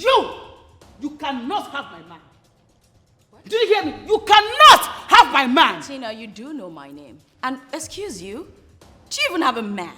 You cannot have my man. What? Did you hear me? You cannot have my man. Tina, you do know my name. And excuse you, do you even have a man?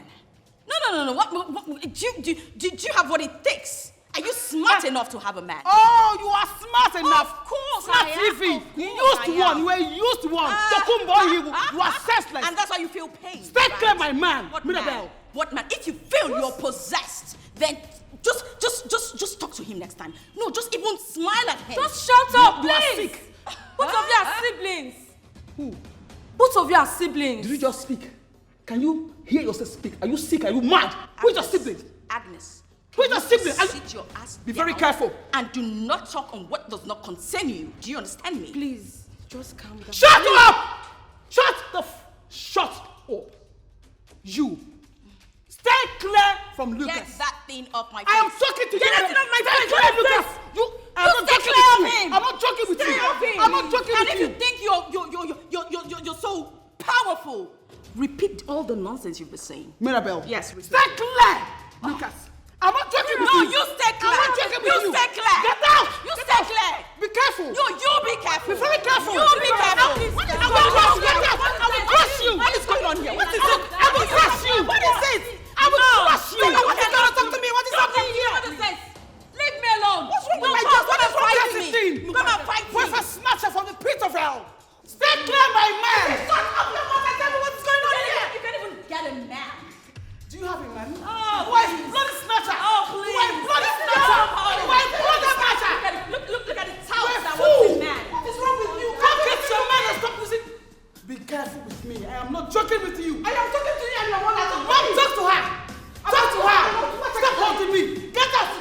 No. What do you have what it takes? Are you smart enough to have a man? Oh, you are smart enough. Of course smart I am. TV. Of You course used I one. am. You were used one. You are senseless. And that's why you feel pain. Stay clear, my man. What Mirabel. man? What man? If you feel you're possessed, then just talk to him next time. No, just even smile at him. Just shut up, You are please. sick. Both of you are siblings. Who? Both of you are siblings. Did you just speak? Can you hear yourself speak? Are you sick? Are you mad? Who is your sibling? Agnes. Who is your sibling? Sit your ass Be down very careful. And do not talk on what does not concern you. Do you understand me? Please, just calm down. Shut up! Shut up! You. Stay clear from Lucas. Get that thing off my face. I am talking to you. Get that thing off my Stay face. clear, Lucas. I'm not stay joking clear with of you. him. I'm not joking with Stay you. off him. I'm not joking and with if you. you think you're so powerful, repeat all the nonsense you've been saying. Mirabel. Yes, repeat. Stay clear, Lucas. I'm not joking with you. No, you stay clear. I'm not joking with you. You stay clear. Get out. You stay clear. Be careful. No, you be careful. Be very careful. You be careful. I will crush you. What is going on here? What is it? I will crush you. What is it? I will crush you. What is going to talk to me? What is happening here? What is this? Leave me alone. What's wrong with My my God, Come and fight me. Come and fight me. Where's a snatcher from the pit of hell? Stay clear, my man. Shut up your mouth and tell me what's going on here. You can't even get a man. Do you have a man? Oh, who is bloody snatcher? Oh, please. Who is bloody snatcher? Who is bloody snatcher? Look at the towels You're a that fool. wants a man. What is wrong with you? Come get your man and stop using. Be careful with me. I am not joking with you. I am talking to you and your mother. Talk to her. Talk to her. Stop holding me. Get out.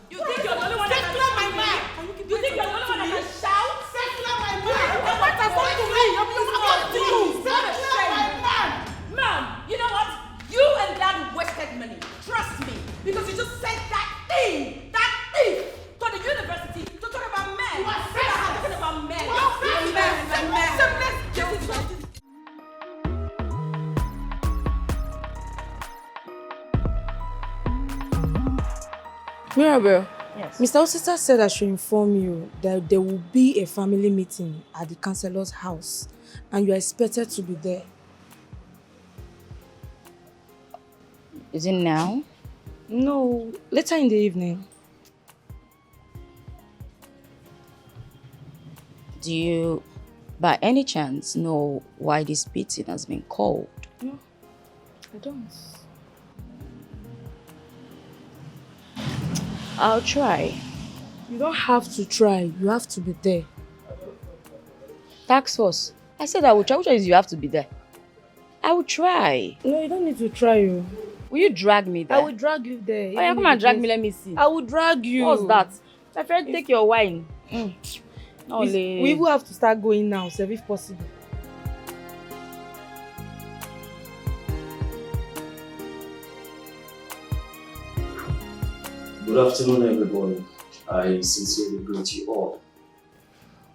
You think you're the only one that can clear, my man. You think you're the only one that can shout? Stay clear, my man. What has done to me? I'm talking to you. Stay clear, my man. Mom, you know what? You and Dad wasted money. Trust me. Because you just sent that thief, to the university to talk about men. You are talking about men. Mirabel, Yes. Mr. Osita said I should inform you that there will be a family meeting at the councillor's house and you are expected to be there. Is it now? No, later in the evening. Do you, by any chance, know why this meeting has been called? No, I don't. I'll try. You don't have to try, you have to be there. Task force. I said I will try. Which one is you have to be there? I will try. No, you don't need to try. You. Will you drag me there? I will drag you there. Oh yeah, come and drag me, let me see. I will drag you. What's that? My friend, take your wine. We will have to start going now, sir, if possible. Good afternoon, everybody. I sincerely greet you all.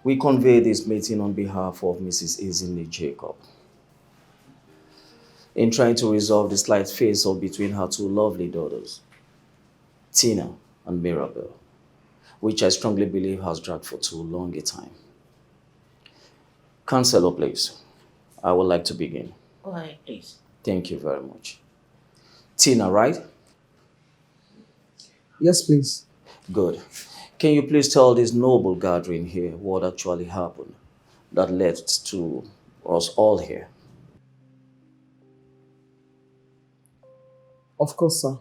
We convey this meeting on behalf of Mrs. Ezinne Jacob. In trying to resolve the slight face-off between her two lovely daughters, Tina and Mirabel, which I strongly believe has dragged for too long a time. Counselor, please. I would like to begin. Go ahead, please. Thank you very much. Tina, right? Yes, please. Good. Can you please tell this noble gathering here what actually happened that led to us all here? Of course, sir.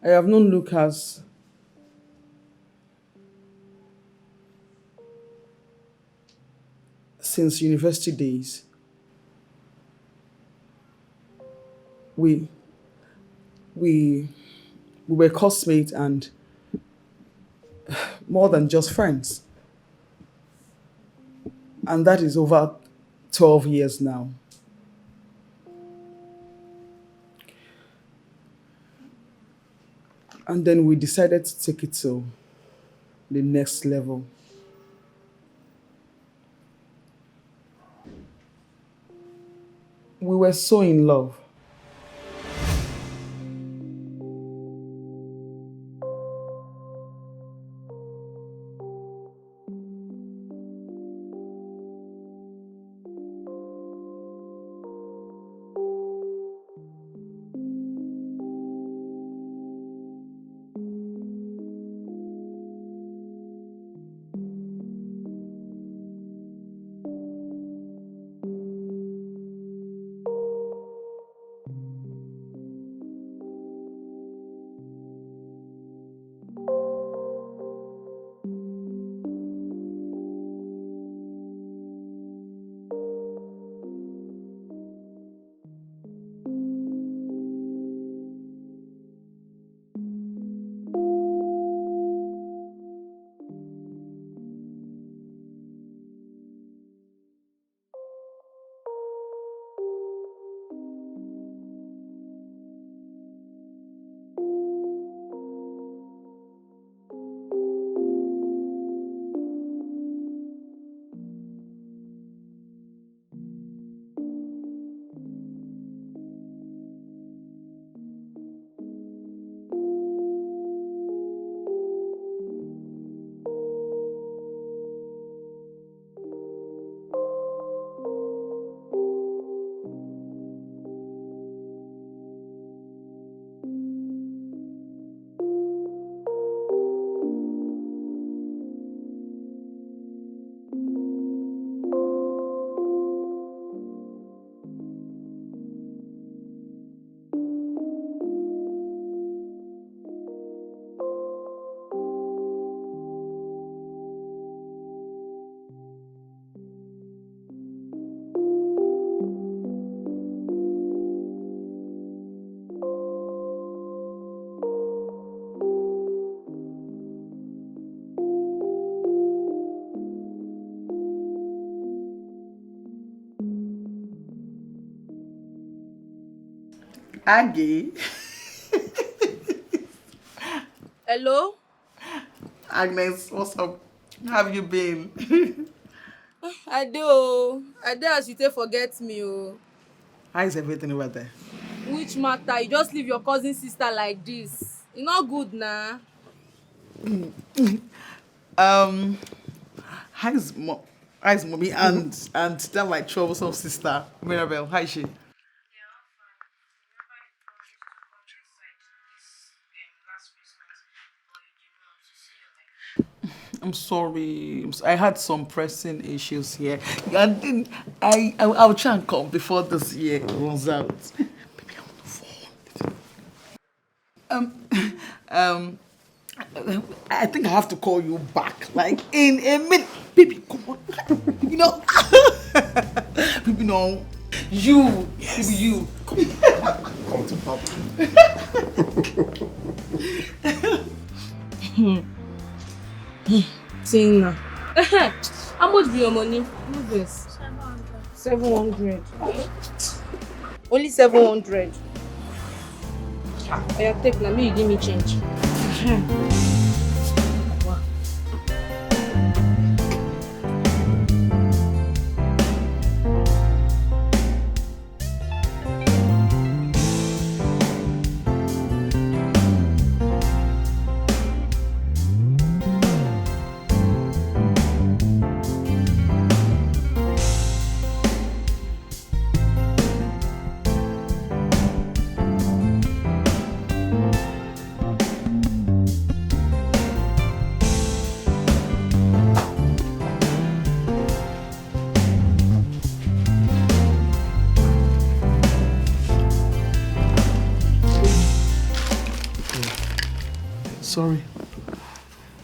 I have known Lucas since university days. We were classmates and more than just friends. And that is over 12 years now. And then we decided to take it to the next level. We were so in love. Aggie. Hello? Agnes, what's up? How have you been? I do. I do as you take forget me. Oh. How is everything over there? Which matter? You just leave your cousin sister like this. E not good nah. How's mommy and that my troublesome sister, Mirabel? How is she? I'm sorry. I had some pressing issues here. And then I'll try and come before this year runs out. Baby, I'm on the phone. I think I have to call you back, like in a minute. Baby, come on. You know, baby, no. You, yes. Baby, you. Come to Papa. Tina. How much be your money? What's this? 700. Only 700. I take now, me you give me change. Wow.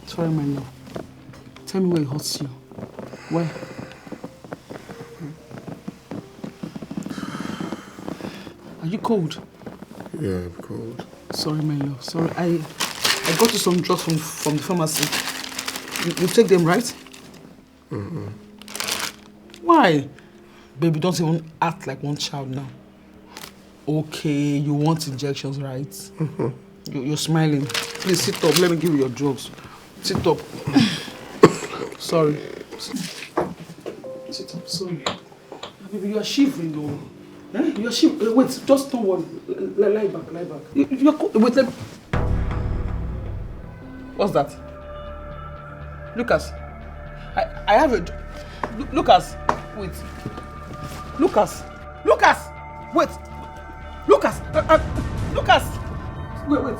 Sorry, my love. Tell me where it hurts you. Where? Are you cold? Yeah, I'm cold. Sorry, my love. Sorry. I got you some drugs from the pharmacy. You take them, right? Mm-hmm. Why? Baby, don't even act like one child now. Okay, you want injections, right? Mm-hmm. You're smiling. Please sit up. Let me give you your drugs. Sit up. Sorry. Sit up. Sorry. Baby, you are shivering though. Eh? You are shivering. Wait, just don't worry. Lie back. Wait, let me... What's that? Lucas. I have a... Lucas. Wait. Lucas. Wait. Lucas. Lucas. Wait.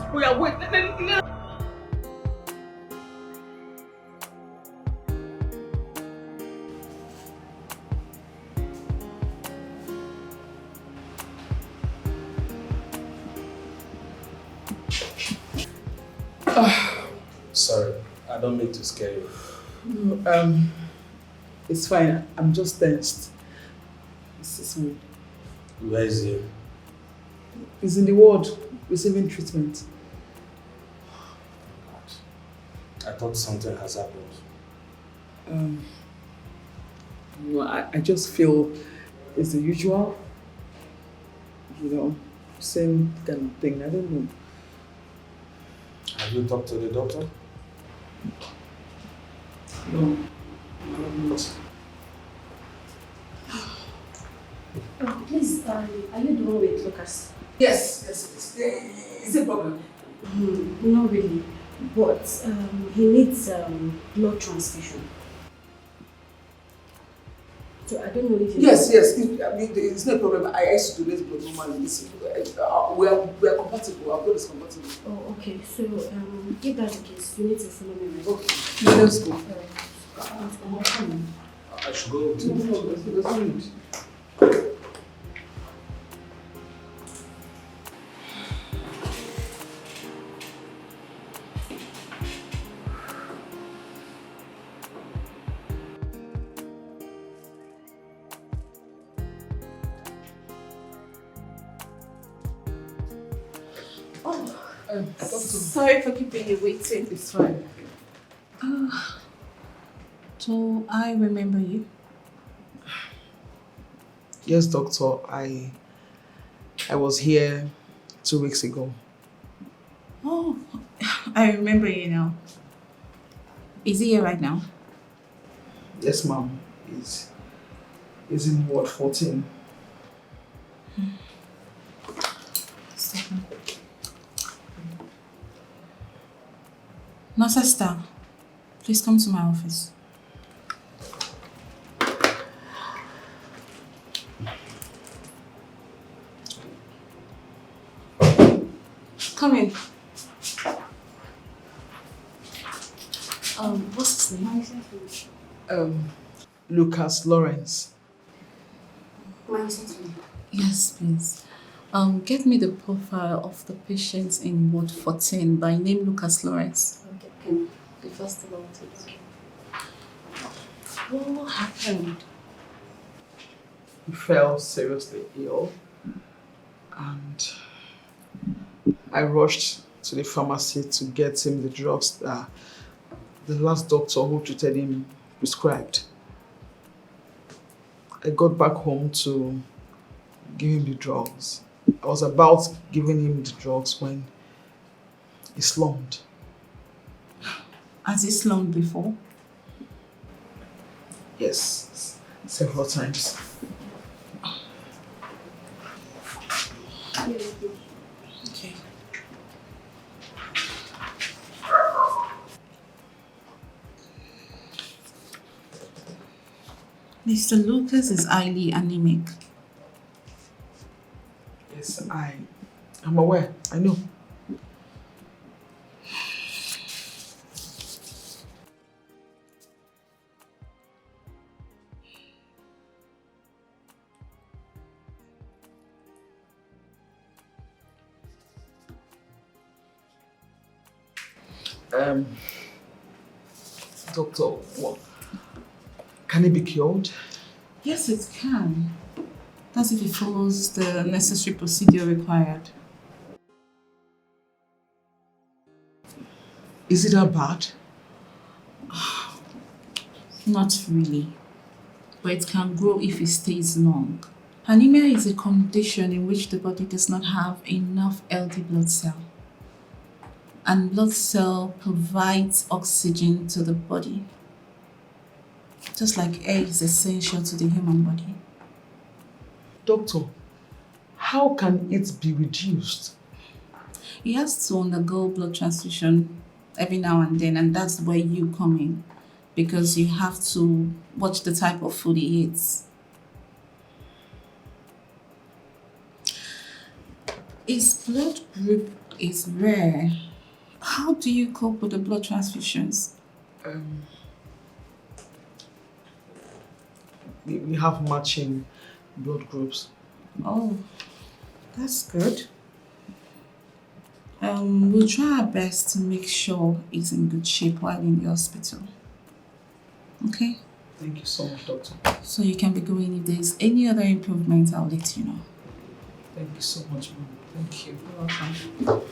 Sorry, I don't mean to scare you. No, it's fine. I'm just tensed. This is me. Where is he? He's in the ward, receiving treatment. I thought something has happened. No, I just feel it's the usual, same kind of thing. I don't know. Have you talked to the doctor? No, I have not. Please, are you the one with Lucas? Yes. Is it a problem? Not really, but he needs blood transfusion. So I don't know if you... Yes. It's no problem. I used to do this blood normally. We are compatible. Our blood is compatible. Oh, okay. So if that's the case, you need to follow me. Right? Okay. Let's go. I'm coming. I should go to... No, there's no need. Sorry for keeping you waiting. It's fine. So I remember you. Yes, doctor. I was here 2 weeks ago. Oh, I remember you now. Is he here right now? Yes, ma'am. He's in ward 14. Nurse Esther, please come to my office. Come in. What's his name? Lucas Lawrence. Yes, please. Get me the profile of the patients in ward 14 by name Lucas Lawrence. Okay, can be fast about it. What happened? He fell seriously ill, and I rushed to the pharmacy to get him the drugs that the last doctor who treated him prescribed. I got back home to give him the drugs. I was about giving him the drugs when he slumped. Has he slumped before? Yes, several times. Okay. Mr. Lucas is highly anemic. Yes, I'm aware. I know. Doctor, what? Can it be cured? Yes, it can. That's if he follows the necessary procedure required. Is it that bad? Not really, but it can grow if it stays long. Anemia is a condition in which the body does not have enough healthy blood cell. and blood cell provides oxygen to the body. Just like air is essential to the human body. Doctor, how can it be reduced? He has to undergo blood transfusion every now and then, and that's where you come in, because you have to watch the type of food he eats. His blood group is rare. How do you cope with the blood transfusions? We have matching blood groups. Oh, that's good. We'll try our best to make sure he's in good shape while in the hospital. Okay? Thank you so much, doctor. So you can be going. If there's any other improvements, I'll let you know. Thank you so much, ma'am. Thank you. You're welcome.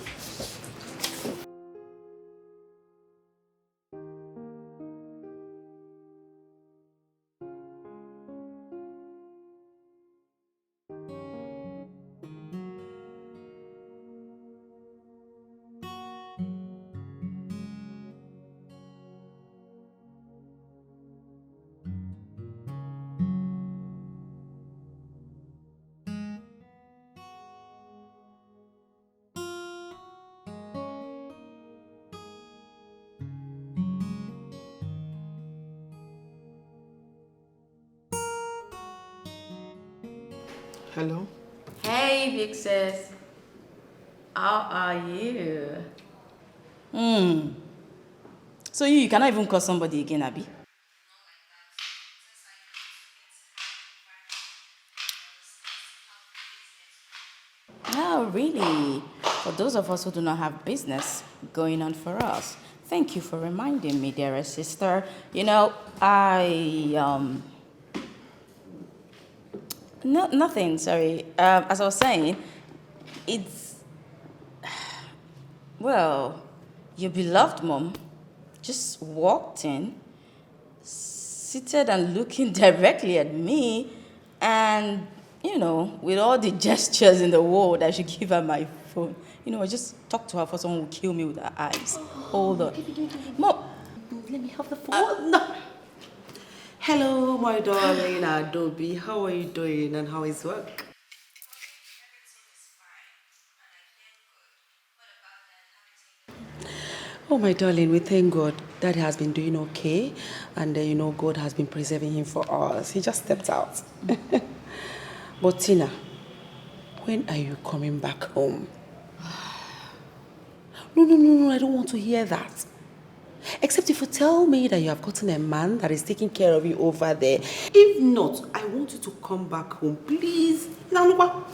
Hello? Hey, big sis. How are you? So you cannot even call somebody again, Abby? Oh, really? For those of us who do not have business going on for us, thank you for reminding me, dearest sister. You know, nothing, sorry. As I was saying, it's, well, your beloved mom just walked in, seated and looking directly at me, and, you know, with all the gestures in the world, I should give her my phone. You know, I just talk to her for someone who will kill me with her eyes. Hold on. Mom, let me have the phone. No. Hello, my darling Adobe. How are you doing and how is work? Oh, my darling, we thank God. Daddy has been doing okay, and you know, God has been preserving him for us. He just stepped out. But Tina, when are you coming back home? No, I don't want to hear that. Except if you tell me that you have gotten a man that is taking care of you over there. If not, I want you to come back home, please. Now,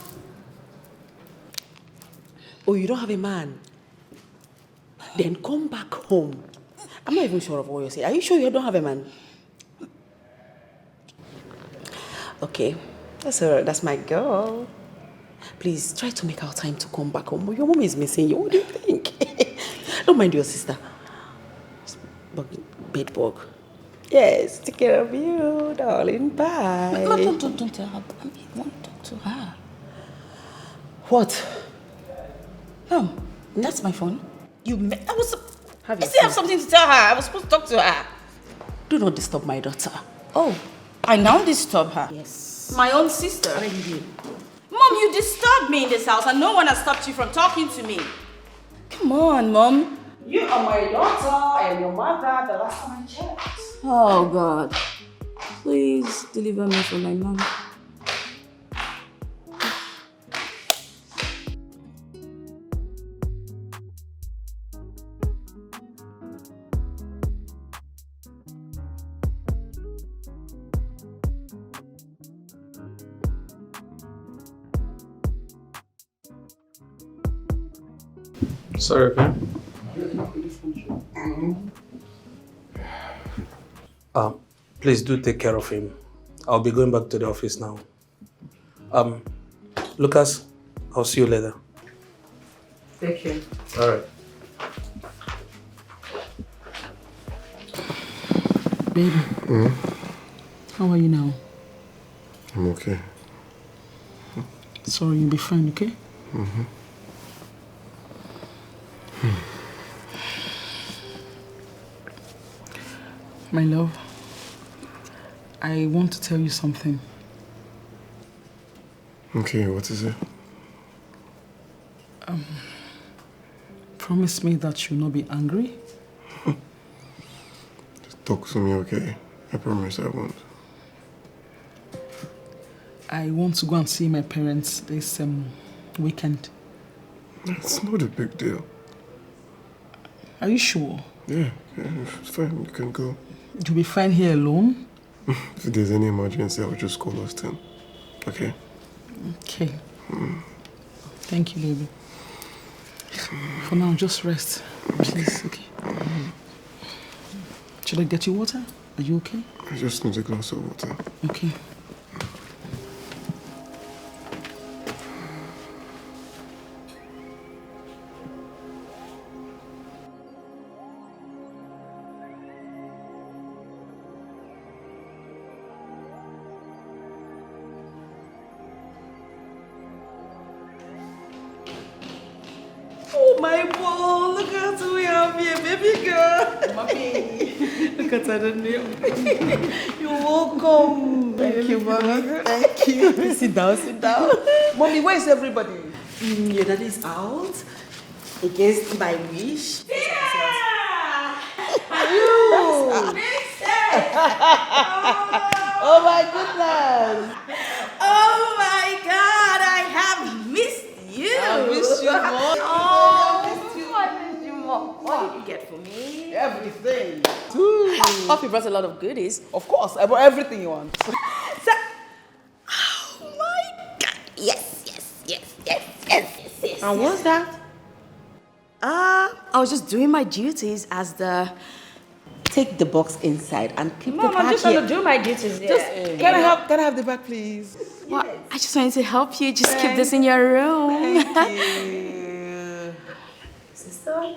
oh, you don't have a man? Then come back home. I'm not even sure of what you're saying. Are you sure you don't have a man? Okay, that's my girl. Please, try to make our time to come back home. Your mom is missing you. What do you think? Don't mind your sister. Bedbug. Yes, take care of you, darling. Bye. No, don't tell her. I want to talk to her. What? Mom, that's my phone. I Have still have something to tell her. I was supposed to talk to her. Do not disturb my daughter. Oh, I now disturb her. Yes. My own sister. What are you doing? Mom, you disturbed me in this house and no one has stopped you from talking to me. Come on, Mom. You are my daughter. I am your mother. The last time I checked. Oh, God. Please deliver me from my mom. Sorry, okay? Please do take care of him. I'll be going back to the office now. Lucas, I'll see you later. Take care. All right. Baby. How are you now? I'm okay. Sorry, you'll be fine, okay? My love, I want to tell you something. Okay, what is it? Promise me that you'll not be angry. Just talk to me, okay? I promise I won't. I want to go and see my parents this weekend. It's not a big deal. Are you sure? Yeah, it's fine. You can go. You'll be fine here alone? If there's any emergency, I'll just call us then. Okay? Okay. Thank you, baby. For now, just rest. Please, okay? Should I get you water? Are you okay? I just need a glass of water. Okay. Oh my boy, look at who we have here, baby girl. Mommy, look at her name. You're welcome. Thank you, mommy. Thank you. Sit down, sit down. Mommy, where's everybody? Your daddy's out against my wish. Oh my goodness. Oh my God, I have missed you. I missed you more. I missed you more. What did you get for me? Everything. Poppy brought a lot of goodies. Of course, I brought everything you want. Oh my God. Yes. And what's that? I was just doing my duties as the... Take the box inside and keep Mom, the I'm bag just here. going to do my duties here. Can I have the bag, please? Well, I just wanted to help you. Just keep this in your room. Thank you. Sister,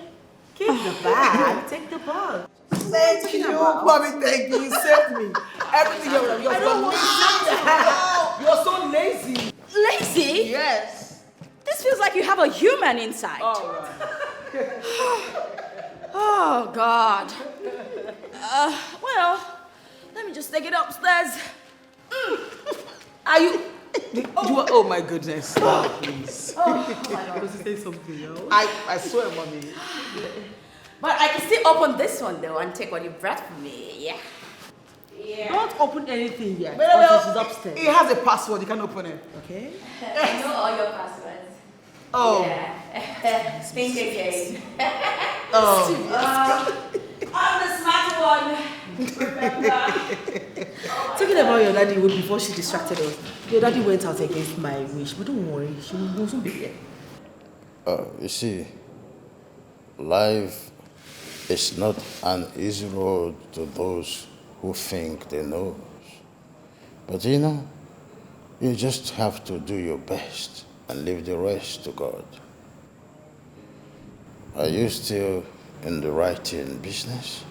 keep the bag. Take the bag. Thank you, mommy. Thank you. You saved me. Everything you're so lazy. Lazy? Yes. This feels like you have a human inside. All right. Oh, God. Well, let me just take it upstairs. Are you? Oh my goodness. Oh, please. Oh my God. Say something else. I swear, mommy. But I can still open this one, though, and take what you brought for me. Yeah. Don't open anything yet. Well, She's upstairs. it has a password. You can open it. Okay? I know all your passwords. Oh. Yeah. Think again. Oh. I'm the smart one. Remember? Talking about your daddy before she distracted us. Your daddy went out against my wish, but don't worry, she will soon be here. You see, life is not an easy road to those who think they know. But you just have to do your best and leave the rest to God. Are you still in the writing business?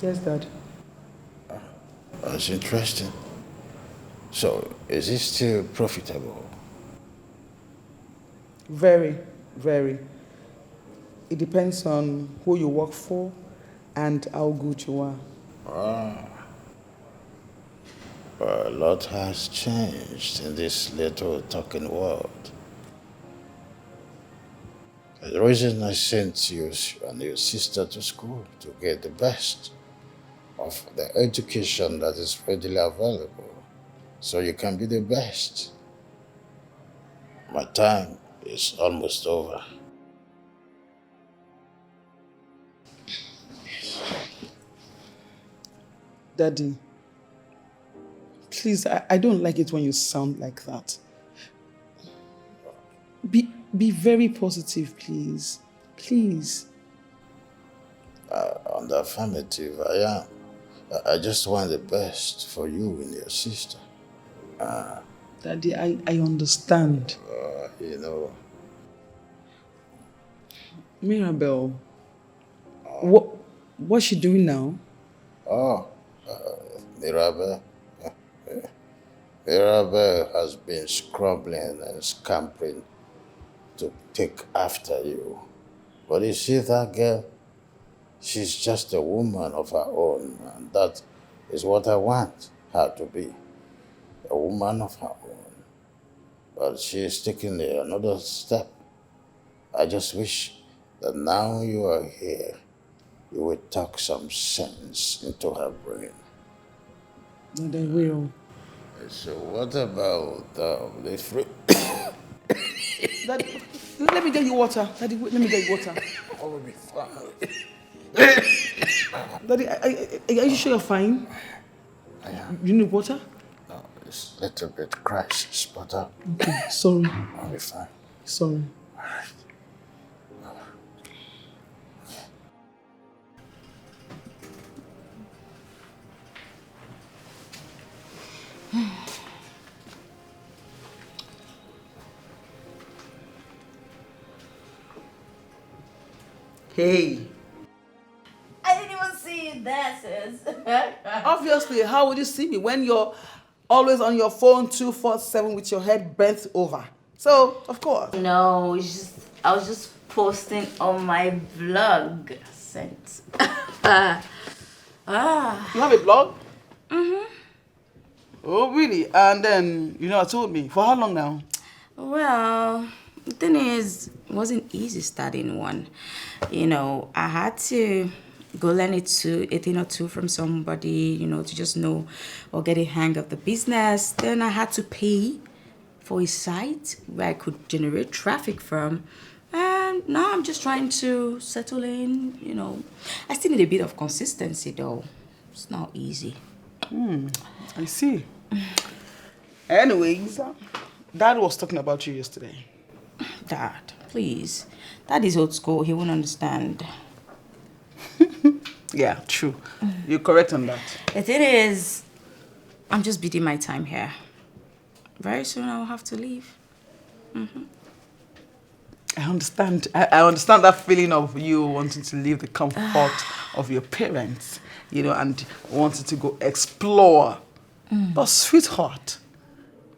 Yes, Dad. That's interesting. So, is it still profitable? Very, very. It depends on who you work for and how good you are. A lot has changed in this little talking world. The reason I sent you and your sister to school to get the best of the education that is readily available, so you can be the best. My time is almost over. Daddy, please, I don't like it when you sound like that. Be very positive, please. Please. On the affirmative, I am. I just want the best for you and your sister. Daddy, I understand. Mirabel, what's she doing now? Mirabel. Mirabel has been scrambling and scampering to take after you. But you see that girl? She's just a woman of her own, and that is what I want her to be. A woman of her own. But she is taking another step. I just wish that now you are here, you will talk some sense into her brain. They will. So what about the free... Daddy, let me get you water. Daddy, let me get you water. I will be fine. Daddy, are you sure you're fine? I am. You need water? No, it's a little bit crisis, but okay, sorry. I'll be fine. Sorry. All right. Hey. I didn't even see you there, sis. Obviously, how would you see me when you're always on your phone 247 with your head bent over? So, of course. No, it's just, I was just posting on my vlog. Sent. You have a blog? Mm-hmm. Oh, really? And then, you never told me. For how long now? Well, the thing is, it wasn't easy starting one. You know, I had to go learn a thing or two from somebody, you know, to just know or get a hang of the business. Then I had to pay for a site where I could generate traffic from. And now I'm just trying to settle in, you know. I still need a bit of consistency though. It's not easy. I see. Anyways, Dad was talking about you yesterday. Dad, please. Dad is old school. He won't understand. Yeah, true. You're correct on that. The thing is, I'm just bidding my time here. Very soon I'll have to leave. I understand. I understand that feeling of you wanting to leave the comfort of your parents, you know, and wanting to go explore. But sweetheart,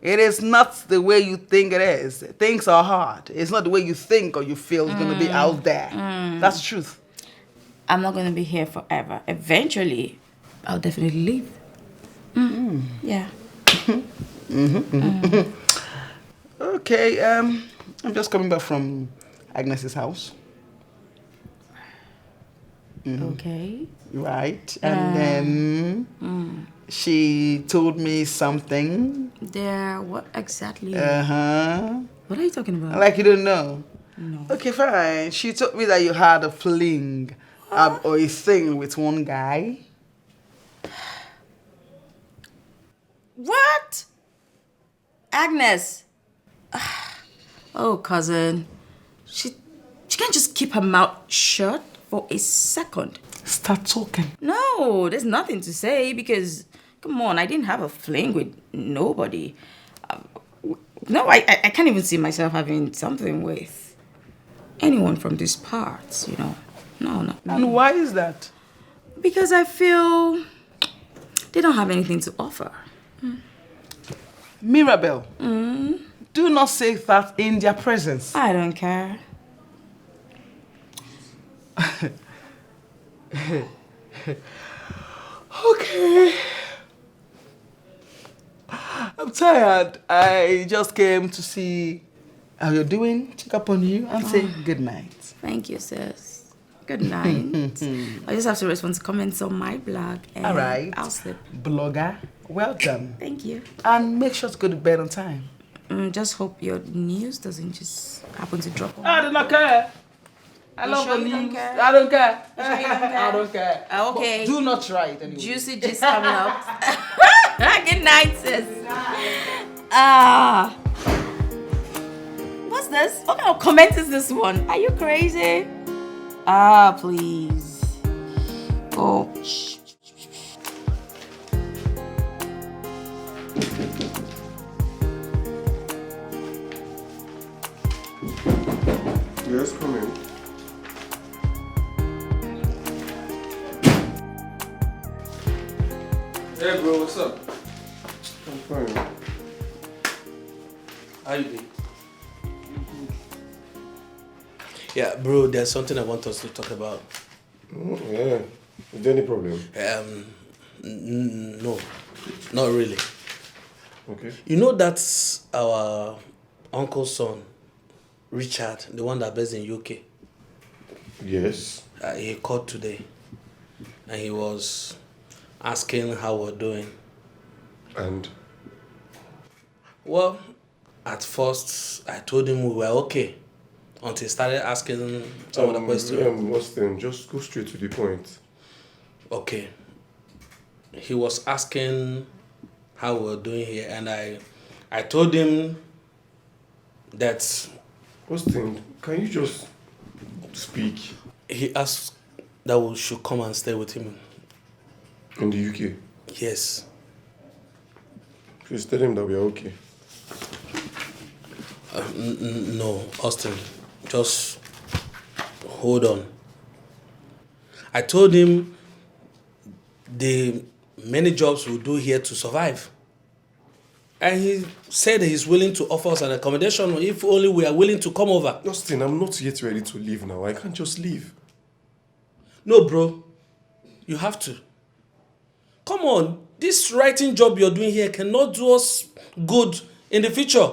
it is not the way you think it is. Things are hard. It's not the way you think or you feel it's going to be out there. That's the truth. I'm not going to be here forever. Eventually, I'll definitely leave. Yeah. Okay, I'm just coming back from Agnes's house. Okay. Right, and then she told me something. What exactly? What are you talking about? Like you don't know? No. Okay, fine. She told me that you had a fling or a thing with one guy. What? Agnes. Oh, cousin. She can't just keep her mouth shut for a second. Start talking. No, there's nothing to say because, come on, I didn't have a fling with nobody. No, I can't even see myself having something with anyone from these parts, you know. No, not me. And why is that? Because I feel they don't have anything to offer. Mirabel, do not say that in their presence. I don't care. Okay. I'm tired. I just came to see how you're doing, check up on you, and say good night. Thank you, sis. Good night. I just have to respond to comments on my blog. And all right. I'll sleep. Blogger, well done. Thank you. And make sure to go to bed on time. Just hope your news doesn't just happen to drop on. I do not care. I love the news. I don't care. I don't care. Okay. But do not try it anyway. Juicy gist coming up. Good night, sis. What's this? What kind of comment is this one? Are you crazy? Please. Oh, shh. Yes, come in. Hey bro, what's up? I'm fine. How you doing? Yeah, bro, there's something I want us to talk about. Yeah. Is there any problem? No, not really. Okay. You know that's our uncle's son, Richard, the one that based in UK. Yes. He called today, and he was asking how we're doing. And? Well, at first I told him we were okay, until he started asking some other questions. Austin, just go straight to the point. Okay. He was asking how we're doing here, and I told him that... Austin, can you just speak? He asked that we should come and stay with him. In the UK? Yes. Please tell him that we are okay. No, Austin, just hold on. I told him the many jobs we do here to survive. And he said he's willing to offer us an accommodation if only we are willing to come over. Austin, I'm not yet ready to leave now. I can't just leave. No, bro. You have to. Come on. This writing job you're doing here cannot do us good in the future.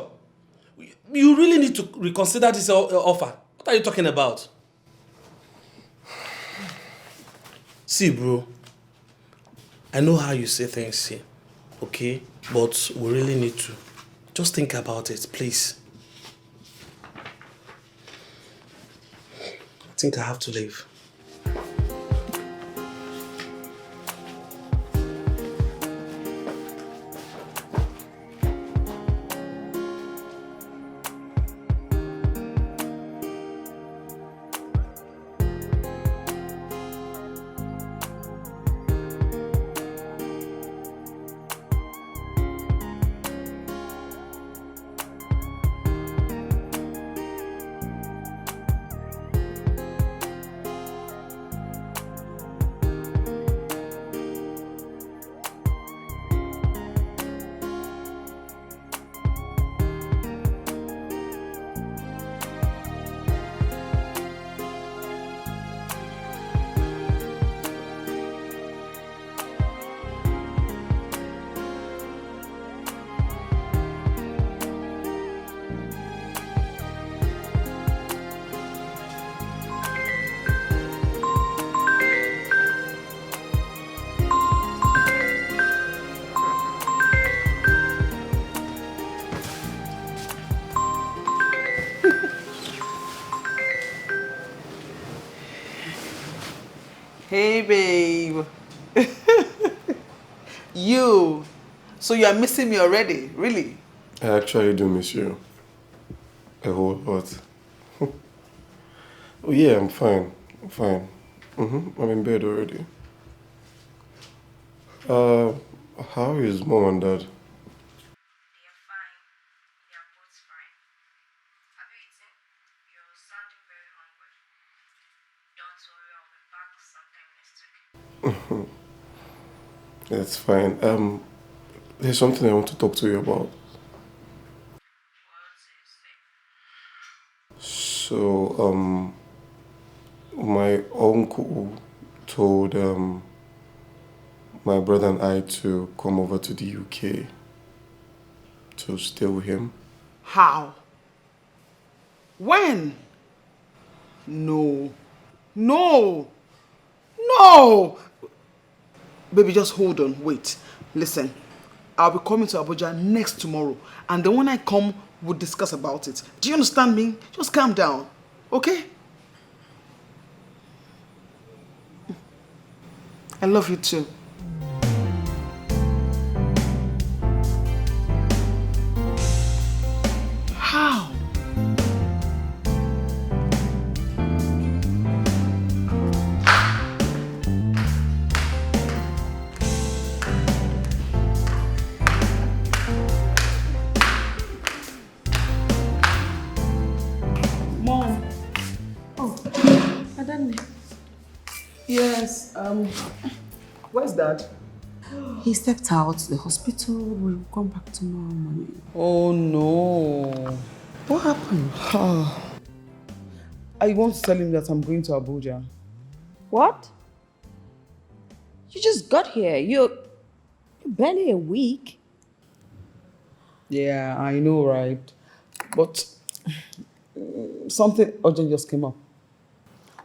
You really need to reconsider this offer. What are you talking about? See, bro. I know how you say things here. Okay? But we really need to. Just think about it, please. I think I have to leave. Hey, babe. You. So you are missing me already, really? I actually do miss you. A whole lot. Oh yeah, I'm fine. I'm fine. I'm in bed already. How is mom and dad? That's fine. There's something I want to talk to you about. So, my uncle told my brother and I to come over to the UK to stay with him. How? When? No. No! No! Baby, just hold on. Wait. Listen. I'll be coming to Abuja next tomorrow. And then when I come, we'll discuss about it. Do you understand me? Just calm down. Okay? I love you too. How? Mom. Oh, Adani. Yes, where's Dad? He stepped out. The hospital will come back tomorrow morning. Oh no. What happened? I want to tell him that I'm going to Abuja. What? You just got here. You're barely a week. Yeah, I know, right? But something urgent just came up.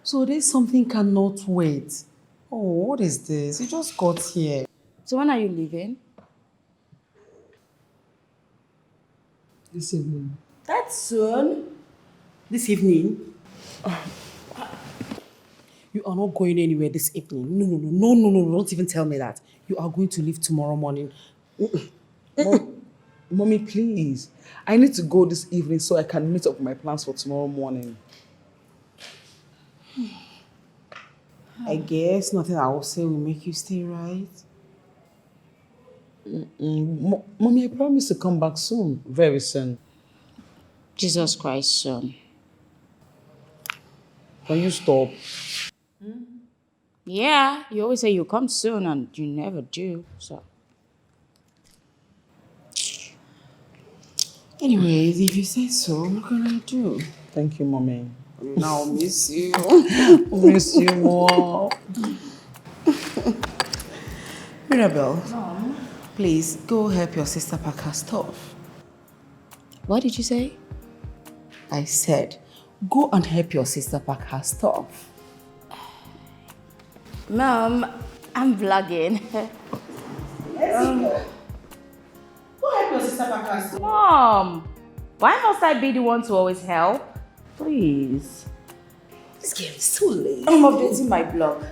So there's something cannot wait. Oh, what is this? You just got here. So when are you leaving? This evening. That's soon. This evening? You are not going anywhere this evening. No, don't even tell me that. You are going to leave tomorrow morning. Mommy, please. I need to go this evening so I can meet up with my plans for tomorrow morning. I guess nothing I will say will make you stay, right? Mommy, I promise to come back soon, very soon. Jesus Christ, son. Can you stop? Yeah, you always say you come soon and you never do, so. Anyways, if you say so, what can I do? Thank you, Mommy. Now I'll miss you. Miss you more. Mirabel, please go help your sister pack her stuff. What did you say? I said, go and help your sister pack her stuff. Mom, I'm vlogging. Go help your sister pack her stuff. Mom, why must I be the one to always help? Please. This girl is so late. I'm updating my blog.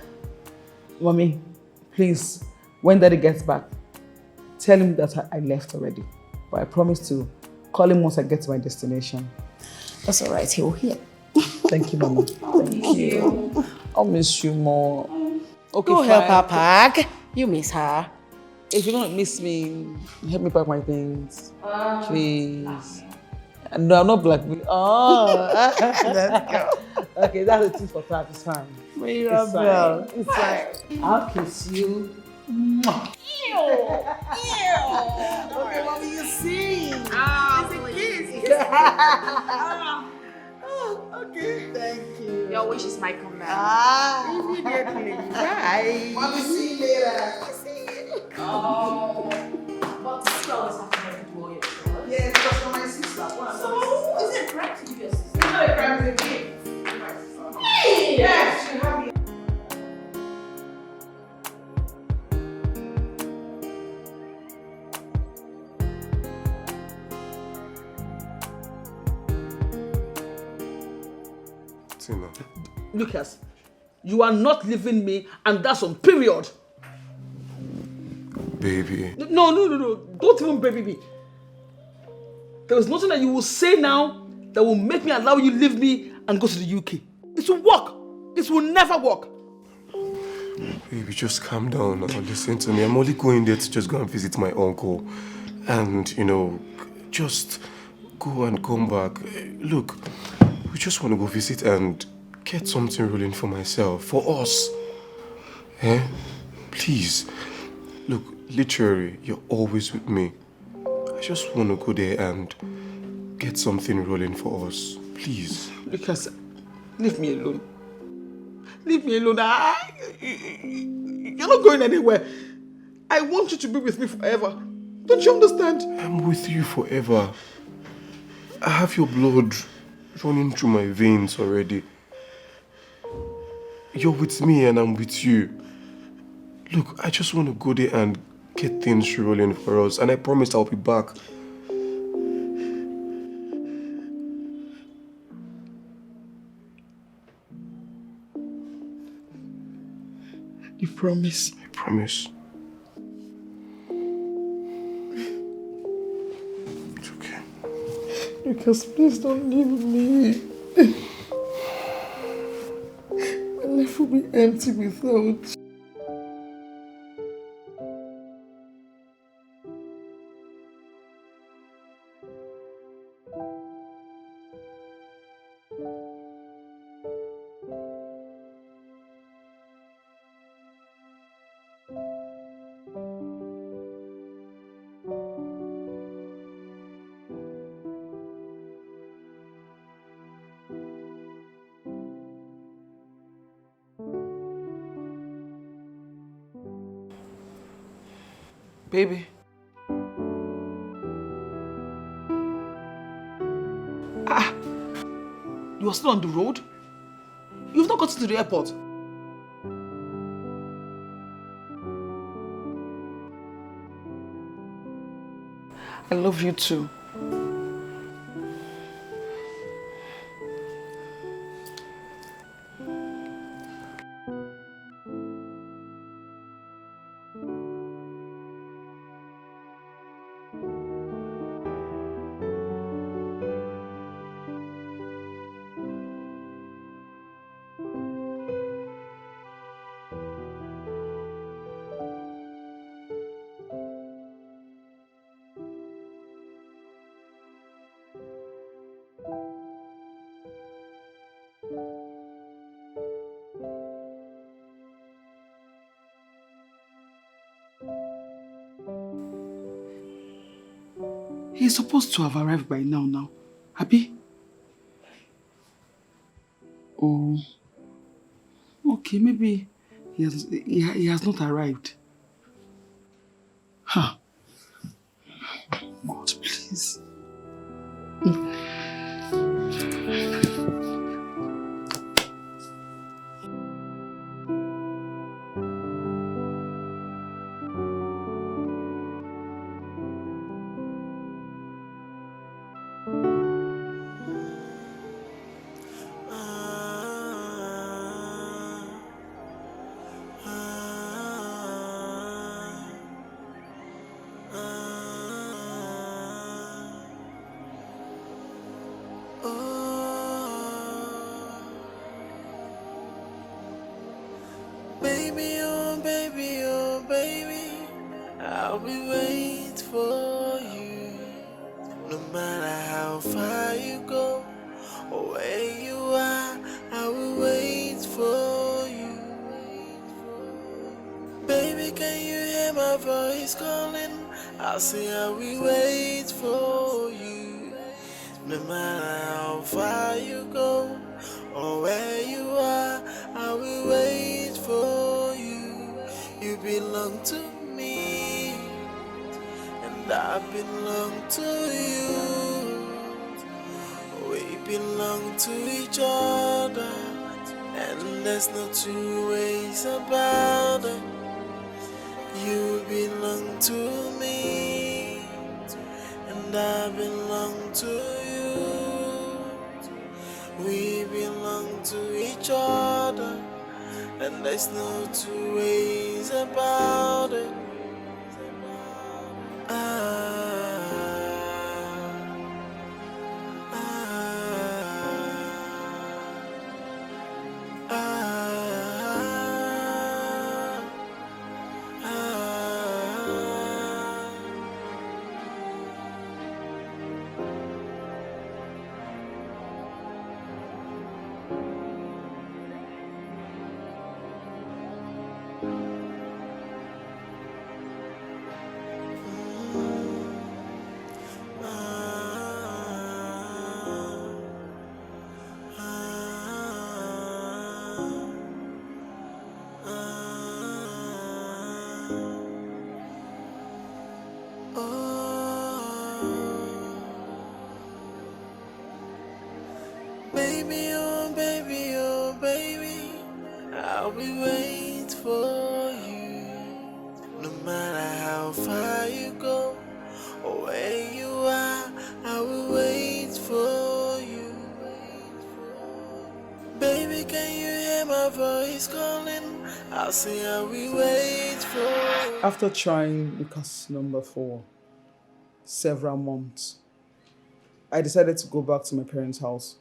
Mommy, please, when Daddy gets back, tell him that I left already. But I promise to call him once I get to my destination. That's all right, he'll hear. Thank you, Mama. Thank you. I'll miss you more. Okay, Go fine. help her pack. You miss her. If you don't miss me, help me pack my things. Please. No, I'm not black. Oh, let's go. Okay, that's a tip for that. It's fine. Mirabel. It's fine. I'll kiss you. Okay, Mommy, you see. It's a kiss. Okay, thank you. Your wish is my command. Immediately. Bye. Mommy, see you later. See you. Oh, but still always have to help you do all your chores. Yes, because for my sister. So, is it correct to give your sister? No, it comes a gift. My sister. Hey! Yes, you have it. Tina. Lucas, you are not leaving me, and that's on period. Baby. No. Don't even baby me. There is nothing that you will say now that will make me allow you leave me and go to the UK. It will work. It will never work. Baby, just calm down or listen to me. I'm only going there to just go and visit my uncle. And, just go and come back. Look, we just want to go visit and get something rolling for myself, for us. Please. Look, literally, you're always with me. I just want to go there and get something rolling for us. Please. Lucas, leave me alone. Leave me alone. You're not going anywhere. I want you to be with me forever. Don't you understand? I'm with you forever. I have your blood running through my veins already. You're with me and I'm with you. Look, I just want to go there and get things rolling for us. And I promise I'll be back. You promise? I promise. It's okay. Lucas, please don't leave me. My life will be empty without you. Baby. You are still on the road? You've not gotten to the airport. I love you too. He's supposed to have arrived by now. Happy? Oh, okay, maybe he has not arrived. Huh. God, please. Baby, oh baby, I'll be waiting for you. No matter how far you go or where you are, I will wait for you. Baby, can you hear my voice calling? I'll say I will wait for you. No matter how far you go or where you are, I will wait for you. You belong to me, and I belong to you. We belong to each other, and there's no two ways about it. You belong to me, and I belong to you. We belong to each other, and there's no two ways about it. Baby, oh baby, I'll be waiting for you. No matter how far you go or where you are, I will wait for you. Baby, can you hear my voice calling? I'll say I will wait for you. After trying Lucas number for several months, I decided to go back to my parents' house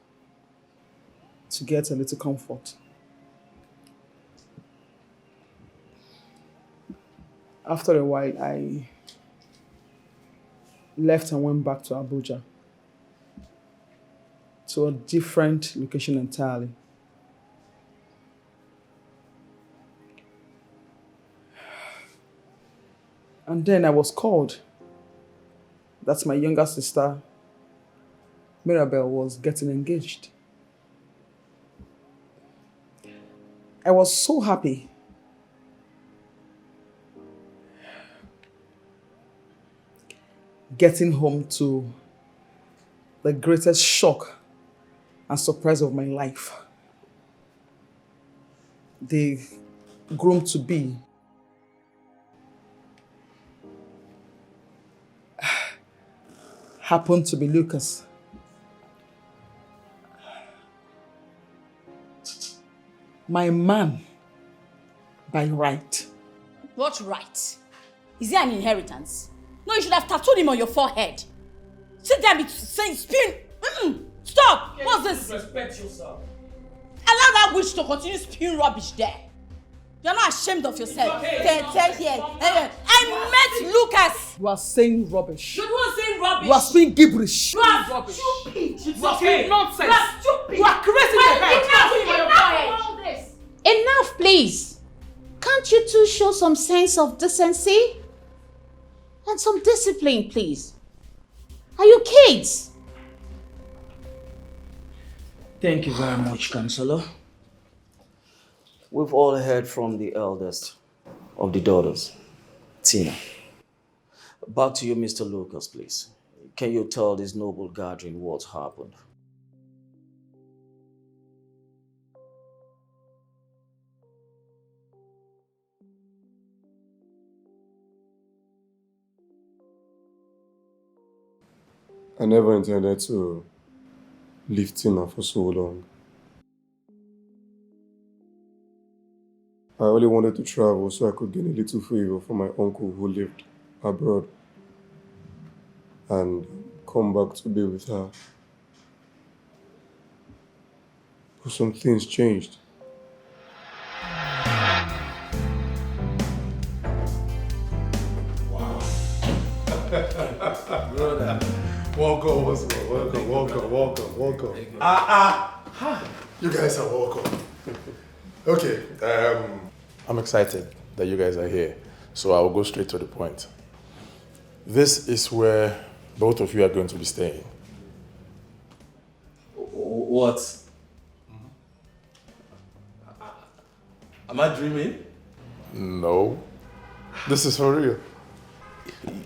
to get a little comfort. After a while, I left and went back to Abuja, to a different location entirely. And then I was called that my younger sister, Mirabel, was getting engaged. I was so happy. getting home to the greatest shock and surprise of my life. The groom-to-be happened to be Lucas. My man by right. What right? Is it an inheritance? No, you should have tattooed him on your forehead. Sit there and be saying spin. Stop! What's this? Respect yourself. Allow that witch to continue spewing rubbish there. You're not ashamed of yourself. I met Lucas. You are saying rubbish. You're the one saying rubbish. You are speaking gibberish. You are rubbish. stupid. You are speaking nonsense. You are stupid. You are crazy. Enough of all this. Enough, please. Can't you two show some sense of decency? And some discipline, please. Are you kids? Thank you very much, Counselor. We've all heard from the eldest of the daughters, Tina. Back to you, Mr. Lucas, please. Can you tell this noble gathering what happened? I never intended to leave Tina for so long. I only wanted to travel so I could gain a little favor from my uncle who lived abroad and come back to be with her. But some things changed. Brother. Welcome. You guys are welcome. Okay, I'm excited that you guys are here, so I will go straight to the point. This is where both of you are going to be staying. What? Am I dreaming? No, this is for real.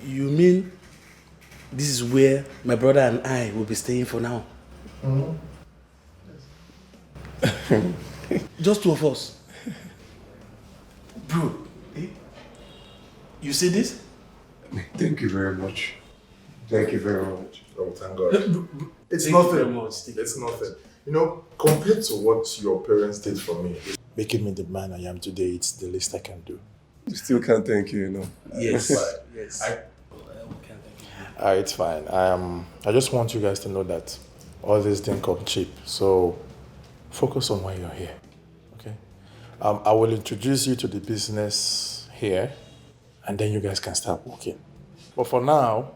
You mean this is where my brother and I will be staying for now? Just two of us. Bro, you see this? Thank you very much. Thank you very much. Oh, thank God. It's Thank you nothing. very much. It's nothing. You know, compared to what your parents did for me, making me the man I am today, it's the least I can do. You still can't thank you, you know. Yes. Yes. It's fine. I just want you guys to know that all this didn't come cheap. So focus on why you're here. Okay? I will introduce you to the business here, and then you guys can start working. But for now,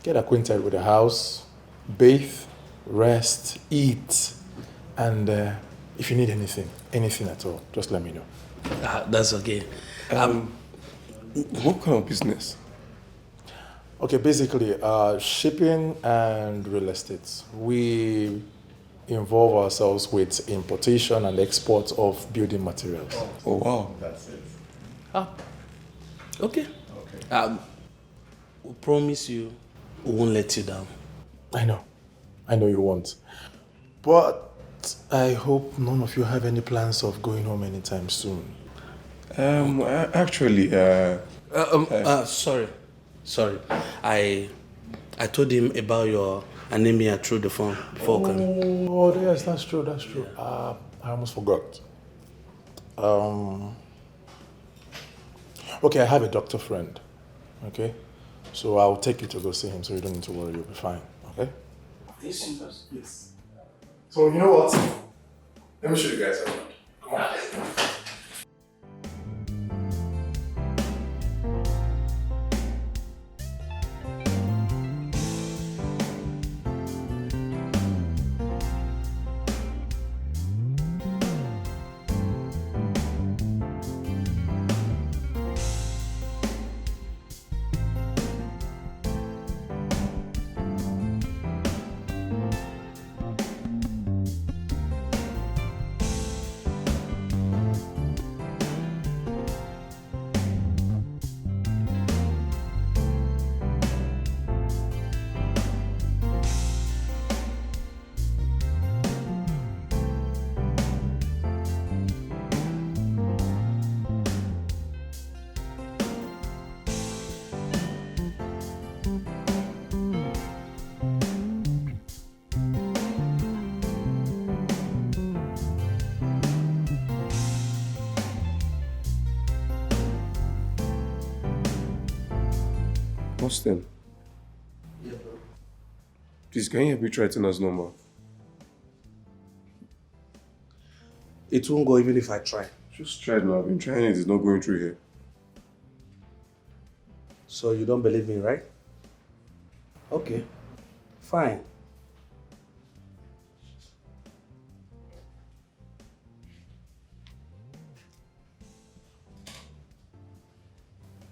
get acquainted with the house, bathe, rest, eat, and if you need anything at all, just let me know. That's okay. What kind of business? Okay, basically, shipping and real estate. We involve ourselves with importation and export of building materials. Oh, wow. That's it. Okay. We promise you we won't let you down. I know you won't. But I hope none of you have any plans of going home anytime soon. Actually, Sorry. I told him about your anemia through the phone before coming. Oh, yes, that's true. I almost forgot. Okay, I have a doctor friend. Okay? So I'll take you to go see him so you don't need to worry, you'll be fine. Okay? yes. So, you know what? Let me show you guys around. Come on. Austin. Yeah, bro. Please, can you help me try Tina's number? It won't go even if I try. Just try it now. I've been trying it. It's not going through here. So you don't believe me, right? Okay, fine.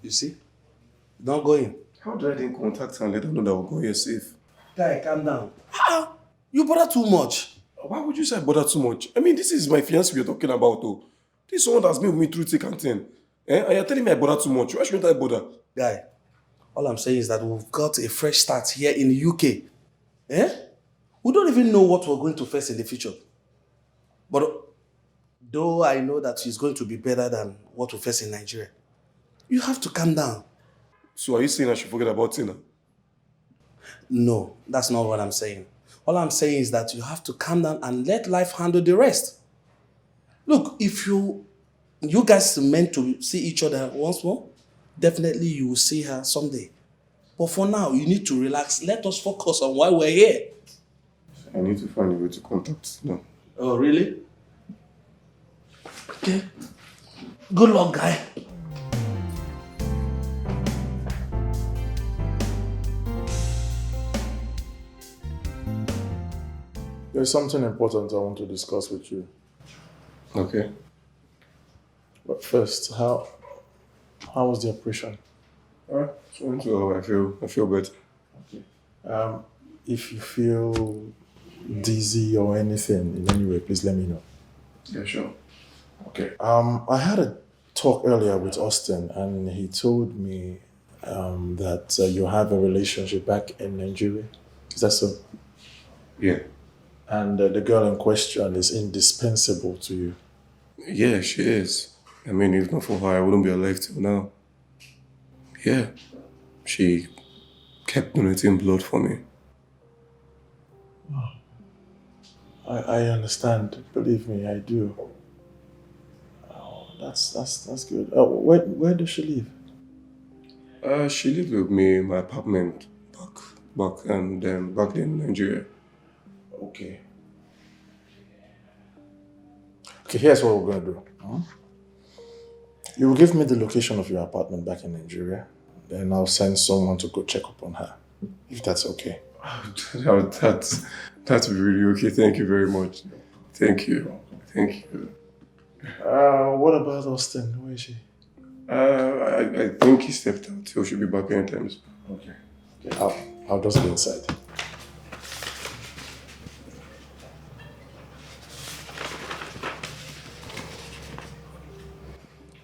You see? Not going. How did I then contact her and let her know that we're going here safe? Guy, calm down. How? You bother too much. Why would you say I bother too much? I mean, this is my fiancé we're talking about, though. This is someone that's been with me through thick and thin. And you're telling me I bother too much. Why shouldn't I bother? Guy, all I'm saying is that we've got a fresh start here in the UK. We don't even know what we're going to face in the future. But though I know that it's going to be better than what we face in Nigeria, you have to calm down. So are you saying I should forget about Tina? No, that's not what I'm saying. All I'm saying is that you have to calm down and let life handle the rest. Look, if you guys are meant to see each other once more, definitely you will see her someday. But for now, you need to relax. Let us focus on why we're here. I need to find a way to contact Tina. Oh, really? Okay. Good luck, guy. There's something important I want to discuss with you. Okay. But first, how was the operation? So I feel better. Okay. If you feel dizzy or anything in any way, please let me know. Yeah, sure. Okay. I had a talk earlier with Austin, and he told me that you have a relationship back in Nigeria. Is that so? Yeah. And the girl in question is indispensable to you. Yeah, she is. I mean, if not for her, I wouldn't be alive till now. Yeah. She kept donating blood for me. I understand. Believe me, I do. Oh, that's good. Where does she live? She lived with me in my apartment back then in Nigeria. Okay. Okay, here's what we're gonna do. You will give me the location of your apartment back in Nigeria, then I'll send someone to go check up on her, if that's okay. That's really okay. Thank you very much. Thank you. What about Austin? Where is she? I think he stepped out. He should be back anytime soon. Okay. I'll just go inside.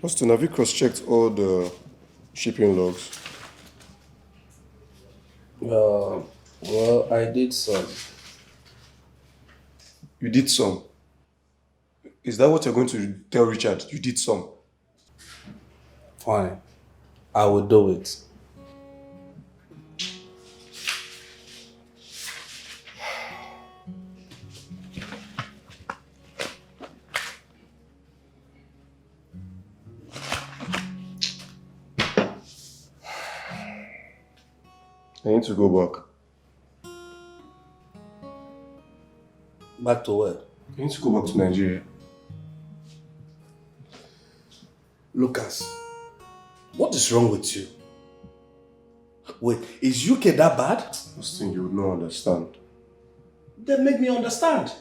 Austin, have you cross-checked all the shipping logs? Well, I did some. You did some? Is that what you're going to tell Richard? You did some? Fine. I will do it. I need to go back. Back to where? I need to go back to Nigeria. Lucas, what is wrong with you? Wait, is UK that bad? Austin, you would not understand. Then make me understand.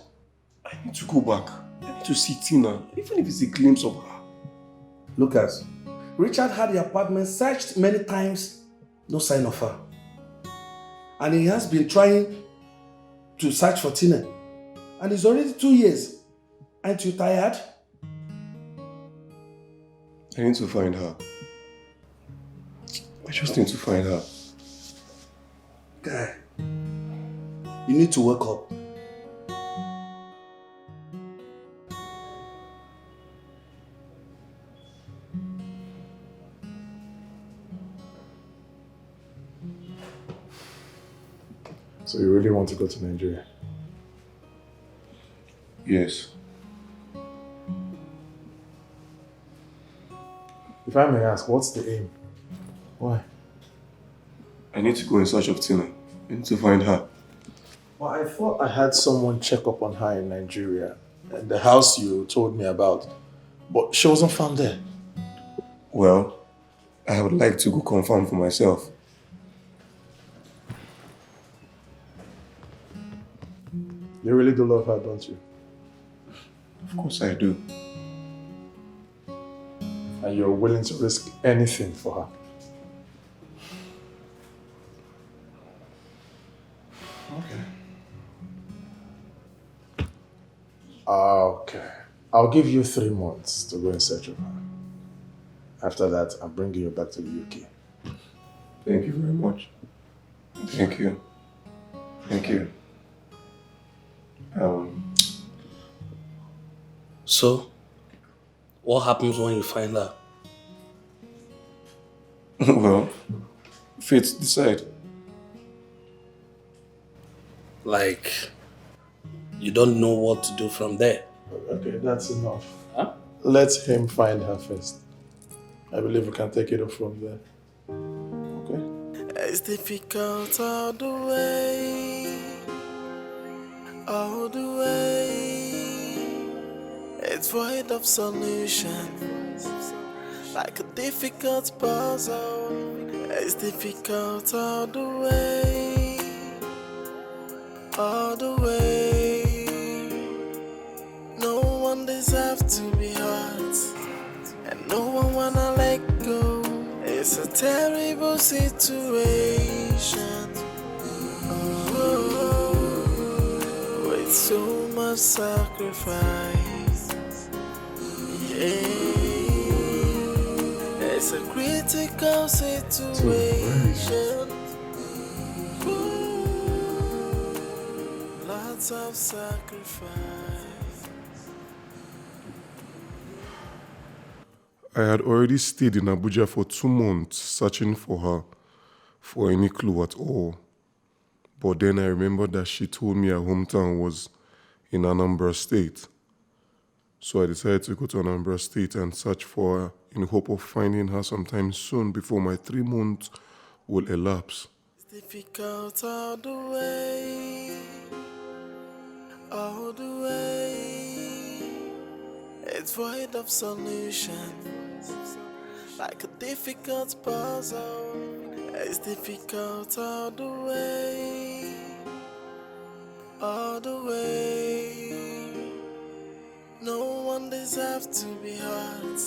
I need to go back. I need to see Tina, even if it's a glimpse of her. Lucas, Richard had the apartment searched many times, no sign of her. And he has been trying to search for Tina. And it's already 2 years. Aren't you tired? I need to find her. I just need to find her. Guy, you need to wake up. So you really want to go to Nigeria? Yes. If I may ask, what's the aim? Why? I need to go in search of Tina. I need to find her. Well, I thought I had someone check up on her in Nigeria, at the house you told me about, but she wasn't found there. Well, I would like to go confirm for myself. You really do love her, don't you? Of course I do. And you're willing to risk anything for her. Okay. I'll give you 3 months to go in search of her. After that, I'm bringing you back to the UK. Thank you very much. Thank you. Thank you. So, what happens when you find her? Well, fate decide. Like, you don't know what to do from there. Okay, that's enough. Huh? Let him find her first. I believe we can take it up from there. Okay? It's difficult all the way, all the way. It's void of solutions, like a difficult puzzle. It's difficult all the way, all the way. No one deserves to be hurt, and no one wanna let go. It's a terrible situation, with so much sacrifice. Yeah, it's a critical situation. Lots of sacrifice. I had already stayed in Abuja for 2 months searching for her, for any clue at all. But then I remembered that she told me her hometown was in Anambra State. So I decided to go to Anambra State and search for her in hope of finding her sometime soon before my 3 months will elapse. It's difficult all the way, all the way. It's void of solutions, like a difficult puzzle. It's difficult all the way, all the way. No one deserves to be hurt,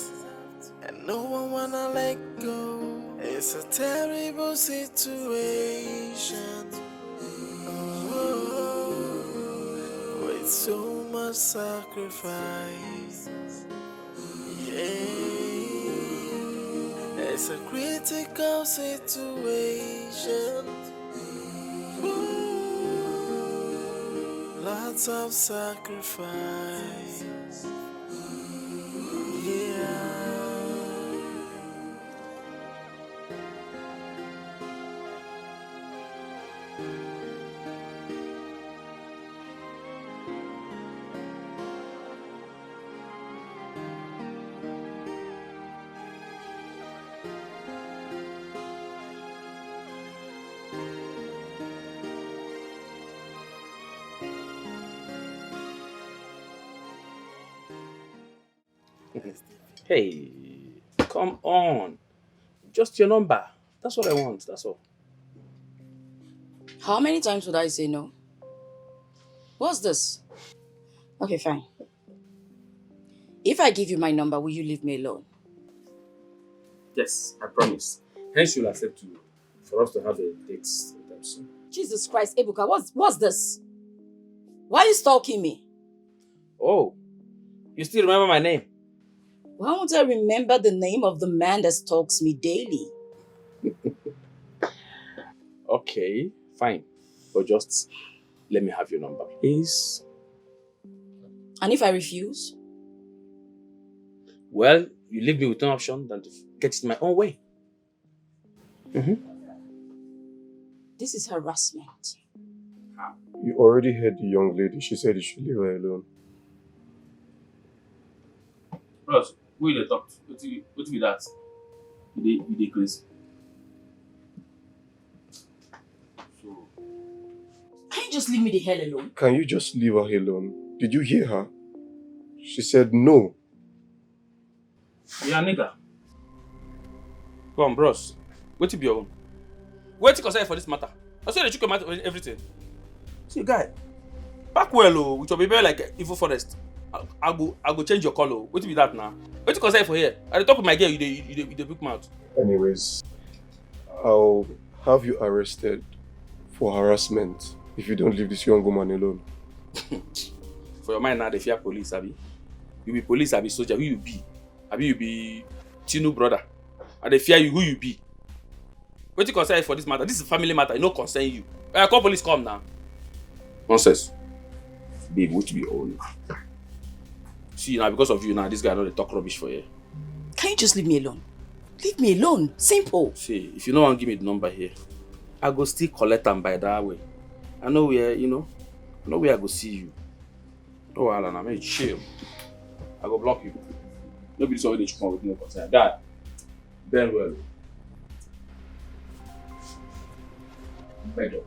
and no one wanna let go. It's a terrible situation, with so much sacrifice. Yeah, it's a critical situation. Lots of sacrifice. Yeah. Hey, come on. Just your number. That's what I want. That's all. How many times would I say no? What's this? Okay, fine. If I give you my number, will you leave me alone? Yes, I promise. Hence, you'll accept to for us to have a date sometime soon. Jesus Christ, Ebuka, what's this? Why are you stalking me? Oh, you still remember my name? Why won't I remember the name of the man that stalks me daily? Okay, fine. But just let me have your number, please. And if I refuse? Well, you leave me with no option than to get it my own way. This is harassment. You already heard the young lady. She said you should leave her alone. Bros, who you dey talk to? What be that? You dey crazy. just leave me the hell alone? Can you just leave her alone? Did you hear her? She said no. Yeah, nigga. Come on, bros. Wait to be your own. Wait to consider for this matter. I said that you can matter everything. See, guy. Back well, oh, with your baby like evil forest. I go change your color. Wait to be that now. Wait to consider for here. At the top of my girl, you the big mouth. Anyways, I'll have you arrested for harassment if you don't leave this young woman alone. For your mind now, they fear police, Abi. You be police, Abi soldier. Who you be? Abi you be Tinu brother. And they fear you. Who you be? Wait to consider for this matter. This is a family matter. It no concern you. Call police. Come now. Nonsense. Babe, what to be own? See now, because of you now, this guy don't talk rubbish for you. Can you just leave me alone? Leave me alone. Simple. See, if you don't want to give me the number here, I go still collect them by that way. I know where, I know where I go see you. No, Alan, I'm chill. I go block you. Nobody saw that you come with no concern. Guy, Ben well. Better.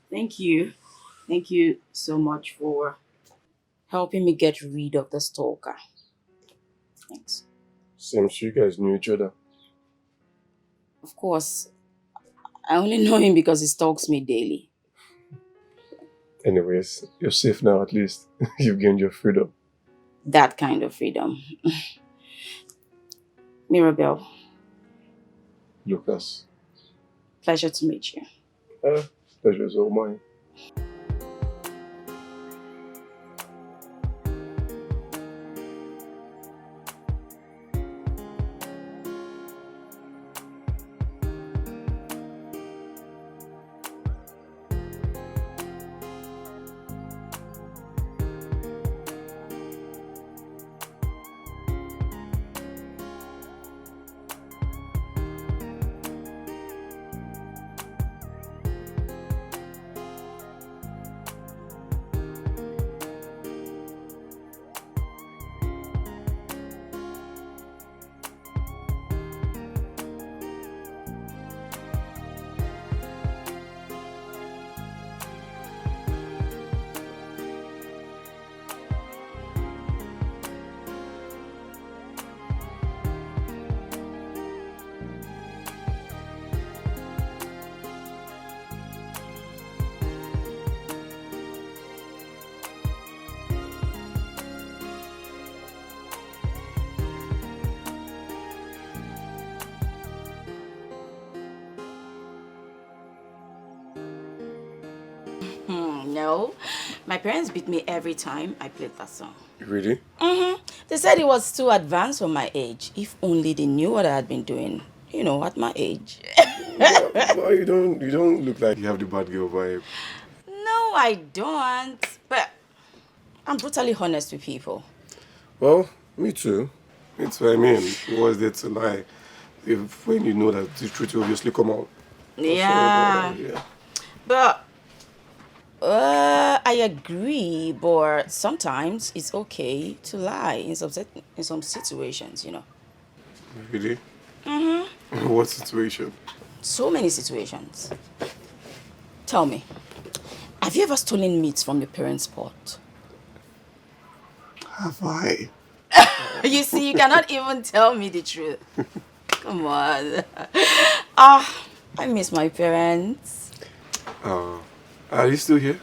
Thank you. Thank you so much for helping me get rid of the stalker. Thanks. Seems you guys knew each other. Of course, I only know him because he stalks me daily. Anyways, you're safe now at least. You've gained your freedom. That kind of freedom. Mirabel. Lucas. Pleasure to meet you. Pleasure is all mine. No, my parents beat me every time I played that song. Really? They said it was too advanced for my age. If only they knew what I had been doing, at my age. No, you don't look like you have the bad girl vibe. No, I don't. But I'm brutally honest with people. Well, me too. I mean, what's there to lie? When you know that the truth will obviously come out. Yeah. Yeah. But I agree, but sometimes it's okay to lie in some situations, Really? What situation? So many situations. Tell me, have you ever stolen meat from your parents' pot? Have I? You see, you cannot even tell me the truth. Come on. I miss my parents. Are you still here?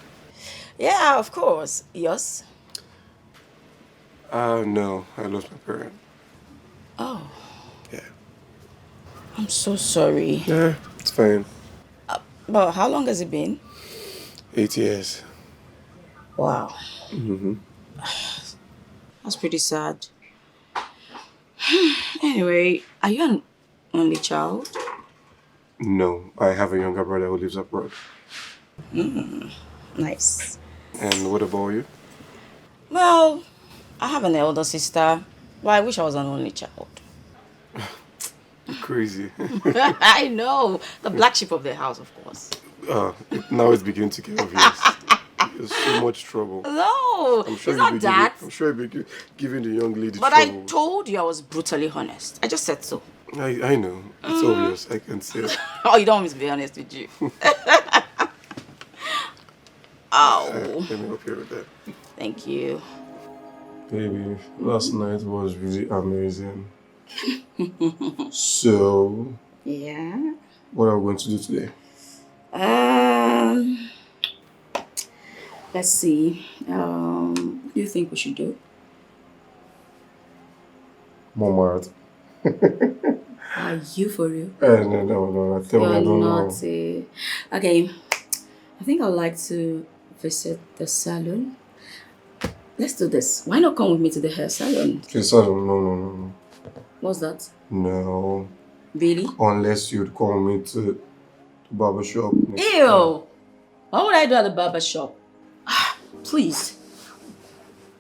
Yeah, of course. Yours? No, I lost my parent. Oh. Yeah. I'm so sorry. Yeah, it's fine. But how long has it been? 8 years. Wow. Mm-hmm. That's pretty sad. Anyway, are you an only child? No, I have a younger brother who lives abroad. Nice. And what about you? Well, I have an elder sister, but I wish I was an only child. Crazy. I know. The black sheep of the house, of course. Now it's beginning to get obvious. There's so much trouble. No, I'm sure it's not that. I'm sure you'll be giving the young lady But trouble. I told you I was brutally honest. I just said so. I know. It's obvious. I can see it. Oh, you don't want me to be honest with you. Oh. Let me help you with that. Thank you. Baby, last night was really amazing. So, Yeah. what are we going to do today? Let's see. What do you think we should do? More marathon. Are you for real? No. I tell you, I don't know. Naughty. Okay. I think I'd like to visit the salon. Let's do this. Why not come with me to the hair salon? Okay, salon? No. What's that? No. Really? Unless you'd call me to the barber shop. Ew! What would I do at the barber shop? Please.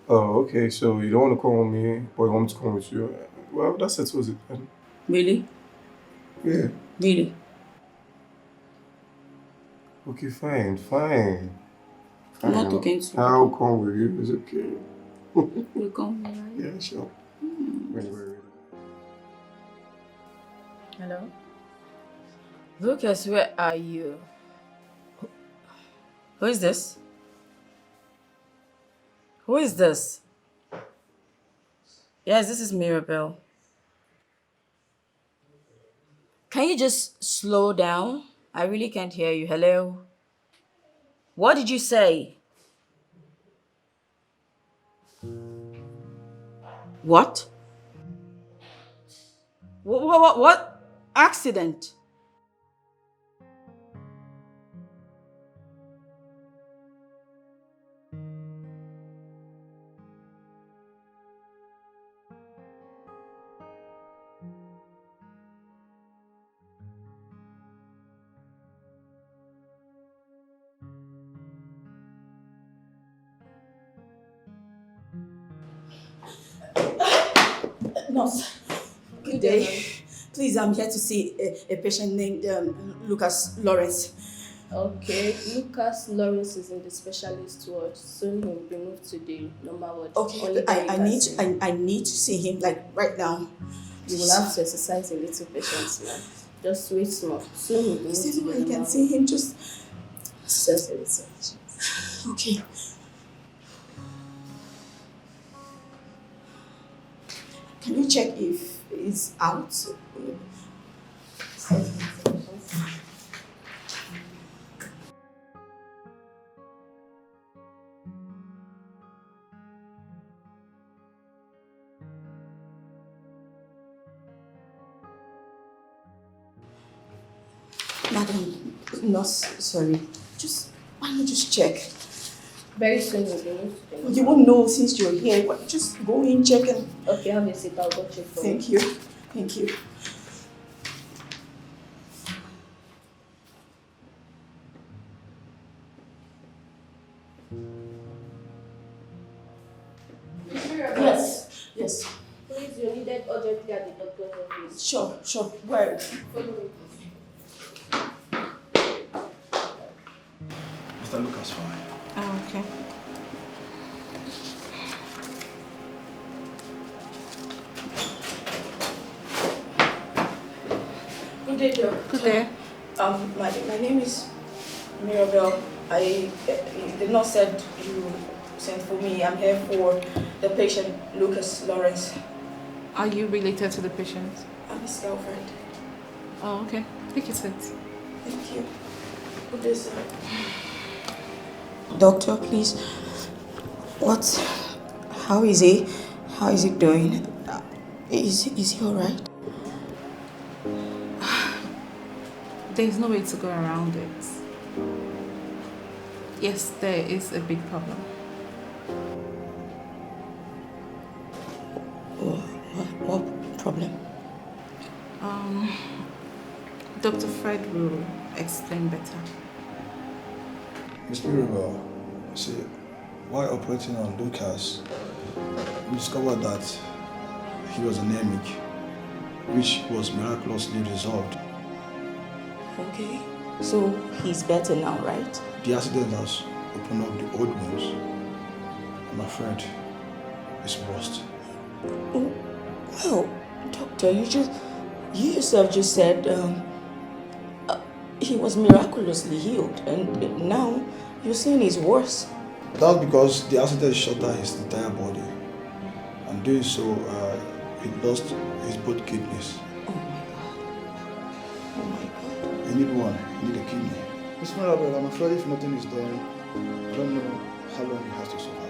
Oh, okay. So you don't want to come with me, but you want me to come with you? Well, that settles it then. Really? Yeah. Really? Okay, fine. I'm not talking to you. I'll come with you. It's okay. You'll come, right? Yeah, sure. When you're ready. Hello? Lucas, where are you? Who is this? Who is this? Yes, this is Mirabel. Can you just slow down? I really can't hear you. Hello? What did you say? What? What accident? Nurse, good day. Please, I'm here to see a patient named Lucas Lawrence. Okay, Lucas Lawrence is in the specialist ward. Soon he will be moved to the normal ward. Okay, I need to see him like right now. You will have to exercise a little patience now. Just wait small. Soon he will be moved to the normal ward. I can see him just a little. Okay. Can you check if he's out? Madam, nurse, sorry. Why not just check? Very soon you'll be moved to the normal. You won't know since you're here. Just go in, check and... Okay, have a seat. I'll go check for you. Thank you. Yes. Please, you're needed urgently at the doctor's office. Sure. Where? Follow me. Mr. Lucas, fine. Oh, okay. Good day, Doc. Good day. My name is Mirabel. The nurse said you sent for me. I'm here for the patient, Lucas Lawrence. Are you related to the patient? I'm his girlfriend. Oh, okay. Take your seat. Thank you. Good day, sir. Doctor, please. How is he? How is he doing? Is he alright? There's no way to go around it. Yes, there is a big problem. What problem? Dr. Fred will explain better. Miss Mirabel, see, while operating on Lucas, we discovered that he was anemic, which was miraculously resolved. Okay, so he's better now, right? The accident has open up the old wounds, I'm afraid it's worst. Oh, well, doctor, you yourself just said he was miraculously healed, and now you're saying he's worse. That's because the accident shut down his entire body, and doing so, he lost his both kidneys. Oh my God. Oh my God. You need one. You need a kidney. Miss Mirabel, I'm afraid if nothing is done, I don't know how long he has to survive.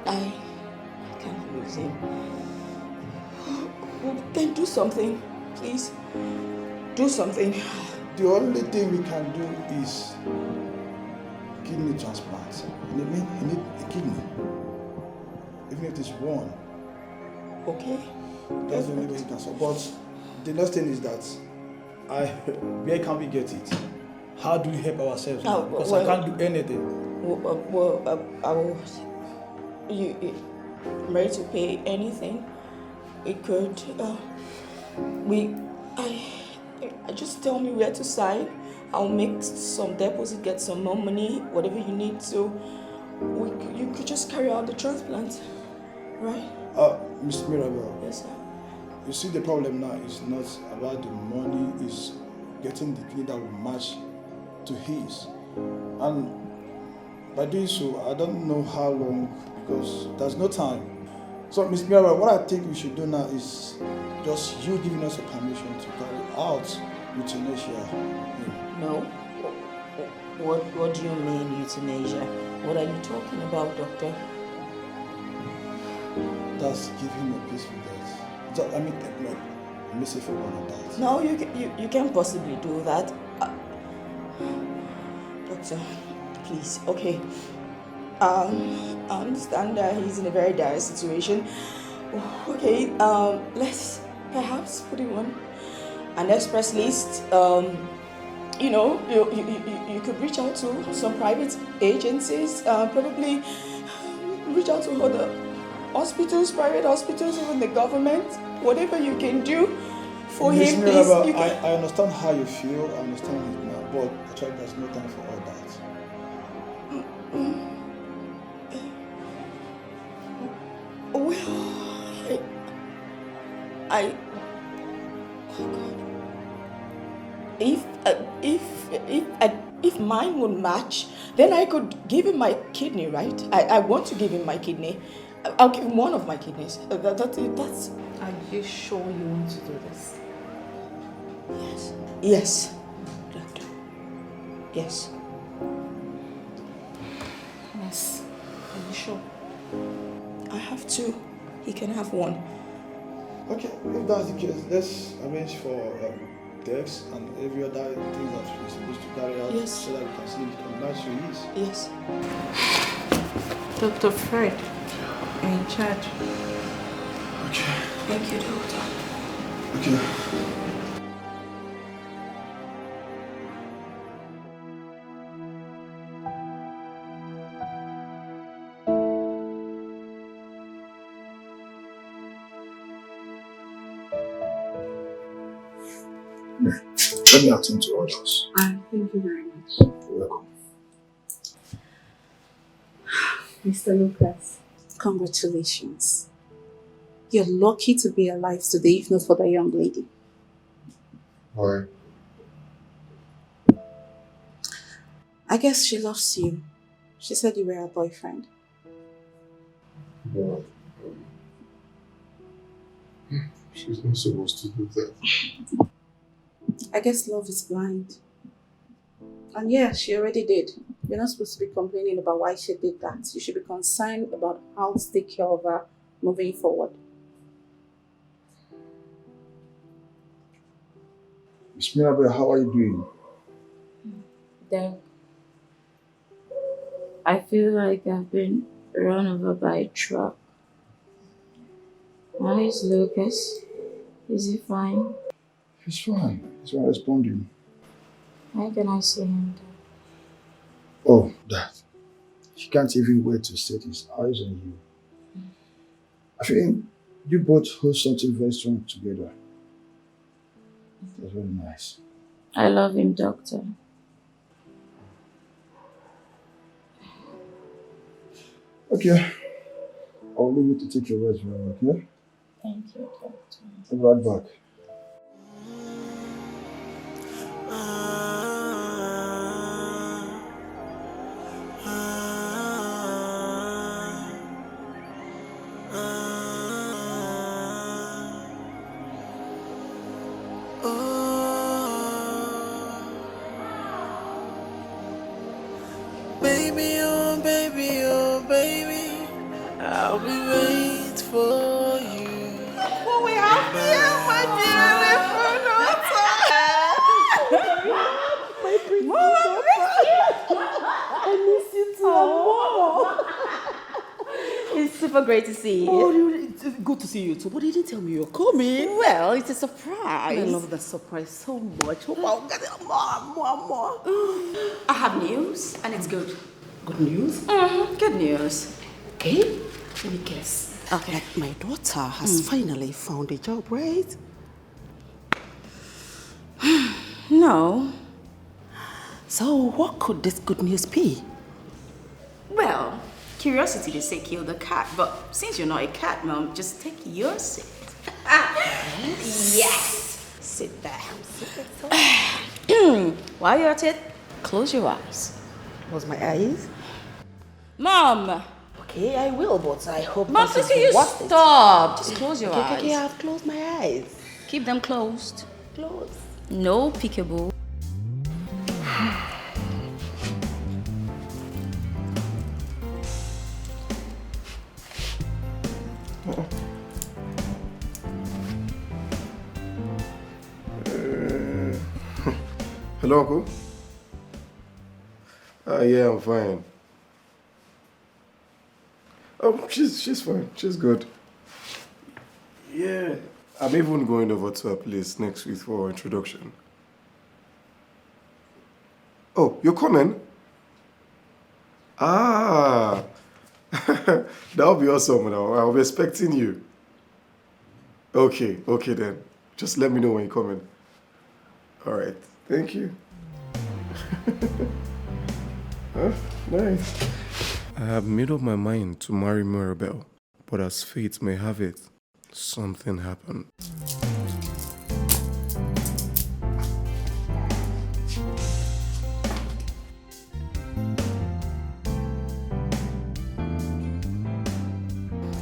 I can't lose him. Then do something, please. Do something. The only thing we can do is kidney transplant. You need a kidney. Even if it's one. Okay. That's the only way you can support. The next thing is that where can we get it? How do we help ourselves? Because I can't do anything. I'm ready to pay anything. It could. Just tell me where to sign. I'll make some deposit, get some more money, whatever you need. So you could just carry out the transplant, right? Miss Mirabel. Yes, sir. You see, the problem now is not about the money, it's getting the kidney that will match to his. And by doing so, I don't know how long, because there's no time. So, Miss Mirabel, what I think we should do now is just you giving us a permission to carry out euthanasia. No. What do you mean euthanasia? What are you talking about, doctor? That's giving a peaceful death. I mean, a merciful one of that. No, you can't possibly do that. Doctor, please, okay. I understand that he's in a very dire situation. Okay, let's perhaps put him on an express list. You could reach out to some private agencies, probably reach out to other hospitals, private hospitals, even the government, whatever you can do for Miss him, Mirabel, please. I understand how you feel, I understand it now, but actually there's no time for all that. If mine would match, then I could give him my kidney, right? I want to give him my kidney. I'll give him one of my kidneys. That's. Are you sure you want to do this? Yes. Yes, doctor. Yes. Yes. Are you sure? I have two. He can have one. Okay, if that's the case, let's arrange for text and every other thing that we're supposed to carry out, yes, so that we can see if it can match to his. Yes. Dr. Fred, you're in charge. Okay. Thank you, doctor. Okay. Let me attend to others. Thank you very much. You're welcome. Mr. Lucas, congratulations. You're lucky to be alive today, if not for the young lady. Why? I guess she loves you. She said you were her boyfriend. But she's not supposed to do that. I guess love is blind. And yeah, she already did. You're not supposed to be complaining about why she did that. You should be concerned about how to take care of her moving forward. Miss Mirabel, how are you doing? Dad, I feel like I've been run over by a truck. How is Lucas? Is he fine? He's fine. He's not responding. When can I see him? Oh, Dad. He can't even wait to set his eyes on you. I think you both hold something very strong together. It's very nice. I love him, doctor. Okay. I'll leave you to take your rest, okay? Thank you, doctor. I'll be right back. Baby, oh baby, I'll be waiting for you. What we have here, my dear My pretty daughter. I miss you too, Mom. It's super great to see you. Oh, it's good to see you too. But you didn't tell me you're coming. Well, it's a surprise. I love that surprise so much. Hope I'll get it more. I have news, and it's good. Good news? Good news. Okay, let me guess. Okay. Like my daughter has finally found a job, right? No. So what could this good news be? Well, curiosity they say kill the cat, but since you're not a cat, Mom, just take your seat. Yes. Sit there. While you're at it, close your eyes. Close my eyes? Mom! Okay, I will, but I hope Mom, this please can is you worth it. stop? Just close your eyes. Okay, I've closed my eyes. Keep them closed. Close. No peekaboo. Hello, Uncle. Yeah, I'm fine. Oh, she's fine. She's good. Yeah, I'm even going over to her place next week for our introduction. Oh, you're coming? Ah, that'll be awesome. I'll be expecting you. Okay then. Just let me know when you're coming. All right, thank you. Nice. I have made up my mind to marry Mirabel, but as fate may have it, something happened.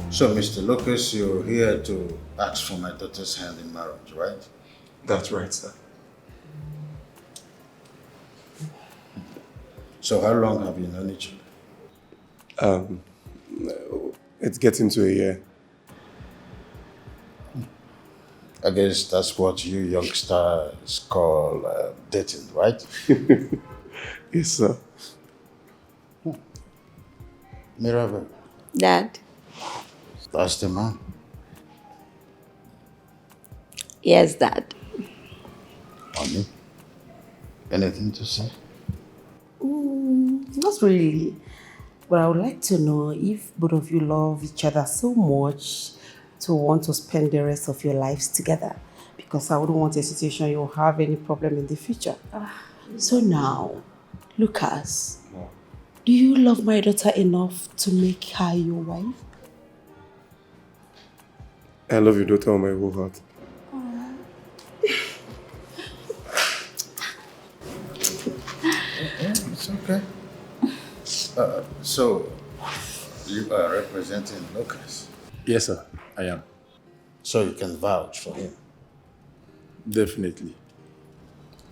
So, Mr. Lucas, you're here to ask for my daughter's hand in marriage, right? That's right, sir. So how long have you known each other? It's getting to a year. I guess that's what you youngsters call dating, right? Yes, sir. Mirabel, Dad? that's the man. Yes, Dad. Honey, anything to say? Not really. But I would like to know if both of you love each other so much to want to spend the rest of your lives together. Because I wouldn't want a situation you'll have any problem in the future. So now, Lucas, do you love my daughter enough to make her your wife? I love your daughter with my whole heart. It's okay. So, you are representing Lucas? Yes, sir, I am. So you can vouch for him? Definitely.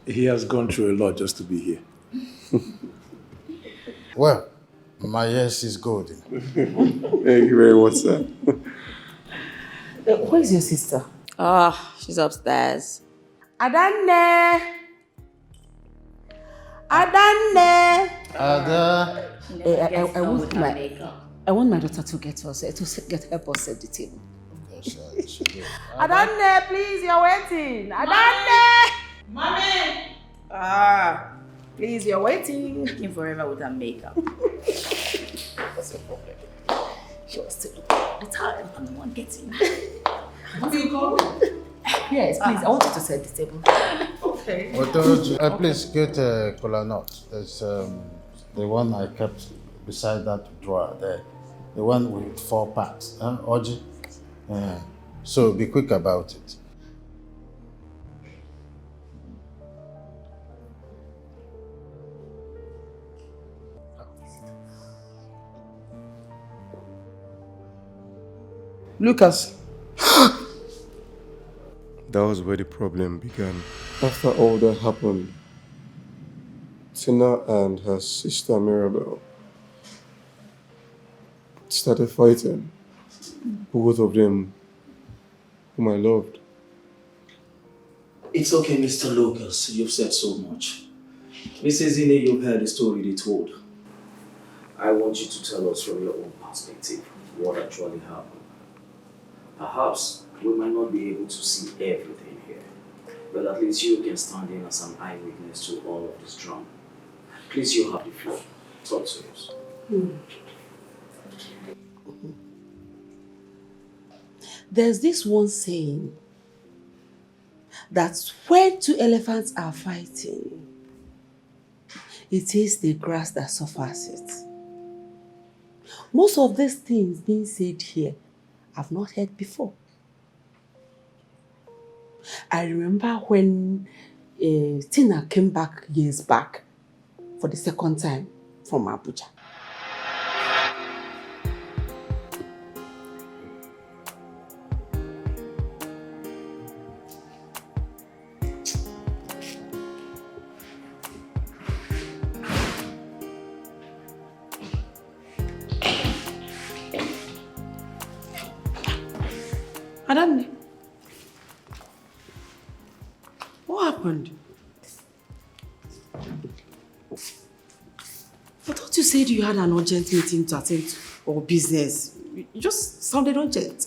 He has gone through a lot just to be here. Well, my yes is golden. Thank you very much, sir. Where's your sister? She's upstairs. Adanne! Ada! I want my daughter to get help us set the table. Adanne, please, you're waiting. Adanne! Mommy! Please, you're waiting. Looking forever with her makeup. What's the problem? She was still looking all the time. I'm the one getting. What are you going? Yes, please. I want you to set the table. Okay. Please get a cola nut. There's the one I kept beside that drawer there. The one with 4 packs. Oji? So be quick about it. Lucas. That was where the problem began. After all that happened, Tina and her sister Mirabel started fighting. Both of them, whom I loved. It's okay, Mr. Lucas. You've said so much. Mrs. Ine, you've heard the story they told. I want you to tell us from your own perspective what actually happened. Perhaps we might not be able to see everything here, but at least you can stand in as an eyewitness to all of this drama. Please, you have the floor. Talk to us. There's this one saying that when 2 elephants are fighting, it is the grass that suffers it. Most of these things being said here, I've not heard before. I remember when Tina came back years back for the second time from Abuja. Adanne, what happened? I thought you said you had an urgent meeting to attend to, or business. You just sounded urgent.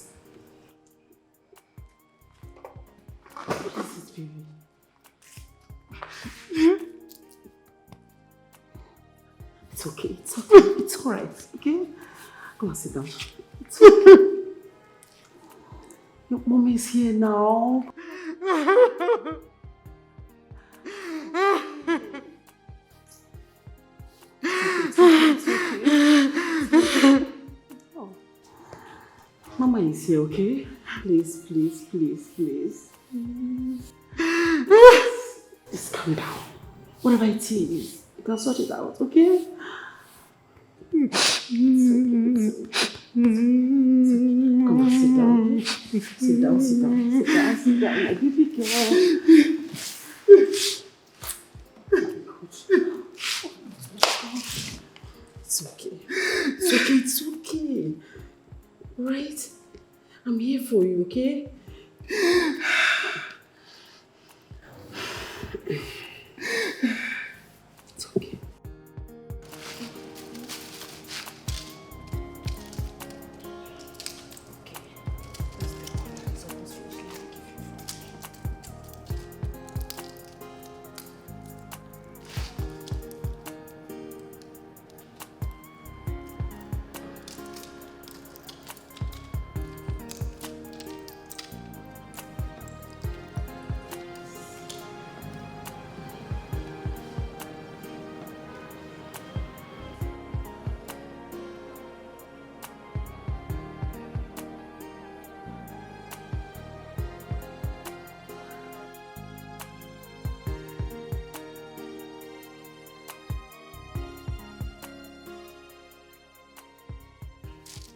What is it, baby? It's okay, it's okay, it's alright, okay? Come on, sit down. It's okay. Your mom is here now. It's okay. Oh. Mama is here, okay? Please, please, please, please. Just calm down. Whatever it is, you can sort it out, okay? It's okay. Come on, sit down. Sit down, sit down, sit down, sit down, my baby girl. It's okay. It's okay, it's okay. Right? I'm here for you, okay? It's okay.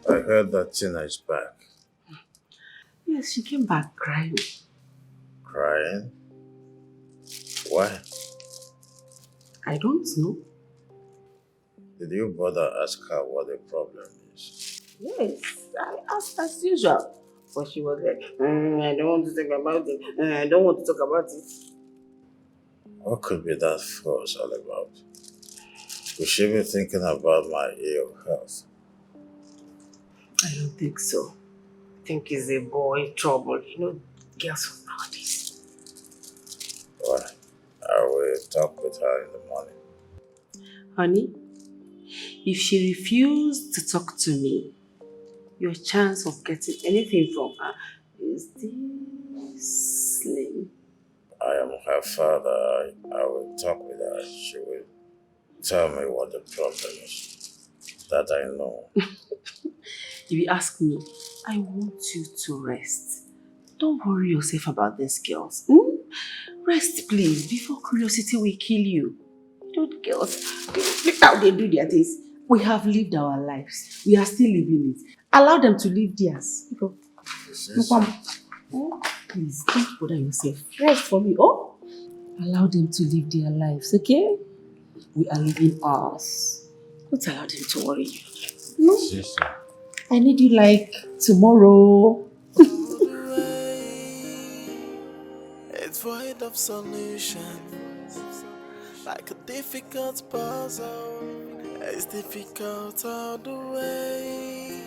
I heard that Tina is back. Yes, she came back crying. Crying? Why? I don't know. Did you bother ask her what the problem is? Yes, I asked as usual. But she was like, I don't want to talk about it. I don't want to talk about it. What could be that fuss all about? Could she be thinking about my ill health? I don't think so. I think it's a boy trouble. You know, girls from nowadays. Well, I will talk with her in the morning. Honey, if she refused to talk to me, your chance of getting anything from her is this Slim? I am her father. I will talk with her. She will tell me what the problem is. That I know. If you ask me, I want you to rest. Don't worry yourself about these girls. Rest, please, before curiosity will kill you. Don't girls, look how they do their things. We have lived our lives. We are still living it. Allow them to live theirs. Go. Please, don't bother yourself. Rest for me, oh? Allow them to live their lives, okay? We are living ours. Don't allow them to worry you. No? Sister. I need you like tomorrow. It's void of solutions, like a difficult puzzle. It's difficult all the way.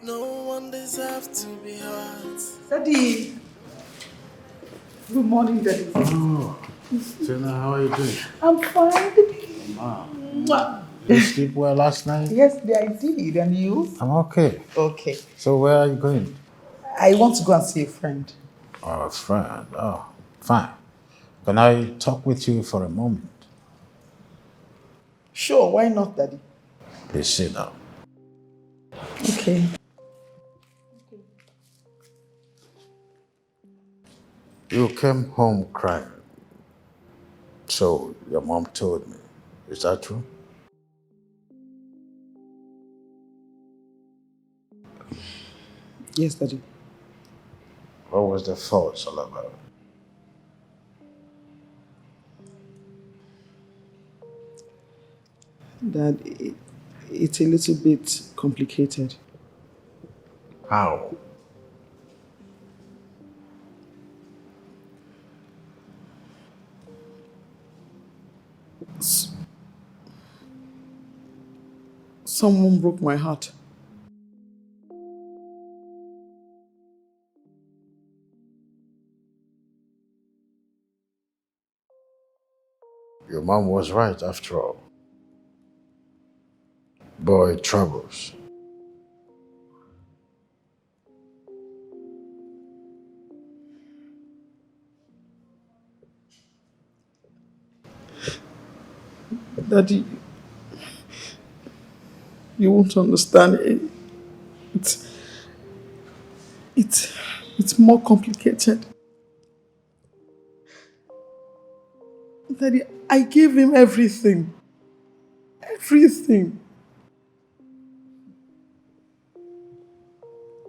No one deserves to be hurt. Daddy. Good morning, Daddy. Oh, Tina, how are you doing? I'm fine, Daddy. Wow. Mwah. Did you sleep well last night? Yes, I did. And you? I'm okay. Okay. So where are you going? I want to go and see a friend. Oh, a friend. Oh, fine. Can I talk with you for a moment? Sure, why not, Daddy? Please sit down. Okay. You came home crying. So your mom told me. Is that true? Yes, Daddy. What was the fuss all about? Dad, it's a little bit complicated. How? Someone broke my heart. Your mom was right after all. Boy troubles. Daddy, you won't understand. It's more complicated. Daddy, I gave him everything. Everything.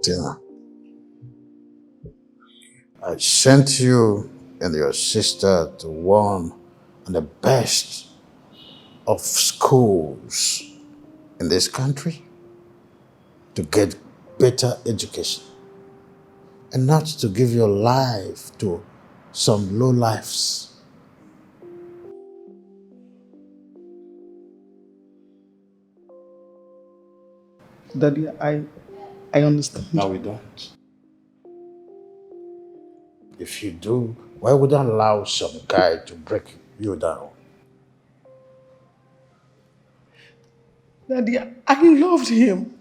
Tina, I sent you and your sister to one of the best of schools in this country to get better education and not to give your life to some low lives. Daddy, I understand. No, we don't. If you do, why would I allow some guy to break you down? Daddy, I loved him.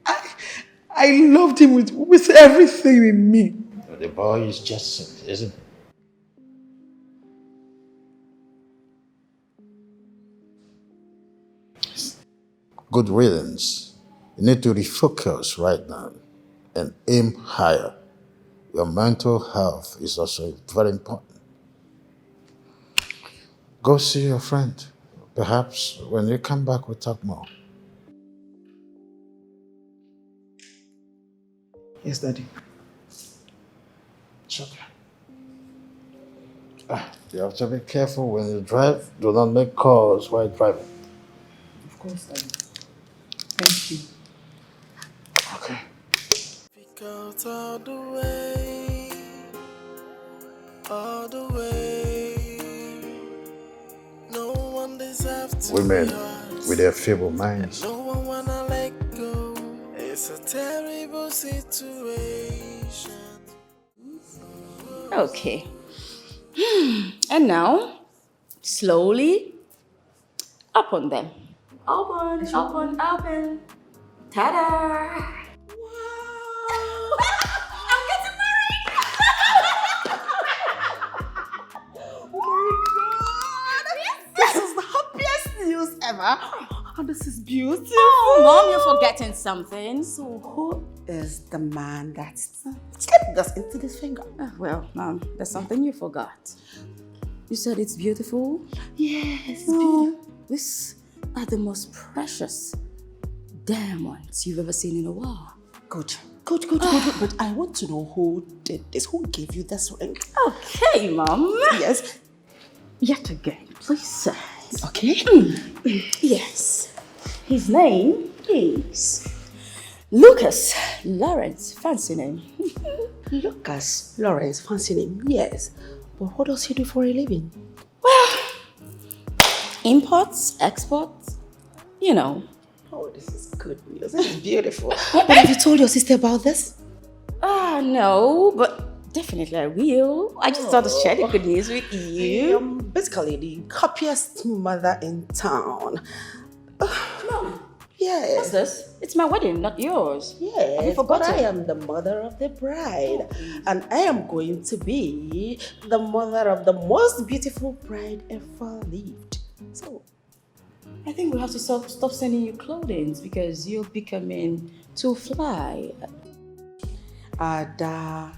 I loved him with everything in me. The boy is just, isn't he? Good riddance. You need to refocus right now and aim higher. Your mental health is also very important. Go see your friend. Perhaps when you come back, we'll talk more. Yes, Daddy. It's okay. You have to be careful when you drive. Do not make calls while driving. Of course, Daddy. Thank you. Okay. Difficult all the way. No one deserves to Women be hurt. with their feeble minds. No one wanna let go. It's a terrible situation. Okay. And now, slowly, up on them. Open, open, open. Ta-da! I'm getting This is the happiest news ever. And this is beautiful. Oh, Mom, you're forgetting something. So who is the man that slipped us into this finger? Well, Mom, there's something you forgot. You said it's beautiful? Yes, it's beautiful. These are the most precious diamonds you've ever seen in a while. Good. But I want to know who did this. Who gave you this ring? Okay, Mom. Yes. Yet again, please say. Okay. Yes. His name is Lucas Lawrence. Fancy name. Lucas Lawrence, fancy name, yes. But what does he do for a living? Well, imports, exports, you know. Oh, this is good news. This is beautiful. But have you told your sister about this? No, but definitely I will. I just thought to share the good news with you. I'm basically the happiest mother in town. Mom. Yes. What's this? It's my wedding, not yours. Yes, Have you forgotten? but I am the mother of the bride. And I am going to be the mother of the most beautiful bride ever lived. So, I think we have to stop sending you clothing because you're becoming too fly. Ada,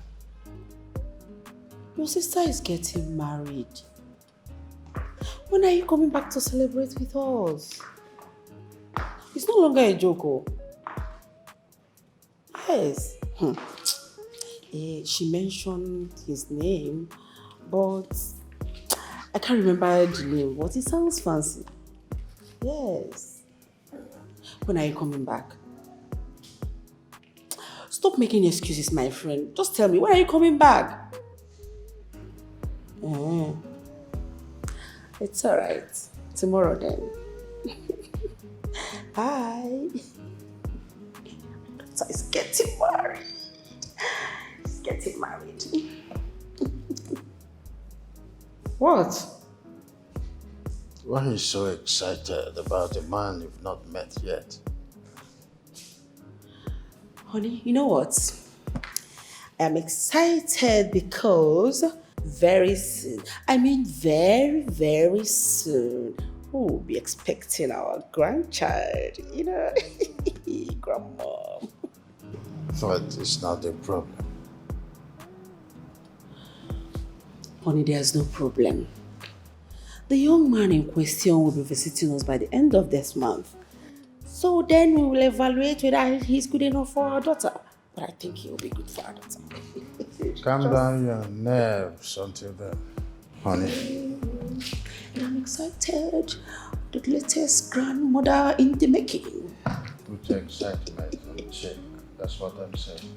your sister is getting married. When are you coming back to celebrate with us? It's no longer a joke. Oh. Yes. She mentioned his name, but I can't remember the name, but it sounds fancy. Yes. When are you coming back? Stop making excuses, my friend. Just tell me, when are you coming back? It's alright. Tomorrow then. Hi. So he's getting married. He's getting married. What? Why are you so excited about a man you've not met yet? Honey, you know what? I'm excited because very soon, very, very soon, we'll be expecting our grandchild, you know, grandma. But it's not a problem. Honey, there's no problem. The young man in question will be visiting us by the end of this month. So then we will evaluate whether he's good enough for our daughter. But I think he will be good for our daughter. Calm down your nerves until then, honey. I'm excited. The latest grandmother in the making. Put your excitement on check. That's what I'm saying.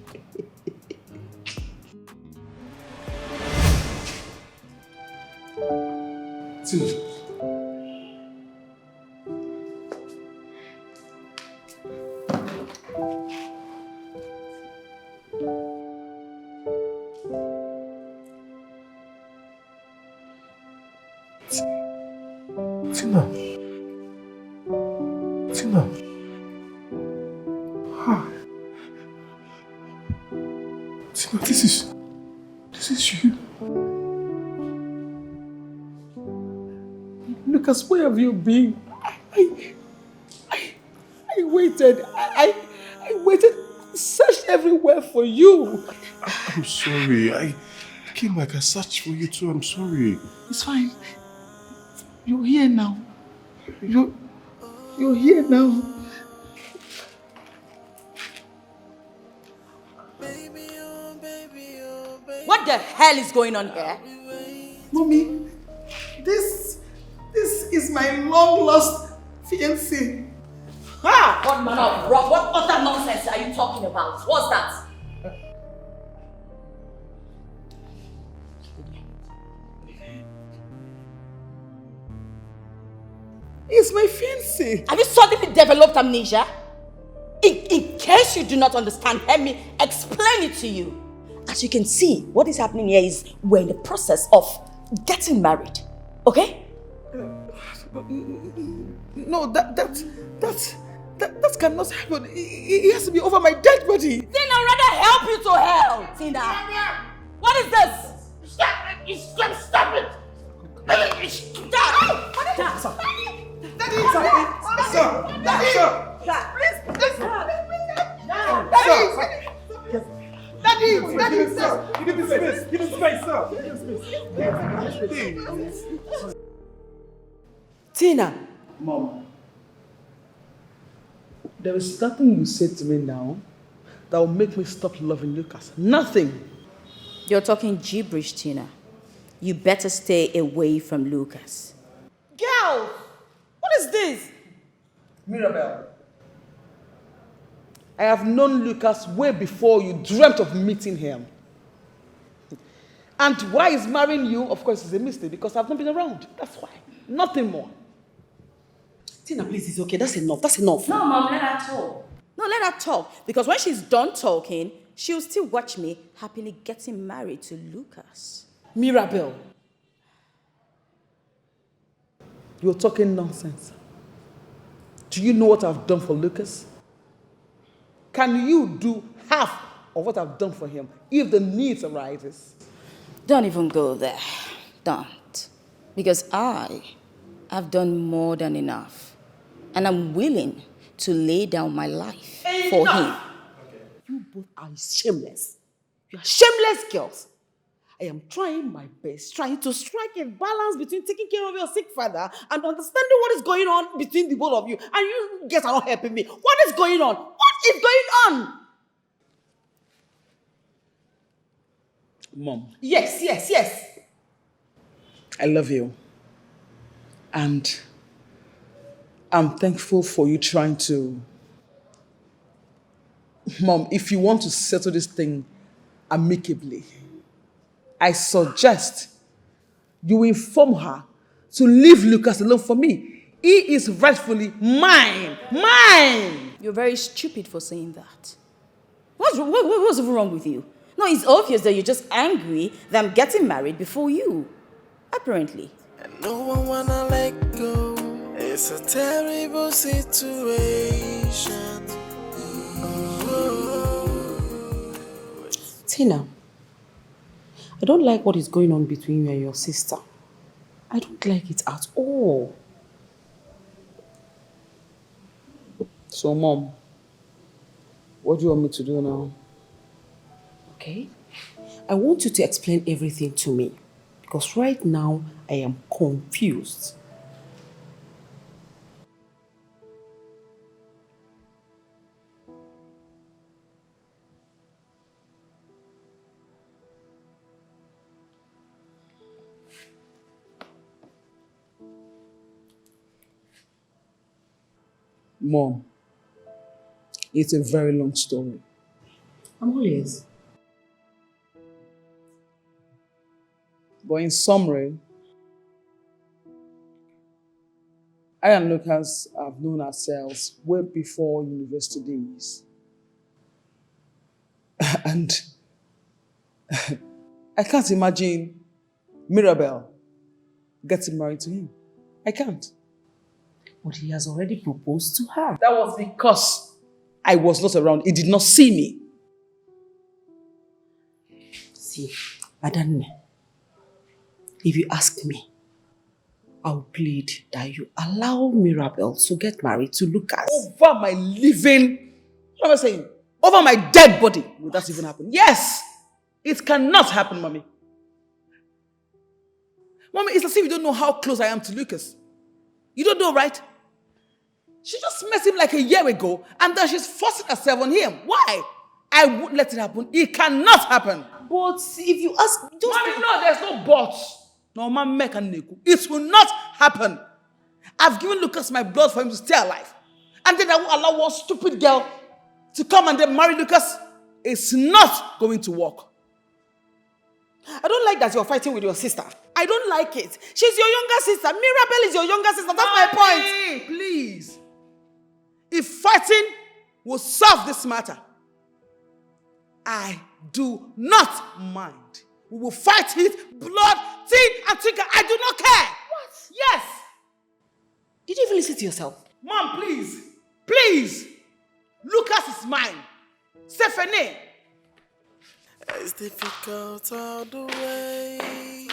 Tina. Tina. Hi. Tina, this is you. Lucas, where have you been? I waited. I waited, searched everywhere for you. I'm sorry. I came back. I searched for you too. I'm sorry. It's fine. You're here now. You're here now. What the hell is going on here? Mommy, this is my long-lost fiancé. Ha! What manner of rock? What other nonsense are you talking about? What's that? It's my fiancé. Have you suddenly developed amnesia? In case you do not understand, let me explain it to you. As you can see, what is happening here is we're in the process of getting married. Okay? No, That cannot happen. It has to be over my dead body. Then I'd rather help you to hell, Tina. What is this? Stop it! Stop it! Stop! Daddy! Sir! Daddy! Sir! Give him space! Give him space, sir! Give him space! Tina! Mom, there is nothing you said to me now that will make me stop loving Lucas. Nothing. You're talking gibberish, Tina. You better stay away from Lucas. Girl! What is this? Mirabel, I have known Lucas way before you dreamt of meeting him. And why he's marrying you, of course, is a mistake because I've not been around. That's why. Nothing more. Tina, please, it's okay. That's enough. That's enough. No, Mom, let her talk. No, let her talk. Because when she's done talking, she'll still watch me happily getting married to Lucas. Mirabel, you're talking nonsense. Do you know what I've done for Lucas? Can you do half of what I've done for him if the need arises? Don't even go there. Don't. Because I've done more than enough. And I'm willing to lay down my life for him. You both are shameless. You are shameless girls. I am trying my best, trying to strike a balance between taking care of your sick father and understanding what is going on between the both of you. And you guys are not helping me. What is going on? What is going on? Mom. Yes. I love you. And I'm thankful for you trying to... Mom, if you want to settle this thing amicably, I suggest you inform her to leave Lucas alone for me. He is rightfully mine. Mine! You're very stupid for saying that. What's wrong with you? No, it's obvious that you're just angry that I'm getting married before you. Apparently. And no one wanna let go. It's a terrible situation. Tina, I don't like what is going on between you and your sister. I don't like it at all. So, Mom, what do you want me to do now? Okay? I want you to explain everything to me. Because right now, I am confused. Mom, it's a very long story. I'm all ears. But in summary, I and Lucas have known ourselves way before university days. And I can't imagine Mirabel getting married to him. I can't. But he has already proposed to her. That was because I was not around. He did not see me. See, Adanne, if you ask me, I'll plead that you allow Mirabel to get married to Lucas. Over my living, what am I saying? Over my dead body. Will that even happen? Yes! It cannot happen, Mommy. Mommy, it's as if you don't know how close I am to Lucas. You don't know, right? She just met him like a year ago, and then she's forcing herself on him. Why? I won't let it happen. It cannot happen. But if you ask... Mommy, no, there's no buts. No, man, it will not happen. I've given Lucas my blood for him to stay alive. And then I won't allow one stupid girl to come and then marry Lucas. It's not going to work. I don't like that you're fighting with your sister. I don't like it. She's your younger sister. Mirabel is your younger sister. That's my point. Please. If fighting will solve this matter, I do not mind. We will fight it, blood, tin, and trigger. I do not care. What? Yes. Did you even listen to yourself? Mom, please. Please! Lucas is mine. Stephanie! It's difficult all the way.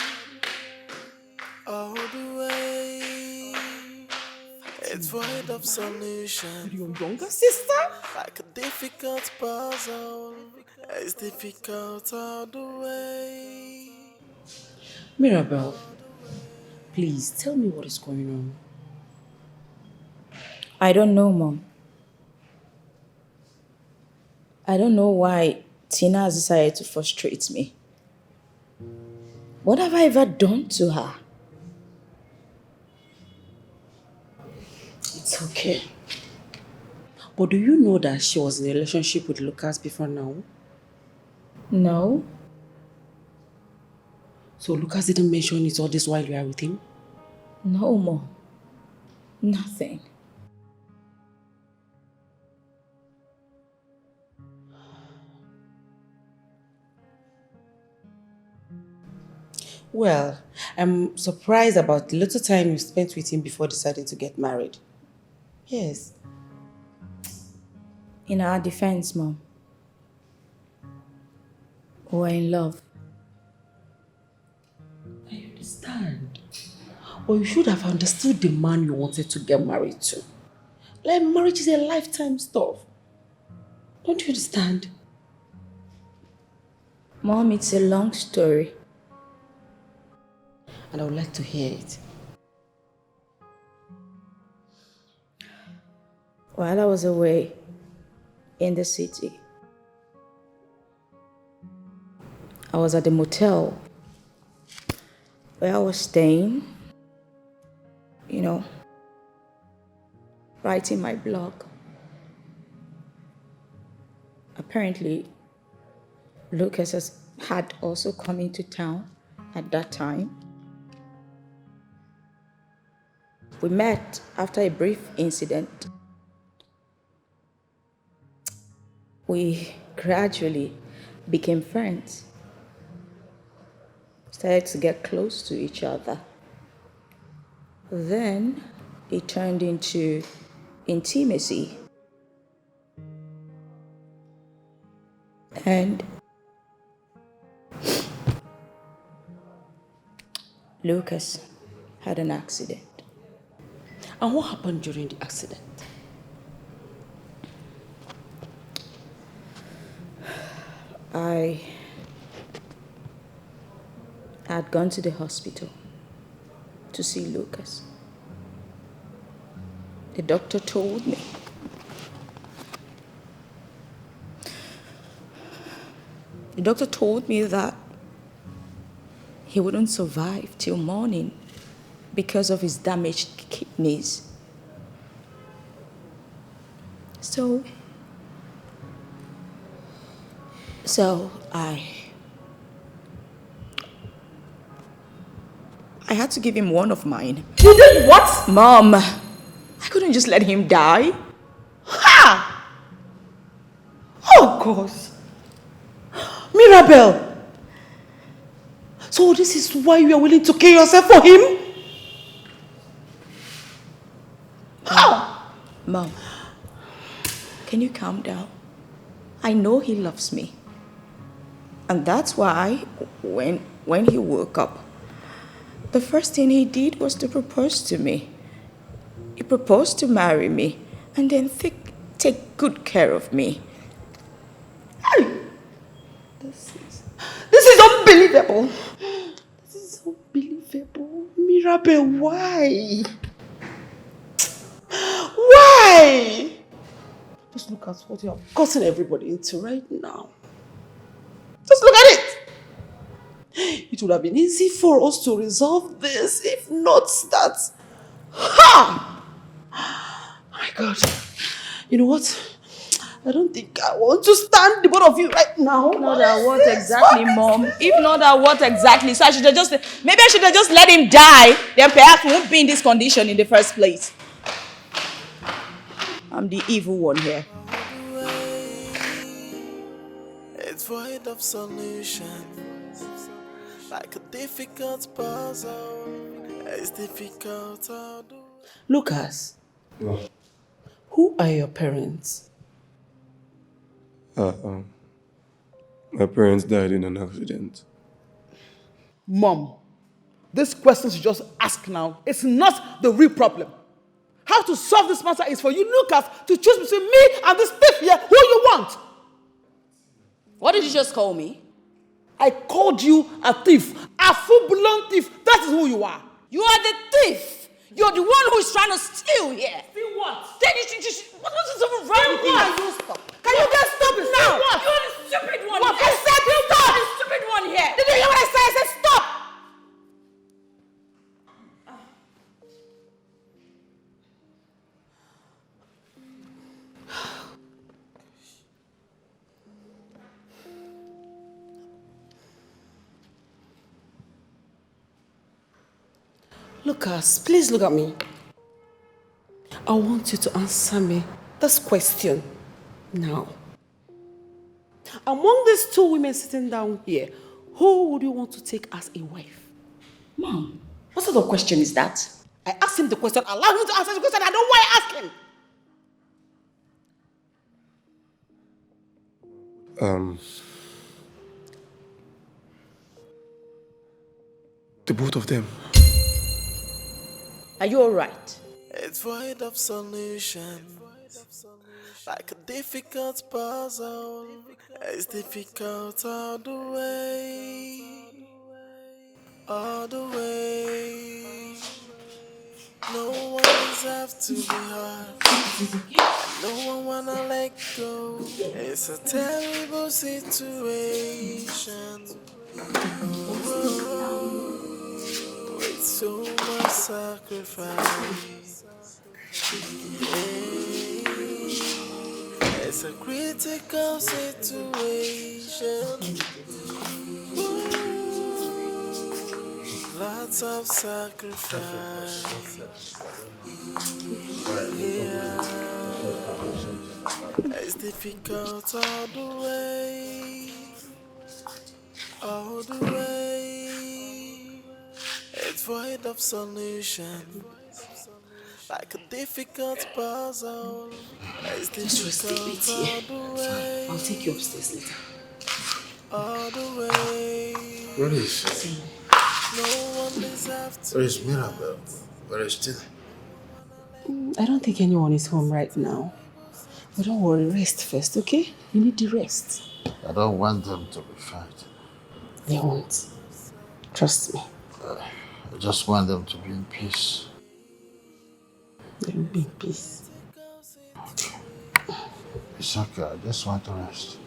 All the way. It's void of solution. Your younger sister? Like a difficult puzzle. It's difficult all the way. Mirabel, please tell me what is going on. I don't know, Mom. I don't know why Tina has decided to frustrate me. What have I ever done to her? It's okay. But do you know that she was in a relationship with Lucas before now? No. So Lucas didn't mention it all this while you are with him? No, Mom. Nothing. Well, I'm surprised about the little time you spent with him before deciding to get married. Yes. In our defense, Mom, we're in love. I understand. But you should have understood the man you wanted to get married to. Like, marriage is a lifetime stuff. Don't you understand? Mom, it's a long story. And I would like to hear it. While I was away in the city, I was at the motel where I was staying, writing my blog. Apparently, Lucas had also come into town at that time. We met after a brief incident. We gradually became friends, started to get close to each other. Then it turned into intimacy. And Lucas had an accident. And what happened during the accident? I had gone to the hospital to see Lucas. The doctor told me that he wouldn't survive till morning because of his damaged kidneys. So I had to give him one of mine. You did what? Mom, I couldn't just let him die. Ha! Oh, God. Mirabel! So this is why you are willing to kill yourself for him? Mom, can you calm down? I know he loves me. And that's why when he woke up, the first thing he did was to propose to me. He proposed to marry me and then take good care of me. This is unbelievable. This is unbelievable. Mirabel, why? Why? Just look at what you have gotten everybody into right now. Just look at it. It would have been easy for us to resolve this if not that. Ha! My God. You know what? I don't think I want to stand the both of you right now. Not that what exactly, Mom? If not that what exactly? So maybe I should have just let him die. Then perhaps we won't be in this condition in the first place. I'm the evil one here. It's void of solutions. Like a difficult puzzle. It's difficult to do. Lucas. No. Who are your parents? My parents died in an accident. Mom, this questions you just ask now, it's not the real problem. How to solve this matter is for you, Lucas, to choose between me and this thief here who you want. What did you just call me? I called you a thief, a full-blown thief. That is who you are. You are the thief. You're the one who is trying to steal here. Steal what? Then you should what is even wrong with you? Can you just stop it now? You're the stupid one. What? I said stop. You're the stupid one here. Did you hear what I said? I said stop. Lucas, please look at me. I want you to answer me this question now. Among these two women sitting down here, who would you want to take as a wife? Mom, what sort of question is that? I asked him the question. Allow him to answer the question. I don't want to ask him. The both of them. Are you alright? It's void of solution, like a difficult puzzle. It's difficult all the way, all the way. No one deserves to be hurt. No one wanna let go. It's a terrible situation. With so much sacrifice. It's a critical situation. Lots of sacrifice. Yeah. It's difficult all the way. All the way. It's void of solution, like a difficult puzzle. It's difficult all the way. I'll take you upstairs later. All the way. Where is she? No one deserves to. Where is Mirabel? Where is Tina? I don't think anyone is home right now. But don't worry, rest first, okay? You need the rest. I don't want them to be fighting. They won't. Trust me. I just want them to be in peace. They will be in peace. It's okay, I just want to rest.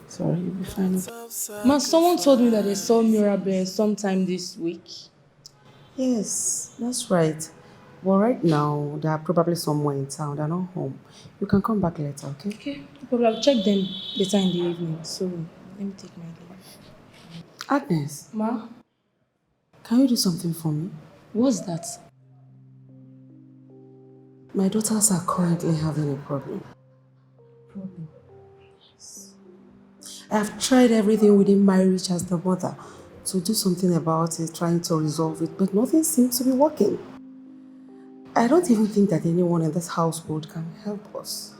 Sorry, you'll be fine. Ma, someone told me that they saw Mirabel sometime this week. Yes, that's right. Well, right now, they are probably somewhere in town. They're not home. You can come back later, okay? Okay, no problem. I'll check them later in the evening. So, let me take my leave. Agnes. Ma? Can you do something for me? What's that? My daughters are currently having a problem. Problem? I have tried everything within my reach as the mother to do something about it, trying to resolve it, but nothing seems to be working. I don't even think that anyone in this household can help us.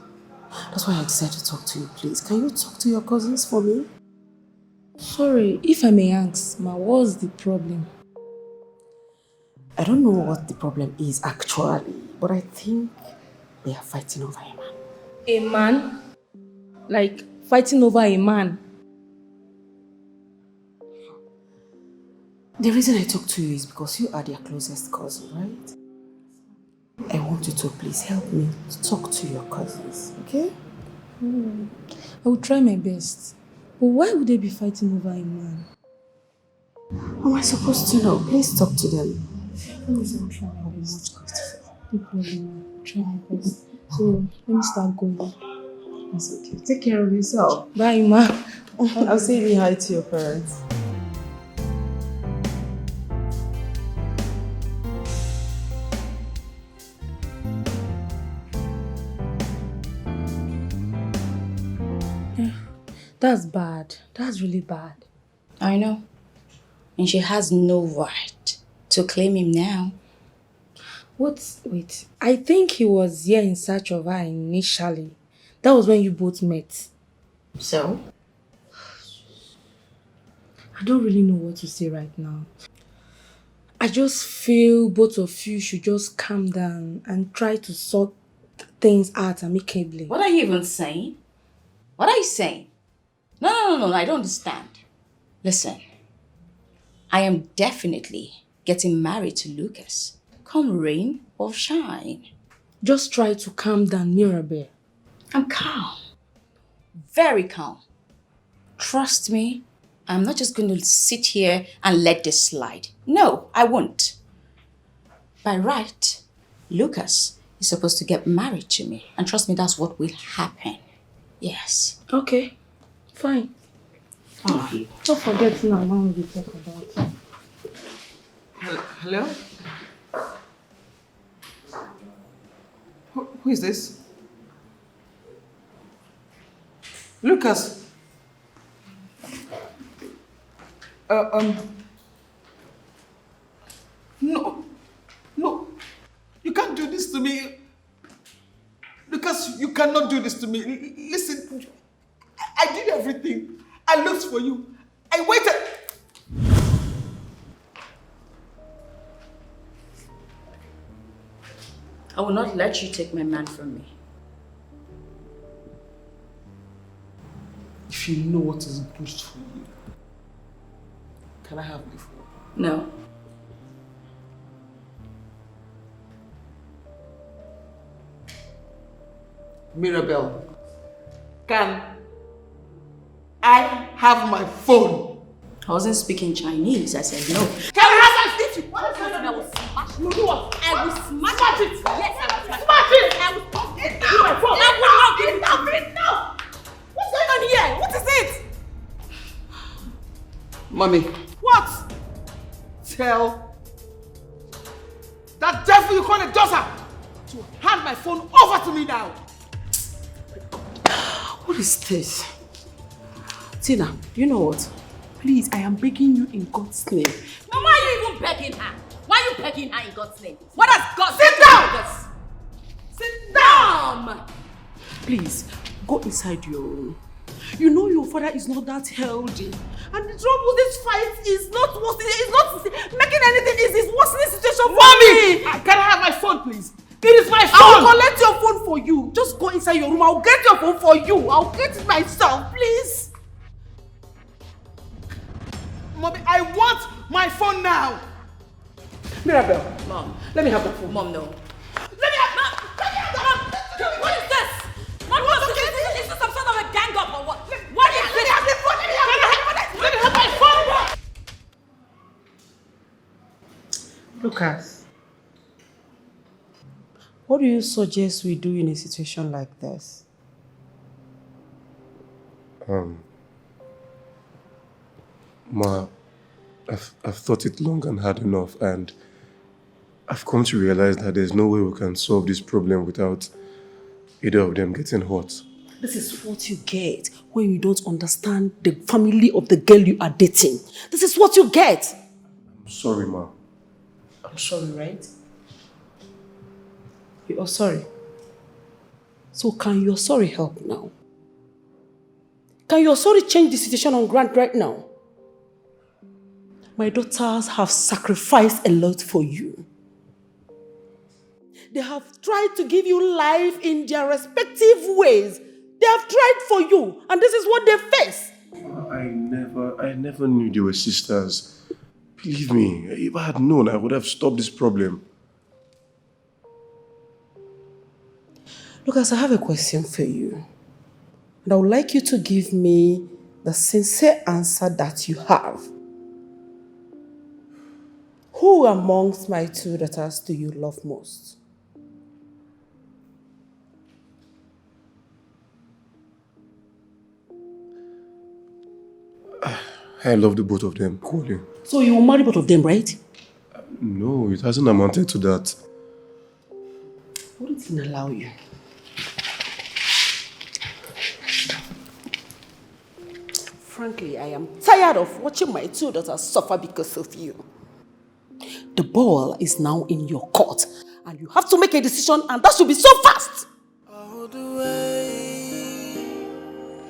That's why I decided to talk to you, please. Can you talk to your cousins for me? Sorry, if I may ask, Ma, what's the problem? I don't know what the problem is actually, but I think they are fighting over a man. A man? Like fighting over a man? The reason I talk to you is because you are their closest cousin, right? I want you to please help me to talk to your cousins, okay? I will try my best. But why would they be fighting over a man? How am I supposed to know? Please talk to them. Let me try my best. No problem. Try my best. So, let me start going. That's okay. Take care of yourself. Bye, Ma. I'll say hi to your parents. That's bad. That's really bad. I know. And she has no right to claim him now. Wait. I think he was here in search of her initially. That was when you both met. So? I don't really know what to say right now. I just feel both of you should just calm down and try to sort things out amicably. What are you even saying? What are you saying? No, I don't understand. Listen, I am definitely getting married to Lucas. Come rain or shine. Just try to calm down, Mirabel. I'm calm. Very calm. Trust me, I'm not just going to sit here and let this slide. No, I won't. By right, Lucas is supposed to get married to me. And trust me, that's what will happen. Yes. Okay, fine. Don't forget now when we talk about it. Hello? Who is this? Lucas. No, you can't do this to me. Lucas, you cannot do this to me. Listen, I did everything. I looked for you. I waited. I will not let you take my man from me. If you know what is good for you, can I have my phone? No. Mirabel, can I have my phone? I wasn't speaking Chinese. I said no. Can I have my phone? What is that? I will smash you. Do what? I will smash it. Yes, I will smash it. I will smash it. Give my phone. Enough. What's going on here? What is it? Mommy. What? Tell that devil you call a daughter to hand my phone over to me now. What is this? Tina, you know what? Please, I am begging you in God's name. Now, why are you even begging her? Why are you begging her in God's name? What has God Sit down! Sit down! Please, go inside your room. You know your father is not that healthy. And the trouble with this fight is not making anything easy. It's worsening the situation for me. Can I have my phone, please? It is my phone! I will collect your phone for you. Just go inside your room. I'll get your phone for you. I'll get it myself, please. Mommy, I want my phone now! Mirabel. Mom. Let me have the phone. Mom, no. Let me have Mom! What is this? Mom, is this some sort of a gang up or what? What is this? Let me have my phone! Lucas, what do you suggest we do in a situation like this? Ma, I've thought it long and hard enough, and I've come to realize that there's no way we can solve this problem without either of them getting hurt. This is what you get when you don't understand the family of the girl you are dating. This is what you get. I'm sorry, Ma. I'm sorry, right? You are sorry. So can your sorry help now? Can your sorry change the situation on ground right now? My daughters have sacrificed a lot for you. They have tried to give you life in their respective ways. They have tried for you, and this is what they face. I never knew they were sisters. Believe me, if I had known, I would have stopped this problem. Lucas, I have a question for you. And I would like you to give me the sincere answer that you have. Who amongst my two daughters do you love most? I love the both of them equally. So you will marry both of them, right? No, it hasn't amounted to that. Wouldn't it allow you? Frankly, I am tired of watching my two daughters suffer because of you. The ball is now in your court, and you have to make a decision, and that should be so fast. All the way,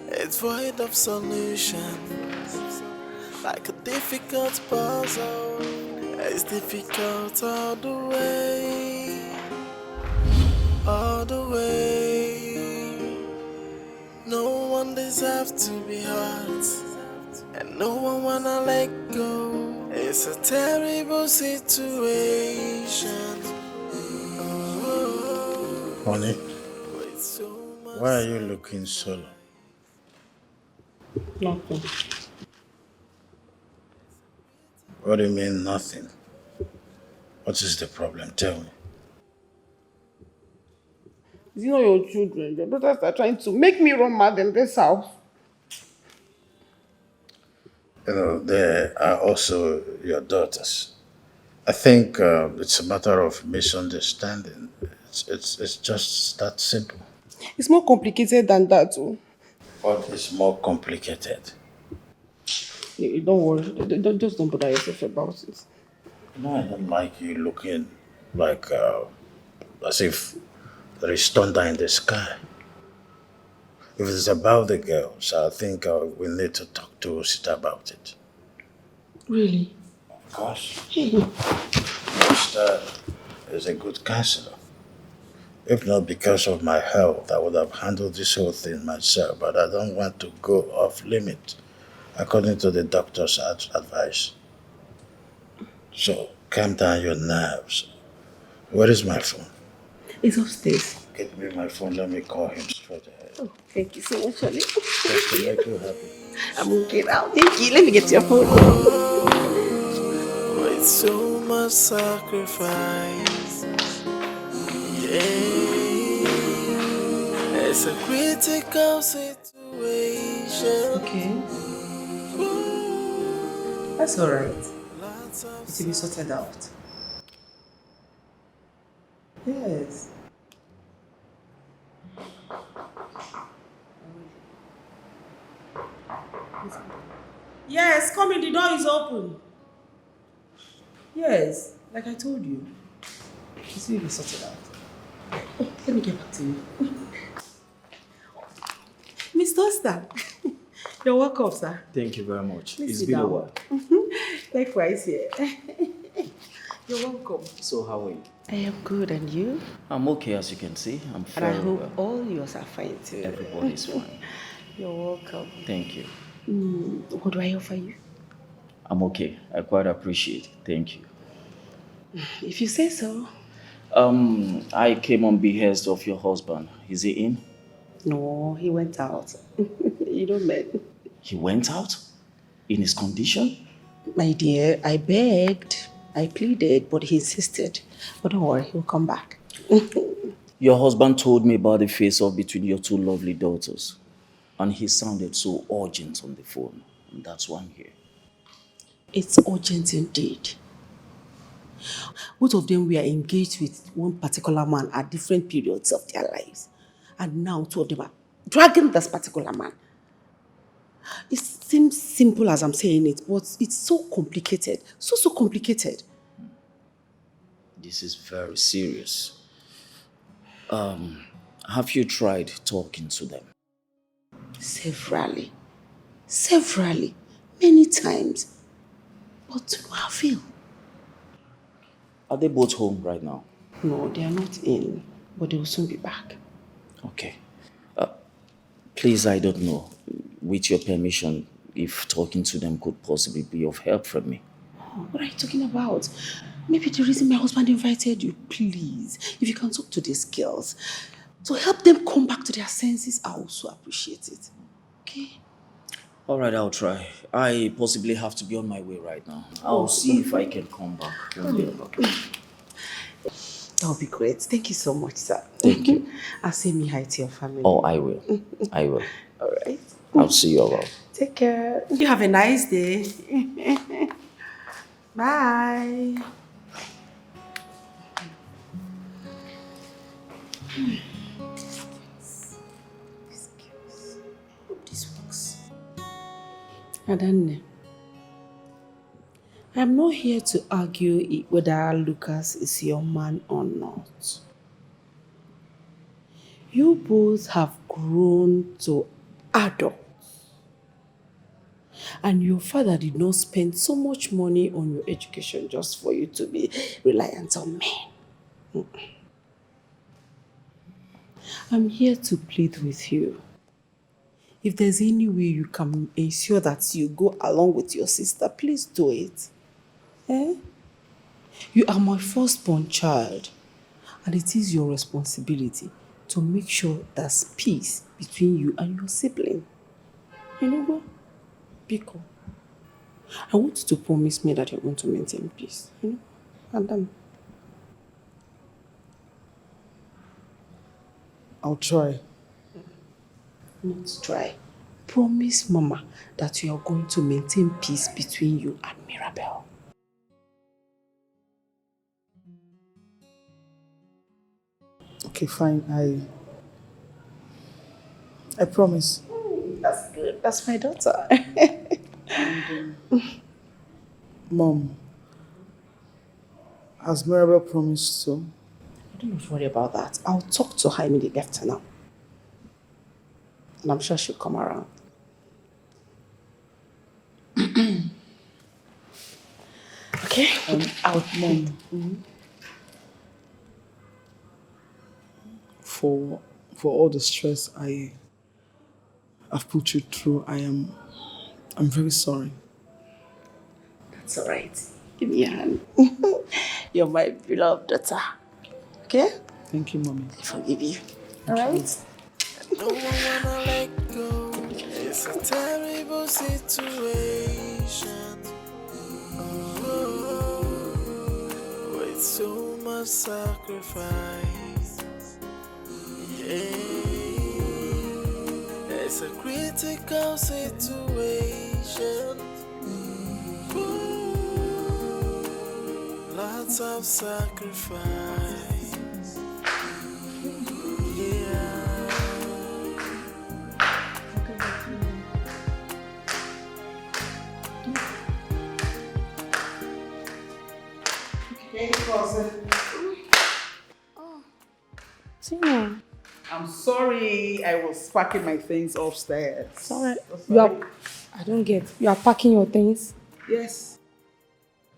it's void of solutions, like a difficult puzzle. It's difficult all the way, all the way. No one deserves to be hurt, and no one wanna let go. It's a terrible situation. Honey, why are you looking solo? Nothing. What do you mean, nothing? What is the problem? Tell me. It's not your children. Your daughters are trying to make me run mad in this house. You know, there are also your daughters. I think it's a matter of misunderstanding. It's just that simple. It's more complicated than that, too. What is more complicated? Don't worry. Just don't bother yourself about it. No, I don't like you looking like as if there is thunder in the sky. If it's about the girls, I think we need to talk to Sita about it. Really? Of course. Sita is a good counselor. If not because of my health, I would have handled this whole thing myself, but I don't want to go off limit, according to the doctor's advice. So, calm down your nerves. Where is my phone? It's upstairs. Get me my phone, let me call him straight ahead. Oh, thank you so much, honey. Just to make you happy. I'm okay now. Thank you. Let me get your phone. With so much sacrifice, yeah. It's a critical situation. Okay. That's alright. It will be sorted out. Yes. Yes, come in. The door is open. Yes, like I told you. It will be sorted out. Oh, let me get back to you. Mr. Oster, you're welcome, sir. Thank you very much. Please It's sit been a down. while. Likewise here. You're welcome. So how are you? I am good, and you? I'm okay, as you can see. I'm And I very hope well. all yours are fine too. Everybody's fine. You're welcome. Thank you. What do I offer you? I'm okay. I quite appreciate it. Thank you. If you say so. I came on behest of your husband. Is he in? No, he went out. You don't mean. He went out? In his condition? My dear, I begged, I pleaded, but he insisted. But don't worry, he'll come back. Your husband told me about the face-off between your two lovely daughters. And he sounded so urgent on the phone. And that's why I'm here. It's urgent indeed. Both of them were engaged with one particular man at different periods of their lives. And now two of them are dragging this particular man. It seems simple as I'm saying it, but it's so complicated. So complicated. This is very serious. Have you tried talking to them? Severally, many times, but to no avail. Are they both home right now? No, they are not in, but they will soon be back. Okay. Please, I don't know, with your permission, if talking to them could possibly be of help from me. What are you talking about? Maybe the reason my husband invited you, please, if you can talk to these girls, to help them come back to their senses, I also appreciate it. Okay? All right, I'll try. I possibly have to be on my way right now. I'll see if I can come back. That would be great. Thank you so much, sir. Thank you. I'll say me hi to your family. Oh, I will. I will. All right. I'll see you around. Take care. You have a nice day. Bye. Hope this works. Adanne, I'm not here to argue whether Lucas is your man or not. You both have grown to adults. And your father did not spend so much money on your education just for you to be reliant on men. I'm here to plead with you. If there's any way you can ensure that you go along with your sister, please do it. Eh? You are my firstborn child, and it is your responsibility to make sure there's peace between you and your sibling. You know what? Biko, I want you to promise me that you're going to maintain peace. You know? And then I'll try. Not try. Promise Mama that you are going to maintain peace between you and Mirabel. Okay, fine. I promise. That's good. That's my daughter. Mom, has Mirabel promised to? Don't worry about that. I'll talk to her immediately after now. And I'm sure she'll come around. Okay? Mom, for all the stress I've put you through, I'm very sorry. That's all right. Give me a hand. You're my beloved daughter. Okay? Thank you, Mommy. I forgive you. All right? No one wanna let go. It's a terrible situation. With so much sacrifice. Yeah. It's a critical situation. Lots of sacrifice. Yeah. Hey, cousin. Tina. I'm sorry, I was packing my things upstairs. Sorry. I don't get. You are packing your things? Yes.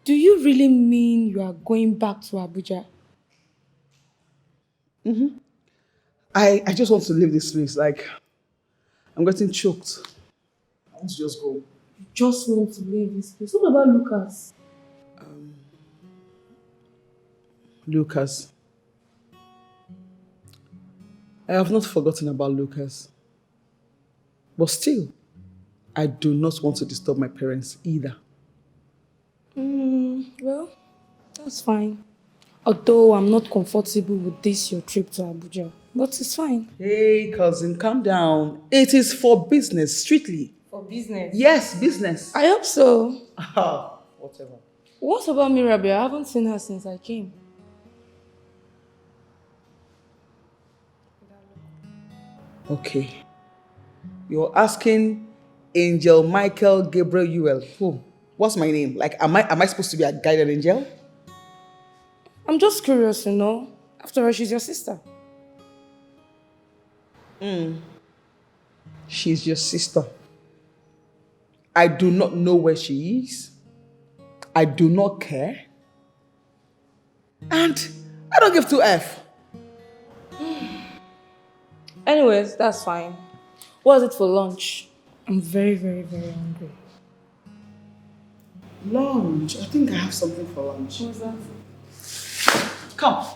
Do you really mean you are going back to Abuja? Mm-hmm. I just want to leave this place. Like, I'm getting choked. I want to just go. You just want to leave this place. What about Lucas? Lucas. I have not forgotten about Lucas. But still, I do not want to disturb my parents either. Well, that's fine. Although I'm not comfortable with this, your trip to Abuja. But it's fine. Hey, cousin, calm down. It is for business, strictly. For business? Yes, business. I hope so. Whatever. What about Mirabel? I haven't seen her since I came. Okay. You're asking Angel Michael Gabriel Ewell. Who? What's my name? Like, am I supposed to be a guided angel? I'm just curious, you know. After all, she's your sister. She's your sister. I do not know where she is. I do not care. And I don't give 2F. Anyways, that's fine. What is it for lunch? I'm very, very, very hungry. Lunch? I think I have something for lunch. What's that? Come.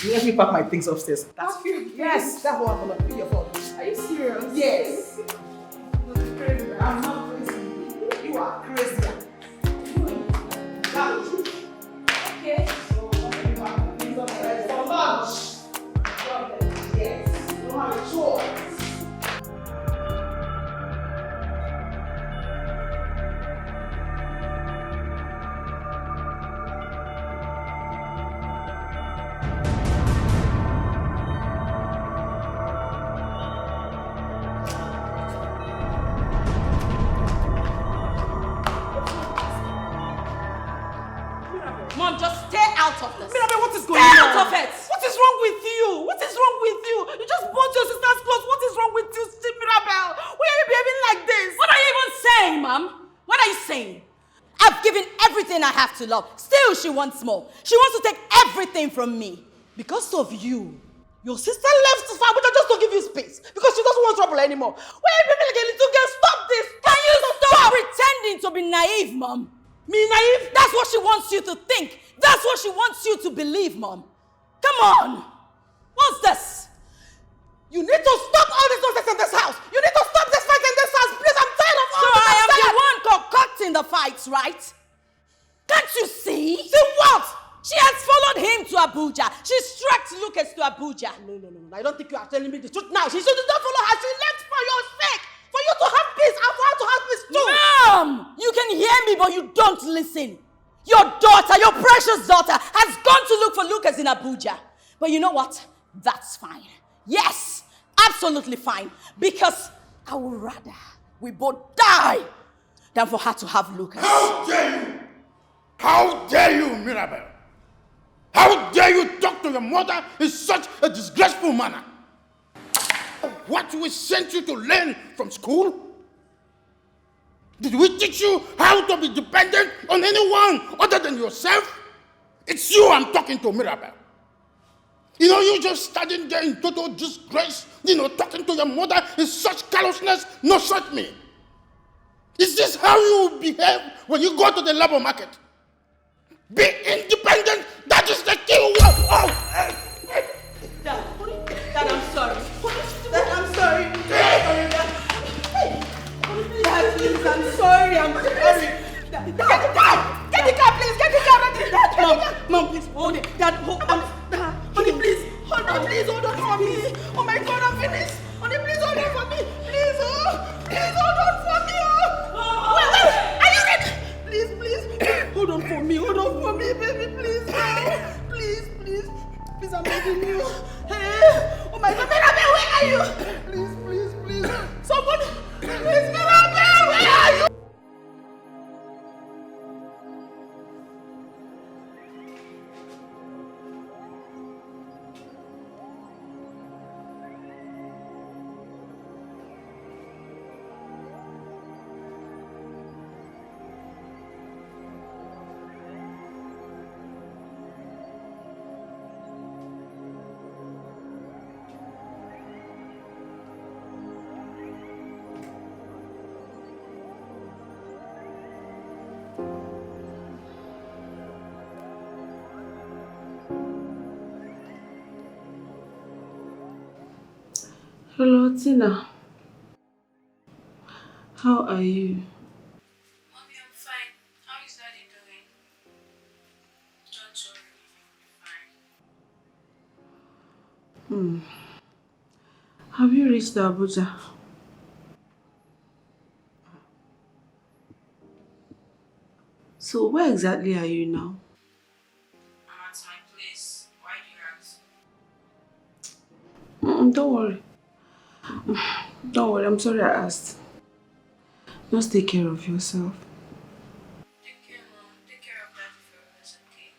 Let me pack my things upstairs. That's you. Yes, that's what I'm gonna do. Your phone. Are you serious? Yes. I'm not crazy. You are crazy. Okay. So, I'm gonna pack my things upstairs for lunch. Yes. You don't have a choice. I have to love. Still, she wants more. She wants to take everything from me. Because of you. Your sister left Abuja just to give you space. Because she doesn't want trouble anymore. Wait, baby, like a little girl, stop this. Can you stop pretending to be naive, Mom? Me naive? That's what she wants you to think. That's what she wants you to believe, Mom. Come on. What's this? You need to stop all this nonsense in this house. You need to stop this fight in this house. Please, I'm tired of all this. So I am the one concocting the fights, right? Can't you see? See what? She has followed him to Abuja. She tracked Lucas to Abuja. No. I don't think you are telling me the truth now. She should not follow her. She left for your sake. For you to have peace and for her to have peace too. Mom! You can hear me, but you don't listen. Your daughter, your precious daughter, has gone to look for Lucas in Abuja. But you know what? That's fine. Yes, absolutely fine. Because I would rather we both die than for her to have Lucas. How dare you? How dare you, Mirabel? How dare you talk to your mother in such a disgraceful manner? What we sent you to learn from school? Did we teach you how to be dependent on anyone other than yourself? It's you I'm talking to, Mirabel. You know, you just standing there in total disgrace, talking to your mother in such callousness, no shut me. Is this how you behave when you go to the labor market? Be independent, that is the key word. Dad, I'm sorry. Dad, I'm sorry. Dad, please, I'm sorry. Dad, get the car, please. Get the car. Mom, please, hold it. Dad, hold on. Honey, please, hold on. Please, hold on for me. Oh my God, I'm finished. Honey, please, hold on for me. Please, please, hold on for me. Wait, are you ready? Please, hold on for me, baby, please. Please, I'm begging you. Hey, oh my God, Mirabel, where are you? Please, someone, please, Mirabel, where are you? Hello, Tina. How are you? Mommy, I'm fine. How is Daddy doing? Don't worry, fine. Have you reached Abuja? So where exactly are you now? I'm at my place. Why do you ask? Don't worry. Don't worry, I'm sorry I asked. Just take care of yourself. Take care, Mom. Take care of Daddy for us, okay?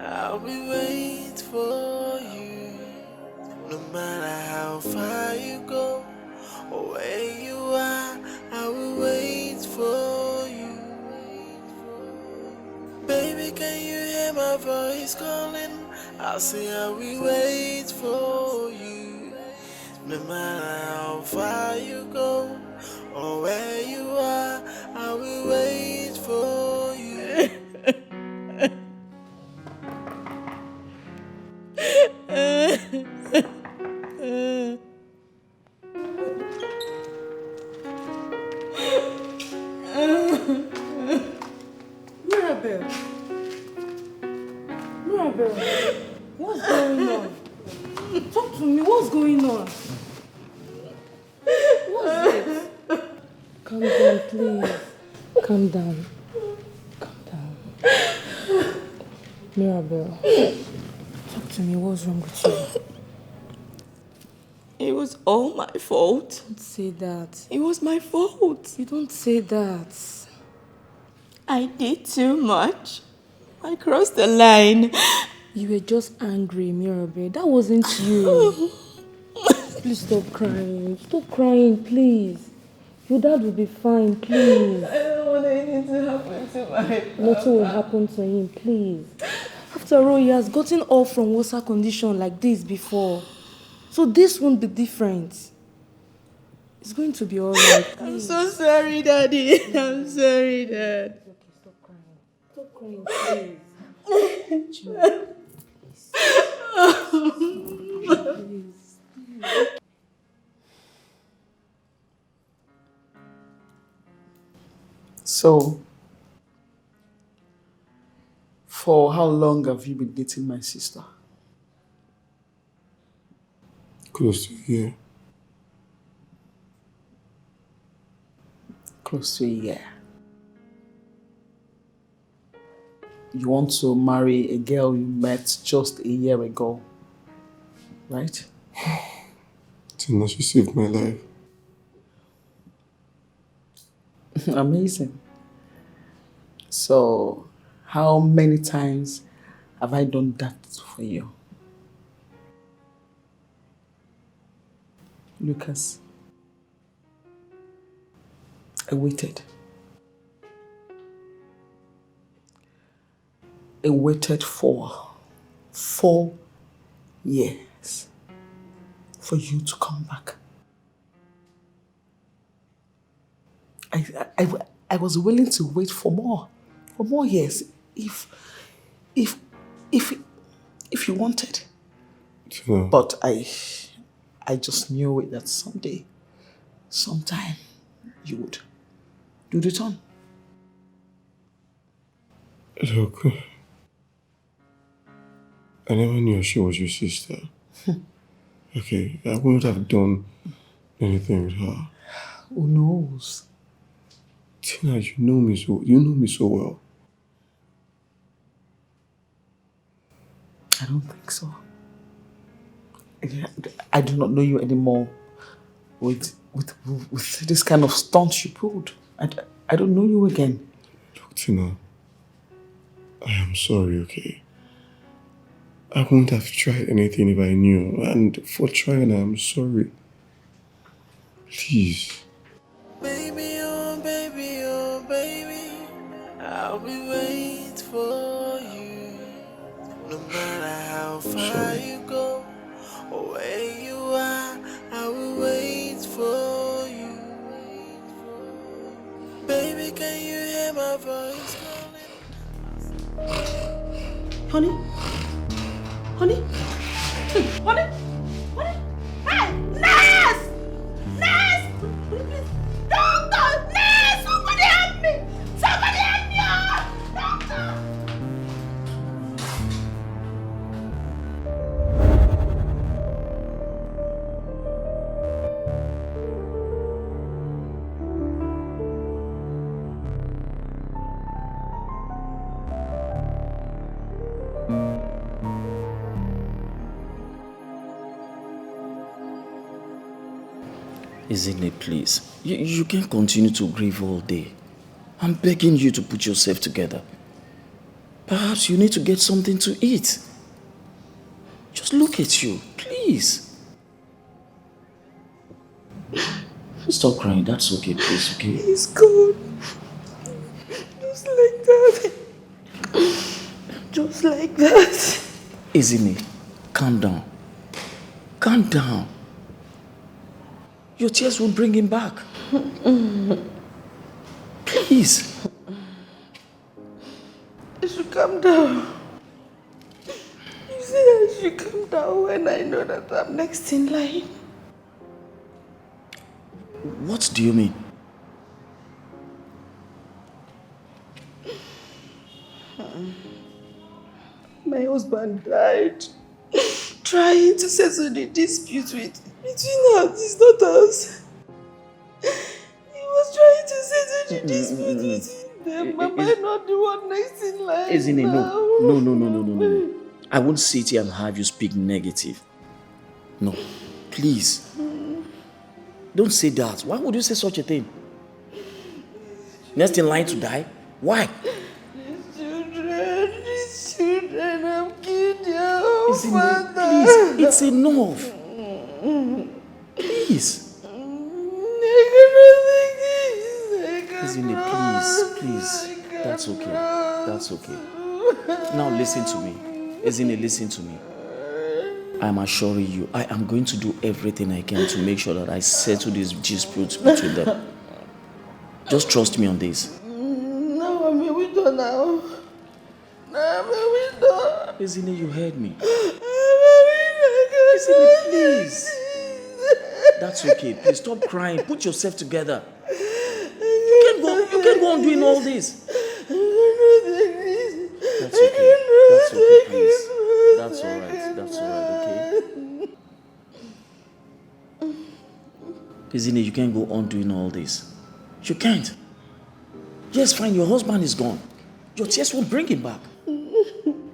I'll be waiting for you. No matter how far you go or where you are, I will wait for you. Baby, can you hear my voice calling? I'll say I will wait for you. No matter how far you go or where you are, I will wait for you. Mirabel, what's going on? Talk to me, what's going on? What's it? Calm down, please. calm down. Calm down. Mirabel, talk to me. What's wrong with you? It was all my fault. Don't say that. It was my fault. You don't say that. I did too much. I crossed the line. You were just angry, Mirabel. That wasn't you. Please stop crying. Stop crying, please. Your dad will be fine, please. I don't want anything to happen to my papa. Nothing will happen to him, please. After all, he has gotten off from water condition like this before. So this won't be different. It's going to be alright. I'm so sorry, Daddy. I'm sorry, Dad. Stop crying. Stop crying, please. So, for how long have you been dating my sister? Close to a year. Close to a year. You want to marry a girl you met just a year ago, right? Tina, she saved my life. Amazing. So, how many times have I done that for you? Lucas, I waited. I waited for 4 years for you to come back. I was willing to wait for more years if you wanted. Tina. But I just knew that someday, sometime, you would do the turn. Look, I never knew she was your sister. Okay, I wouldn't have done anything with her. Who knows? Tina, you know me so well. I don't think so. I do not know you anymore with this kind of stunt you pulled. I don't know you again. Look, Tina, I am sorry, okay? I wouldn't have tried anything if I knew, and for trying, I am sorry. Please. Baby, oh baby, I'll be waiting for you. No matter how far you go or where you are, I will wait for you. Baby, can you hear my voice calling? Honey? Honey? Honey? Honey? Hey! Nurse! Nurse! Please! Doctor! Nurse! Somebody help me! Somebody help me! Doctor! Isn't it, please? You can't continue to grieve all day. I'm begging you to put yourself together. Perhaps you need to get something to eat. Just look at you, please. Stop crying, that's okay, please, okay? He's gone. Just like that. Just like that. Isn't it? Calm down. Calm down. Your tears will bring him back. Please. I should calm down. You say I should calm down when I know that I'm next in line. What do you mean? My husband died trying to settle the dispute between his daughters. He was trying to settle the dispute between Then Mama is not the one next in line. Ezine, now. no. I won't sit here and have you speak negative. No, please. Don't say that. Why would you say such a thing? Next in line to die? Why? These children have killed your Ezine, father. please, it's enough. Please. Ezine, please. That's okay. Now listen to me. Ezine, listen to me. I'm assuring you, I am going to do everything I can to make sure that I settle this dispute between them. Just trust me on this. Now I'm a widow now. Ezine, you heard me. Ezine, please. That's okay. Please stop crying. Put yourself together. You can't go on doing all this. That's okay, please. That's all right, okay? Ezine, you can't go on doing all this. You can't. Yes, fine, your husband is gone. Your tears won't bring him back.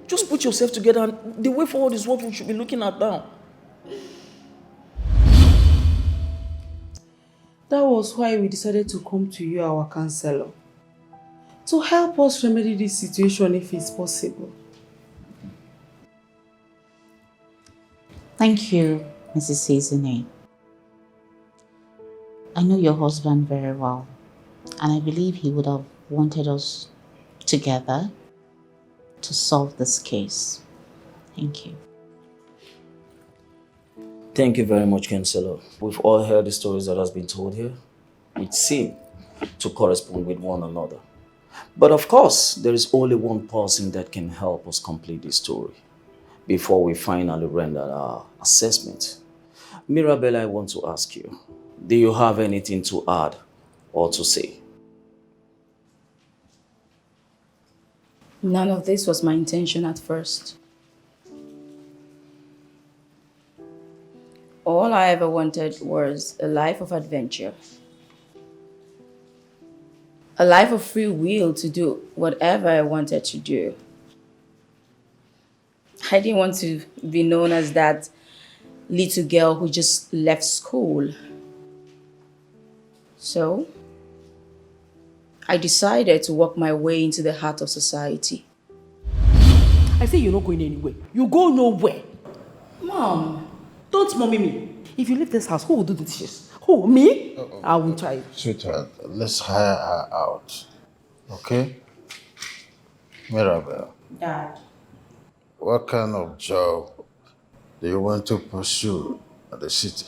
Just put yourself together, and the way forward is what we should be looking at now. That was why we decided to come to you, our counselor, to help us remedy this situation if it's possible. Thank you, Mrs. Ezine. I know your husband very well, and I believe he would have wanted us together to solve this case. Thank you. Thank you very much, Counselor. We've all heard the stories that has been told here. It seems to correspond with one another. But of course, there is only one person that can help us complete this story before we finally render our assessment. Mirabel, I want to ask you, do you have anything to add or to say? None of this was my intention at first. All I ever wanted was a life of adventure. A life of free will to do whatever I wanted to do. I didn't want to be known as that little girl who just left school. So, I decided to work my way into the heart of society. I say you're not going anywhere. You go nowhere. Mom. Don't mommy me. If you leave this house, who will do the dishes? Who? Me? I won't try. Sweetheart, let's hire her out. Okay? Mirabel. Dad. What kind of job do you want to pursue at the city?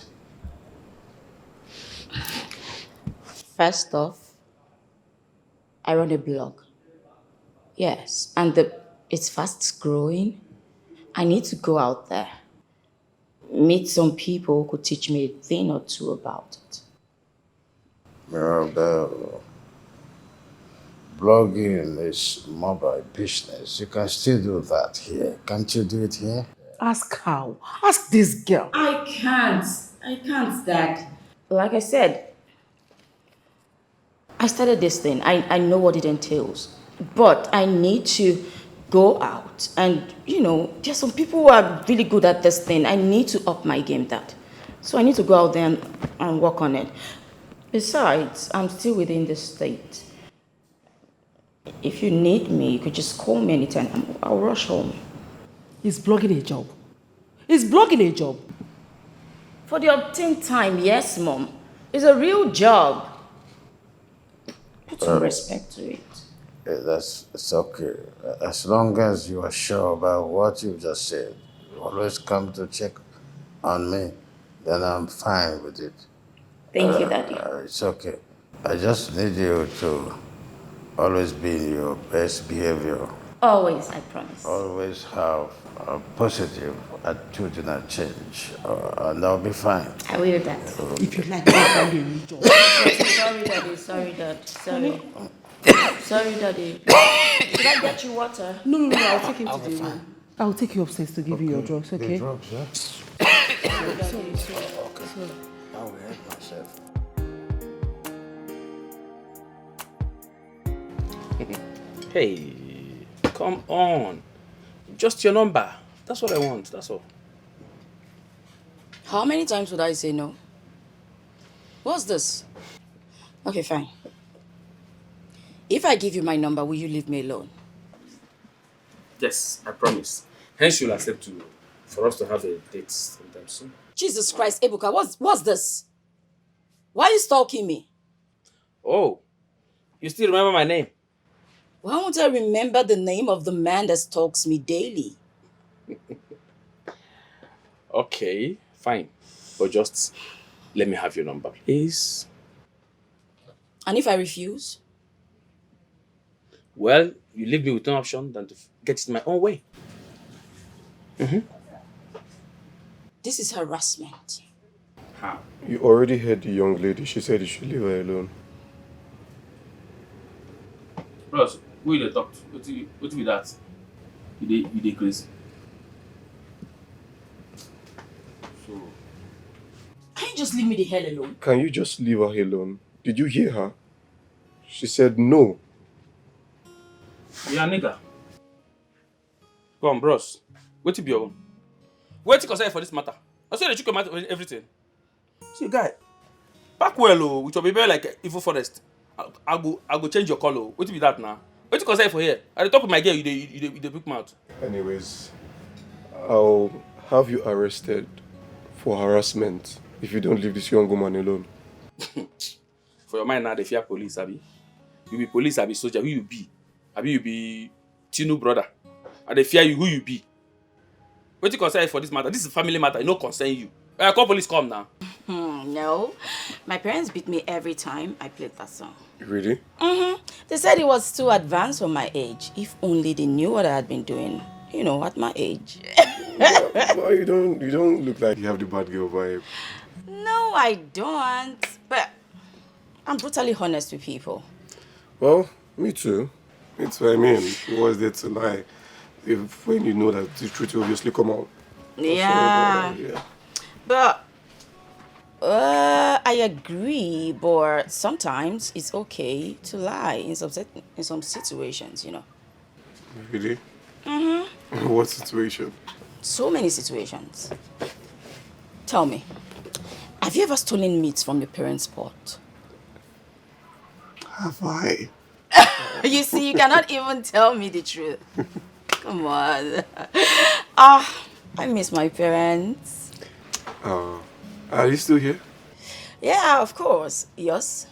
First off, I run a blog. Yes, and it's fast growing. I need to go out there. Meet some people who could teach me a thing or two about it. Mirabel, blogging is mobile business. You can still do that here. Can't you do it here? Ask how. Ask this girl. I can't, Dad. Like I said, I started this thing. I know what it entails. But I need to go out and, there's some people who are really good at this thing. I need to up my game, Dad. So I need to go out there and work on it. Besides, I'm still within the state. If you need me, you could just call me anytime. I'll rush home. Is blogging a job? Is blogging a job? For the obtained time, yes, Mom. It's a real job. Put some respect to it. It's okay. As long as you are sure about what you just said, you always come to check on me, then I'm fine with it. Thank you, Daddy. It's okay. I just need you to always be in your best behavior. Always, I promise. Always have a positive attitudinal change, and I'll be fine. I will, Dad. If you like, I'll find a new job. Sorry, Daddy. Sorry, Dad. Sorry. Sorry, Daddy. Should I get you water? No. I'll take him to the room. I'll take you upstairs to give you your drugs, okay? The drugs, yeah? Sorry. Okay. I will help myself. Hey, come on. Just your number. That's what I want. That's all. How many times would I say no? What's this? Okay, fine. If I give you my number, will you leave me alone? Yes, I promise. Hence, you'll accept for us to have a date sometime soon. Jesus Christ, Ebuka, what's this? Why are you stalking me? Oh, you still remember my name? Why won't I remember the name of the man that stalks me daily? Okay, fine. But just let me have your number, please. And if I refuse? Well, you leave me with no option than to get it my own way. This is harassment. How? You already heard the young lady. She said you should leave her alone. Bros, who you dey talk to? What be that? You dey crazy. So. Can you just leave me the hell alone? Can you just leave her alone? Did you hear her? She said no. Yeah, nigga. Come on, bros. What be your own? Wait to consider for this matter. I said that you come out with everything. See, guy, back well, with your baby like evil forest. I go change your color. What be that now? Wait to consider for here. At the top of my girl, you the big mouth. Anyways, I'll have you arrested for harassment if you don't leave this young woman alone. For your mind now, they fear police, Abi. You be police, Abi soldier. Who you be? Abi you be Tinu brother. And they fear you. Who you be? What you consider for this matter? This is a family matter. It no concern you. Call police, come now. No. My parents beat me every time I played that song. Really? They said it was too advanced for my age. If only they knew what I had been doing, at my age. Well, you don't look like you have the bad girl vibe. No, I don't. But I'm brutally honest with people. Well, me too. I mean, what's there to lie? When you know that the truth will obviously come out. Yeah. Yeah. But I agree, but sometimes it's okay to lie in some situations, Really? What situation? So many situations. Tell me, have you ever stolen meat from your parents' pot? Have I? You see, you cannot even tell me the truth. Come on. I miss my parents. Are you still here? Yeah, of course. Yours?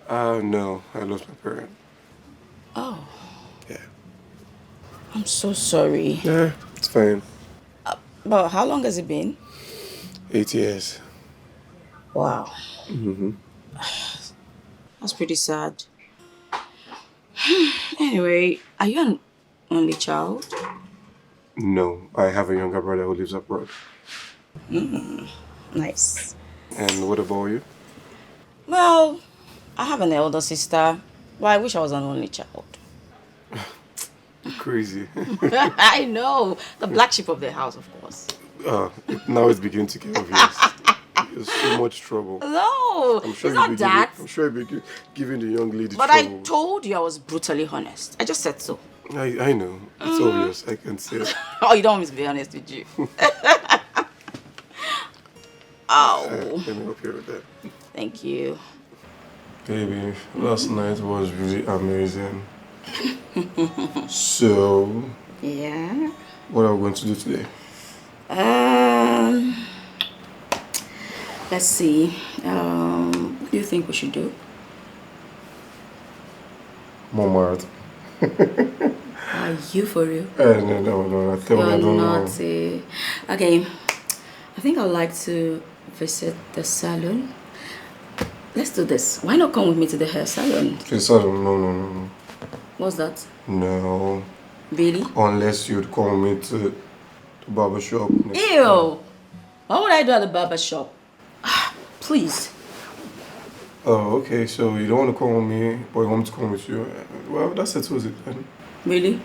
No, I lost my parent. Oh. Yeah. I'm so sorry. Yeah, it's fine. But how long has it been? 8 years. Wow. Mm-hmm. That's pretty sad. Anyway, are you an only child? No, I have a younger brother who lives abroad. Nice. And what about you? Well, I have an elder sister. Well, I wish I was an only child. Crazy. I know. The black sheep of the house, of course. Now it's beginning to get obvious. There's so much trouble. No, it's not that. I'm sure you'll be giving the young lady But trouble. I told you I was brutally honest. I just said so. I know. It's obvious. I can see it. Oh, you don't want me to be honest with you. Oh. Let me help you with that. Thank you. Baby, last night was really amazing. So, Yeah. what are we going to do today? Let's see. What do you think we should do? More marathon. Are you for real? No. Tell me I don't know. Naughty. Okay. I think I'd like to visit the salon. Let's do this. Why not come with me to the hair salon? Okay, salon? No. What's that? No. Really? Unless you'd call me to the barber shop. Ew! What would I do at the barber shop? Please. Oh, okay. So you don't want to come with me, but you want me to come with you. Well, that settles it then. Really?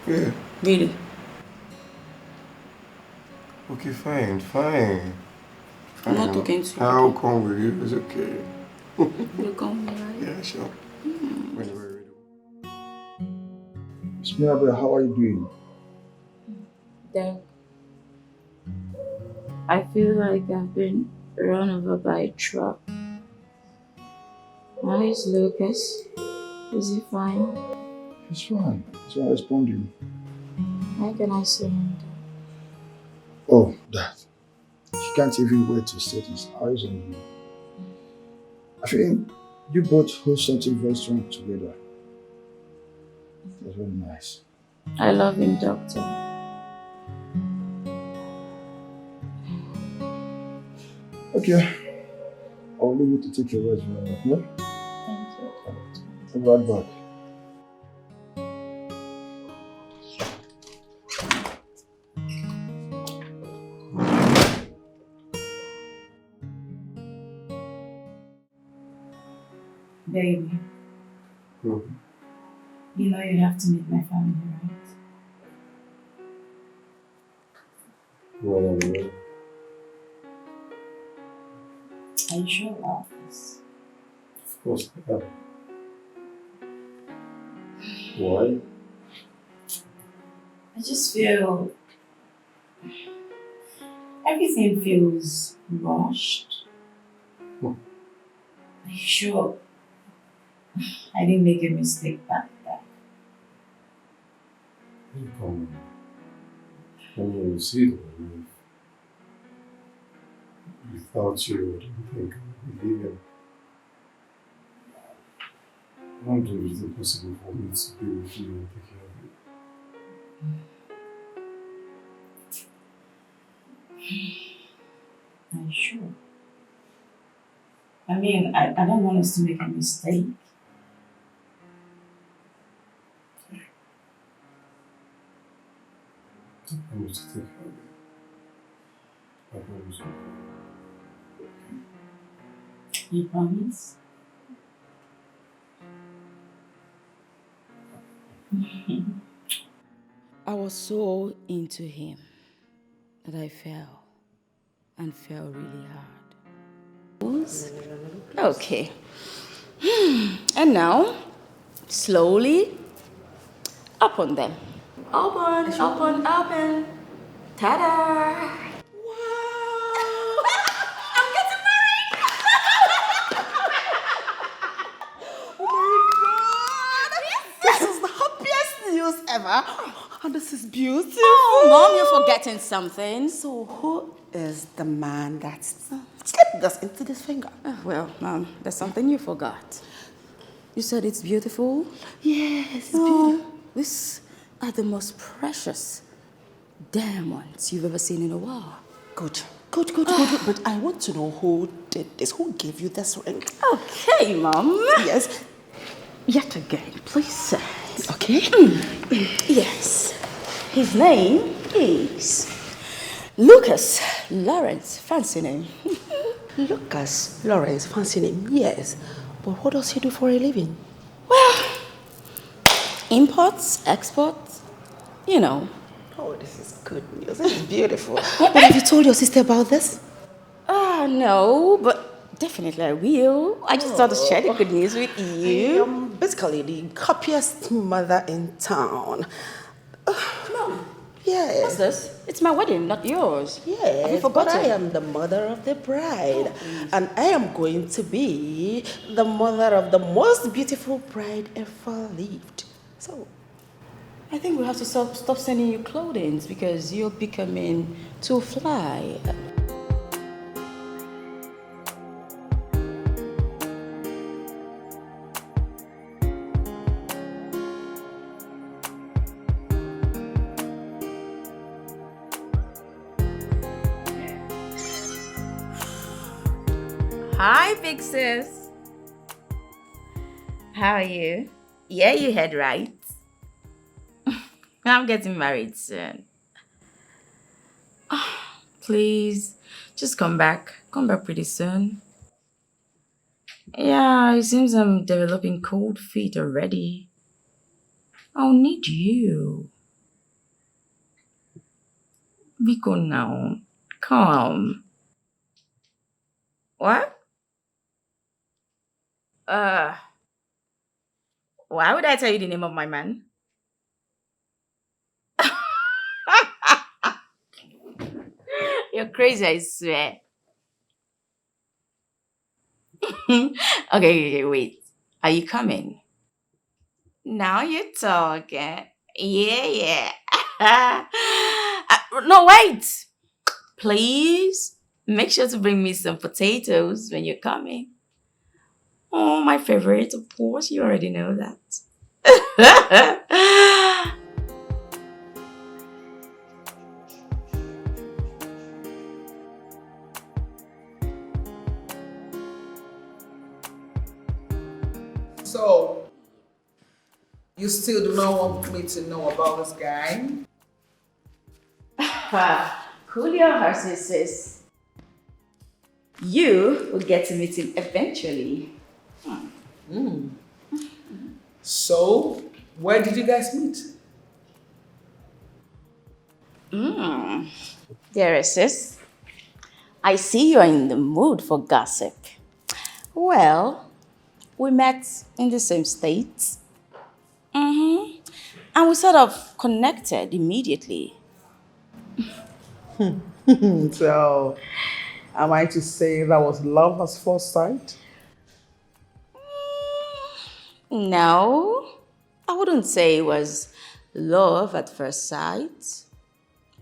Yeah. Really? Okay, fine. I'm not talking to you. I'll come with you. It's okay. You'll come with me, right? Yeah, sure. Miss Mirabel, how are you doing? Dad, I feel like I've been run over by a truck. How is Lucas? Is he fine? He's fine. He's not responding. How can I see him? Oh, Dad. He can't even wait to set his eyes on you. I think you both hold something very strong together. That's very nice. I love him, Doctor. Okay. I'll leave you to take your rest, okay? Thank you. I'll be right back. Baby, you know you have to meet my family, right? Whatever. Are you sure about this? Of course I am. Why? I just feel everything feels rushed. Are you sure I didn't make a mistake back then? Come on. I mean, you see it. Without you, I don't think I would be living. I want to do everything possible for me to be with you and take care of you. Are you sure? I mean, I don't want us to make a mistake. I promise to take care of you. I promise you. You promise? I was so into him that I fell and fell really hard. Okay. And now, slowly, up on them. Open, open, open. Ta-da! This is the happiest news ever. And this is beautiful. Oh, Mom, you're forgetting something. So who is the man that slipped us into this finger? Well, Mom, there's something you forgot. You said it's beautiful? Yes, it's beautiful. These are the most precious diamonds you've ever seen in a while. Good. Good. But I want to know who did this. Who gave you this ring? Okay, Mom. Yes. Yet again, please sit. Okay. Yes. His name is Lucas Lawrence. Fancy name. Lucas Lawrence, fancy name, yes. But what does he do for a living? Well, imports, exports, you know. Oh, this is good news. This is beautiful. But have you told your sister about this? No, but definitely I will. I just thought to share the good news with you. I am basically the happiest mother in town. Mom. Yes. What's this? It's my wedding, not yours. Yes, Have you but forgotten? I am the mother of the bride. And I am going to be the mother of the most beautiful bride ever lived. So, I think we have to stop sending you clothing because you're becoming too fly. Hi, big sis. How are you? Yeah, you heard right. I'm getting married soon. Please, just come back. Come back pretty soon. Yeah, it seems I'm developing cold feet already. I'll need you. Biko now. Come. What? Why would I tell you the name of my man? You're crazy, I swear. Okay, wait. Are you coming? Now you're talking. Yeah. No, wait. Please make sure to bring me some potatoes when you're coming. Oh, my favorite, of course. You already know that. So, you still do not want me to know about this guy? Cool your horses, sis. You will get to meet him eventually. So, where did you guys meet? There, sis. I see you're in the mood for gossip. Well, we met in the same state. And we sort of connected immediately. So, am I to say that was love at first sight? No, I wouldn't say it was love at first sight,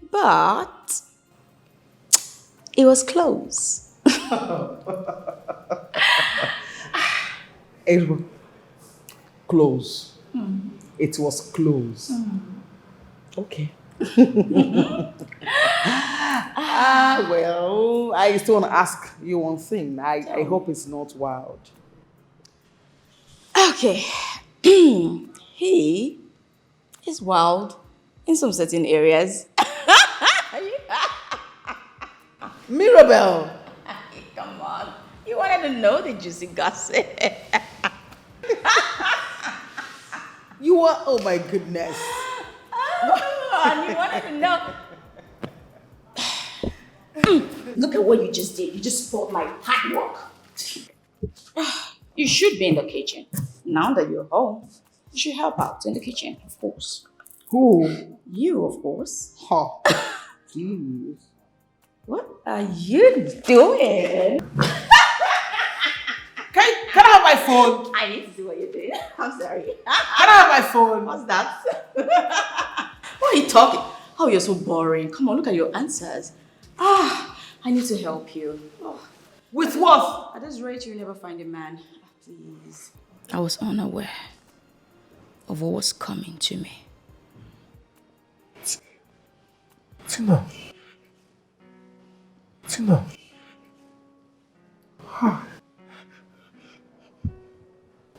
but it was close. It was close. It was close. Okay. Well, I still want to ask you one thing. I hope it's not wild. Okay. He is wild in some certain areas. Mirabel! Come on. You wanted to know the juicy gossip. You are, oh my goodness. And you wanted to know. Look at what you just did. You just spoiled my hard work. You should be in the kitchen. Now that you're home, you should help out in the kitchen, of course. Who? You, of course. Huh. Jeez. What are you doing? Can I have my phone? I need to see what you're doing. I'm sorry. Can I have my phone? What's that? What are you talking? Oh, you're so boring. Come on, look at your answers. I need to help you. Oh. With what? At this rate, you'll never find a man. Please. I was unaware of what was coming to me. Tina. Hi.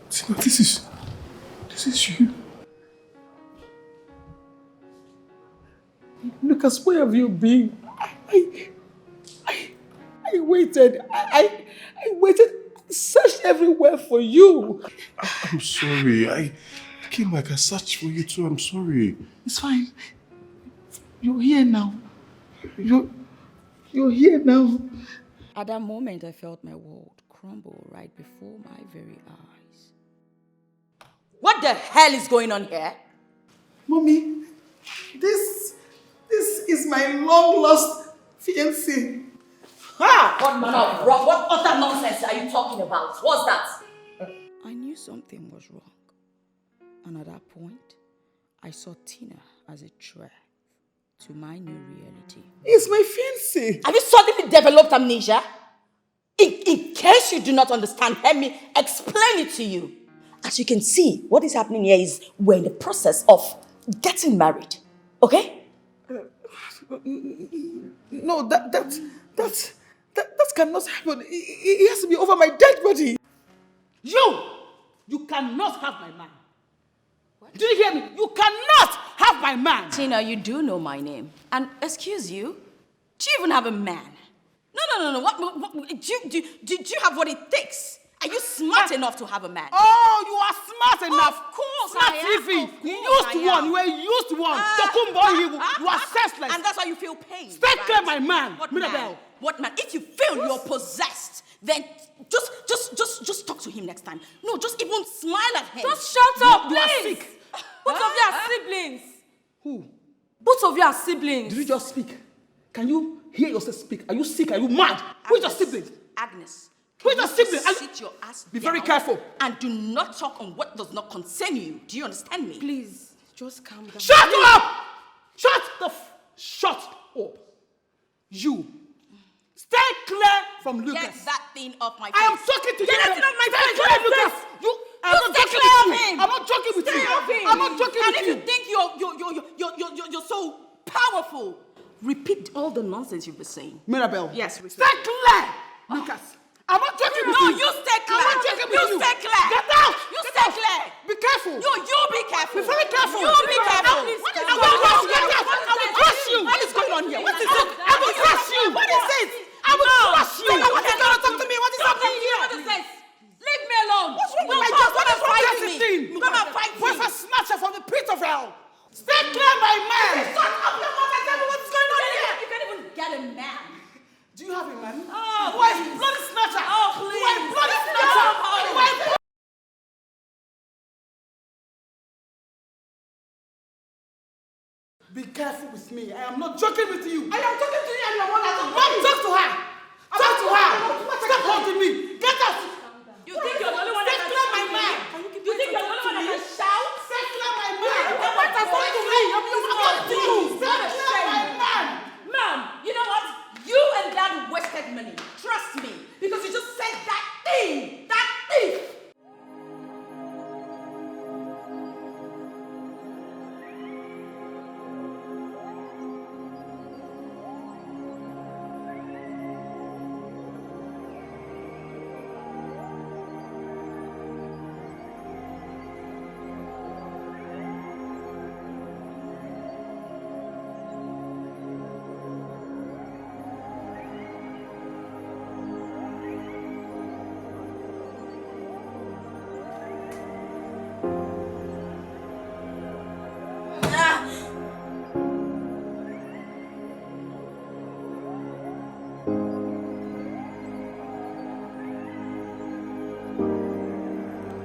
Tina, this is you. Lucas, where have you been? I waited. I waited, searched everywhere for you. I'm sorry. I came back. I searched for you too. I'm sorry. It's fine. You're here now. You're here now. At that moment, I felt my world crumble right before my very eyes. What the hell is going on here? Mommy, this is my long-lost fiancé. What manner of wrong? What utter nonsense are you talking about? What's that? I knew something was wrong. And at that point, I saw Tina as a threat to my new reality. It's my fiancé. Have you suddenly developed amnesia? In case you do not understand, let me explain it to you. As you can see, what is happening here is we're in the process of getting married. Okay? No, that cannot happen. It has to be over my dead body. You cannot have my man. What? Did you hear me? You cannot have my man. Tina, you do know my name. And excuse you, do you even have a man? No. What do you have what it takes? Are you smart enough to have a man? Oh, you are smart enough. Of course smart I am. TV. You were used one. You are senseless. And that's why you feel pain. Stay right? clear, my man. What Mirabel. man? What man? If you feel you're possessed, then just talk to him next time. No, just even smile at him. Just shut up, You are please. sick. Both of you are siblings. Who? Both of you are siblings. Did you just speak? Can you hear yourself speak? Are you sick? Are you mad? Who is your sibling? Agnes. Who is your sibling? Sit your ass Be very down careful. and do not talk on what does not concern you. Do you understand me? Please, just calm down. Shut up! Shut up! You. Stay clear from Lucas. Get that thing off my face. I am talking to you. Get that thing off my face. Stay clear, Lucas. I'm not stay joking clear with of you. him. I'm not joking with Stay you. off him. I'm not joking and with if you. you think you're so powerful, repeat all the nonsense you've been saying. Mirabel. Yes, repeat. Stay clear, Lucas. I'm not joking with you. No, you stay clear. I'm not joking with you. You stay clear. Get out. You stay clear. Be careful. You be careful. Be very careful. You be careful. What is going on? I will crush you. What is going on here? What is it? I will crush you. What is it? I will crush you. What is going to talk to me? What is happening here? What is this? Leave me alone. What's wrong with No, my come, job? What come is and wrong fight with me. this thing? Come and fight me. Where's a snatcher from the pit of hell? Stay clear, my man. Shut up, your mother. Tell me what's going on here. You can't even get a man. Do you have a man? Oh, Who are you? Bloody snatcher. Oh, please. Who are you? Bloody snatcher. Who are you? Be careful with me. I am not joking with you. I am talking to you and your mother. Mom, talk to her. Talk to her. Stop holding me. Get out. You think you're the only one that can clear my shout? man. You think you're the only one that can shout? Stay clear my man. What has done to me? I'm not to you. Stay clear my man. Mom, you know what? You and Dad wasted money. Trust me. Because you just said that thing. That thief.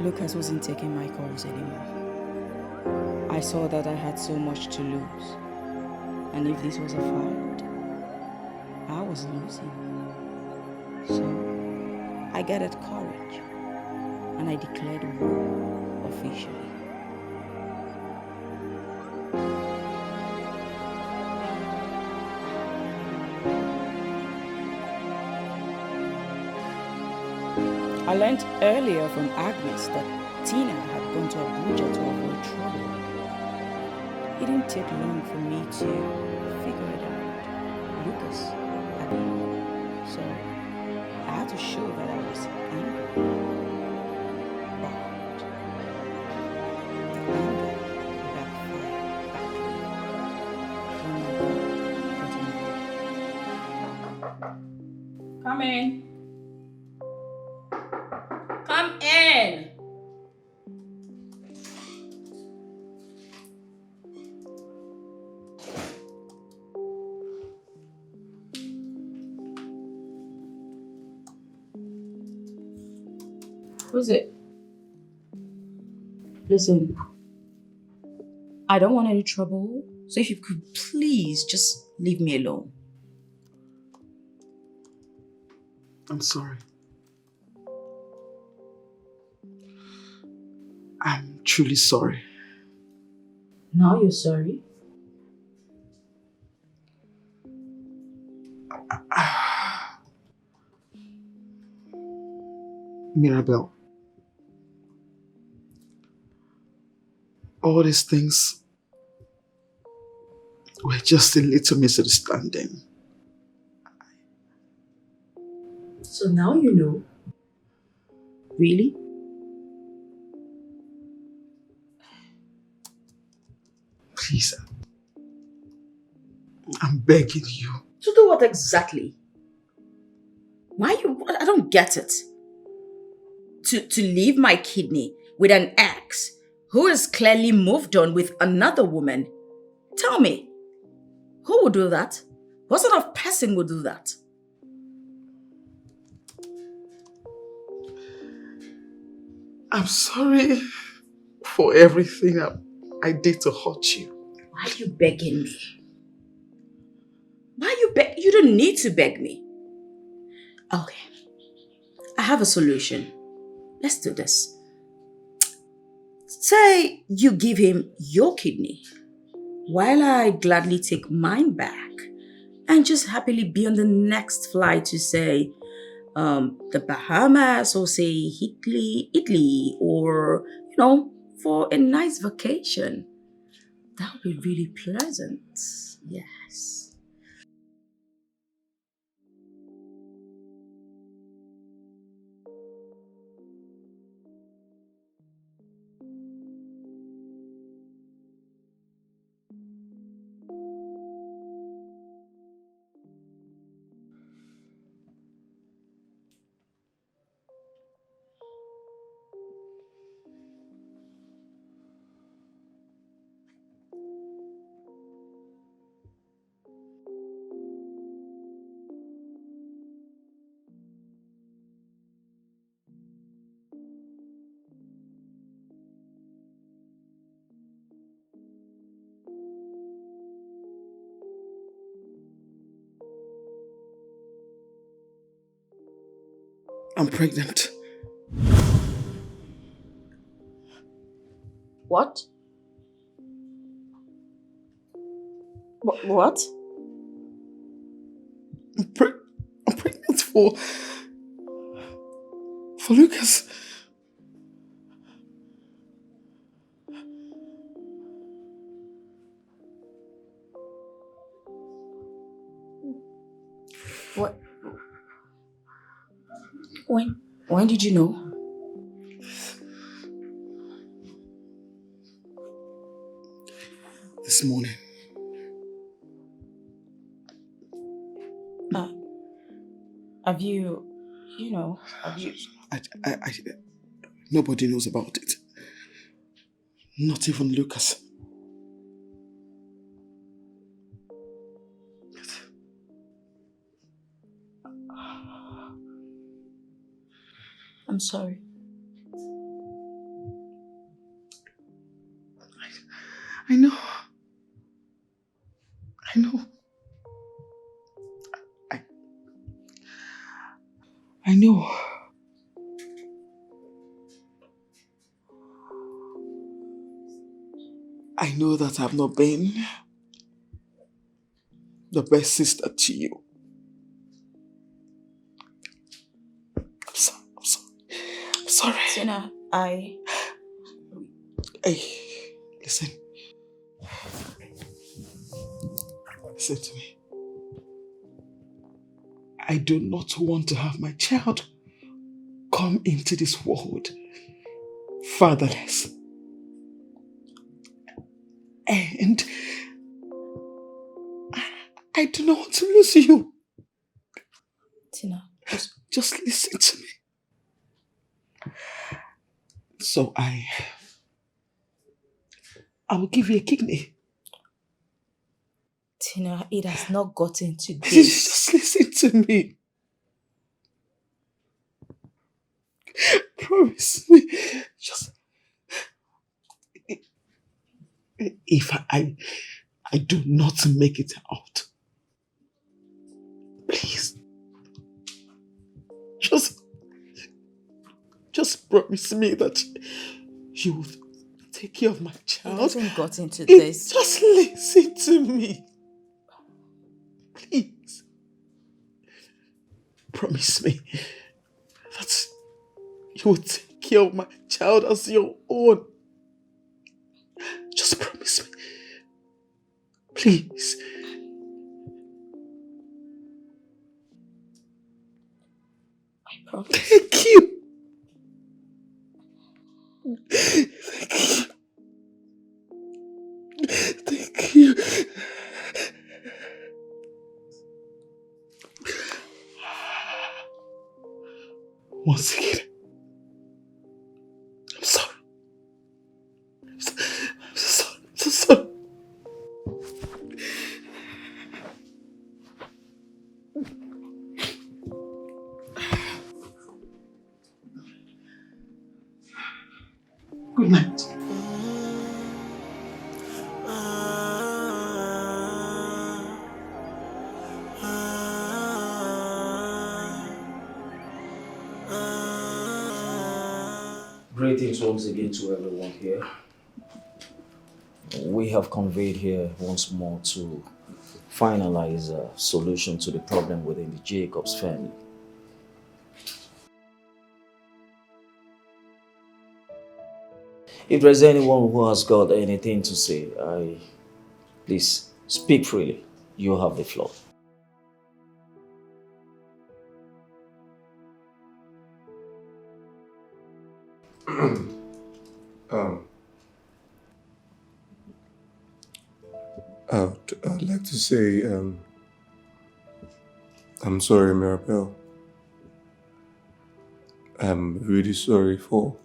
Lucas wasn't taking my calls anymore. I saw that I had so much to lose. And if this was a fight, I was losing. So I gathered courage and I declared war officially. I learned earlier from Agnes that Tina had gone to Abuja to avoid trouble. It didn't take long for me to figure it out. Lucas had been. So I had to show that I was angry. But the anger backfired badly when my dad got involved. Come in. Come in. Who's it? Listen, I don't want any trouble, so if you could please just leave me alone. I'm sorry. I'm truly sorry. Now you're sorry? Mirabel. All these things were just a little misunderstanding. So now you know. Really? Please, I'm begging you. To do what exactly? Why you? I don't get it. To leave my kidney with an ex who is clearly moved on with another woman. Tell me, who would do that? What sort of person would do that? I'm sorry for everything I did to hurt you. Why are you begging me? Why are you beg? You don't need to beg me. Okay. I have a solution. Let's do this. Say you give him your kidney while I gladly take mine back and just happily be on the next flight to say the Bahamas or say Italy or, for a nice vacation. That would be really pleasant. Yes. I'm pregnant. What? What? I'm pregnant for Lucas. What? When did you know? This morning. Have you, Nobody knows about it. Not even Lucas. I'm sorry. I know. I know. I know that I've not been the best sister to you. I'm sorry. Tina, Hey, listen. Listen to me. I do not want to have my child come into this world fatherless. And I do not want to lose you. Tina, just listen to me. So I will give you a kidney. Tina, it has not gotten to this. Just listen to me. Promise me. Just if I do not make it out, please, just promise me that you will take care of my child. It hasn't gotten to this. Just listen to me. Please. Promise me that you will take care of my child as your own. Just promise me. Please. I promise. Thank you. Thank you. Thank you. Once again, I'm sorry. I'm so sorry. Greetings once again to everyone here. We have conveyed here once more to finalize a solution to the problem within the Jacobs family. If there's anyone who has got anything to say, please speak freely. You have the floor. I'd like to say, I'm sorry, Mirabel. I'm really sorry for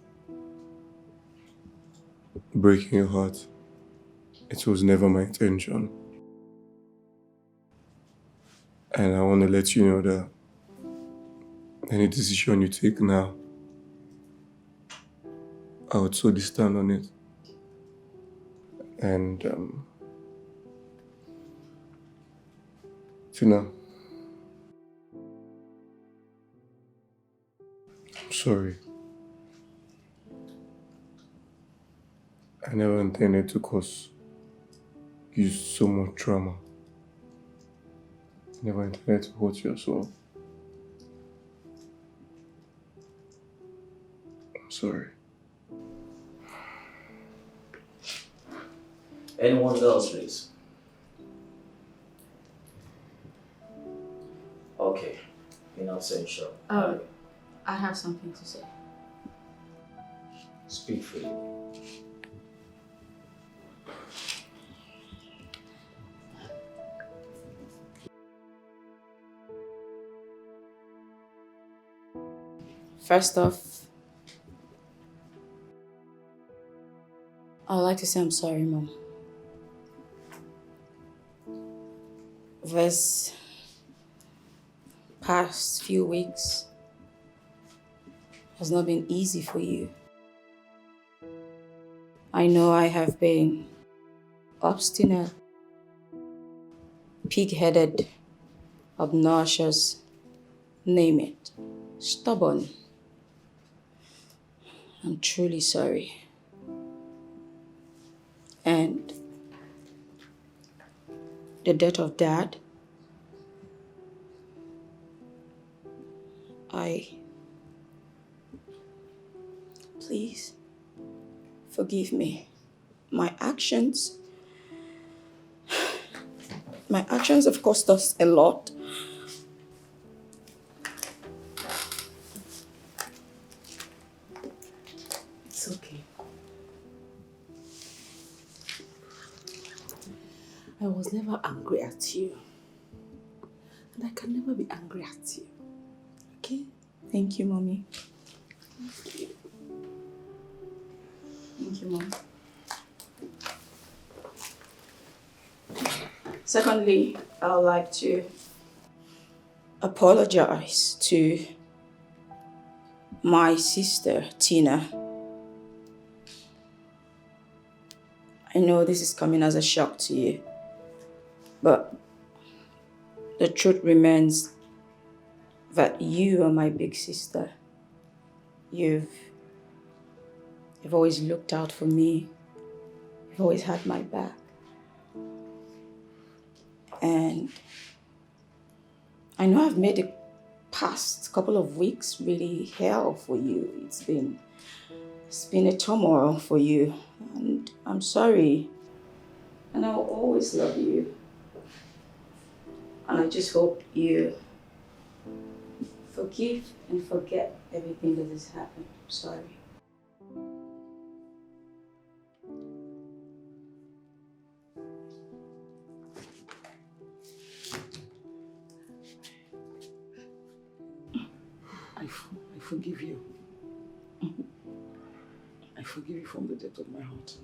breaking your heart. It was never my intention. And I want to let you know that any decision you take now, I would solely stand on it. And, Tina, I'm sorry. I never intended to cause you so much trauma. I never intended to hurt you as well. I'm sorry. Anyone else, please? Okay, in absentia. I have something to say. Speak freely. First off, I'd like to say I'm sorry, Mom. This past few weeks has not been easy for you. I know I have been obstinate, pig-headed, obnoxious, name it, stubborn. I'm truly sorry. And the death of Dad, please forgive me. My actions have cost us a lot. It's okay. I was never angry at you. And I can never be angry at you. Okay? Thank you, Mommy. Thank you. Thank you, Mom. Secondly, I would like to apologize to my sister, Tina. I know this is coming as a shock to you, but the truth remains that you are my big sister. You've always looked out for me. You've always had my back. And I know I've made the past couple of weeks really hell for you. It's been a turmoil for you. And I'm sorry. And I'll always love you. And I just hope you forgive and forget everything that has happened. I'm sorry. I forgive you. I forgive you from the depth of my heart.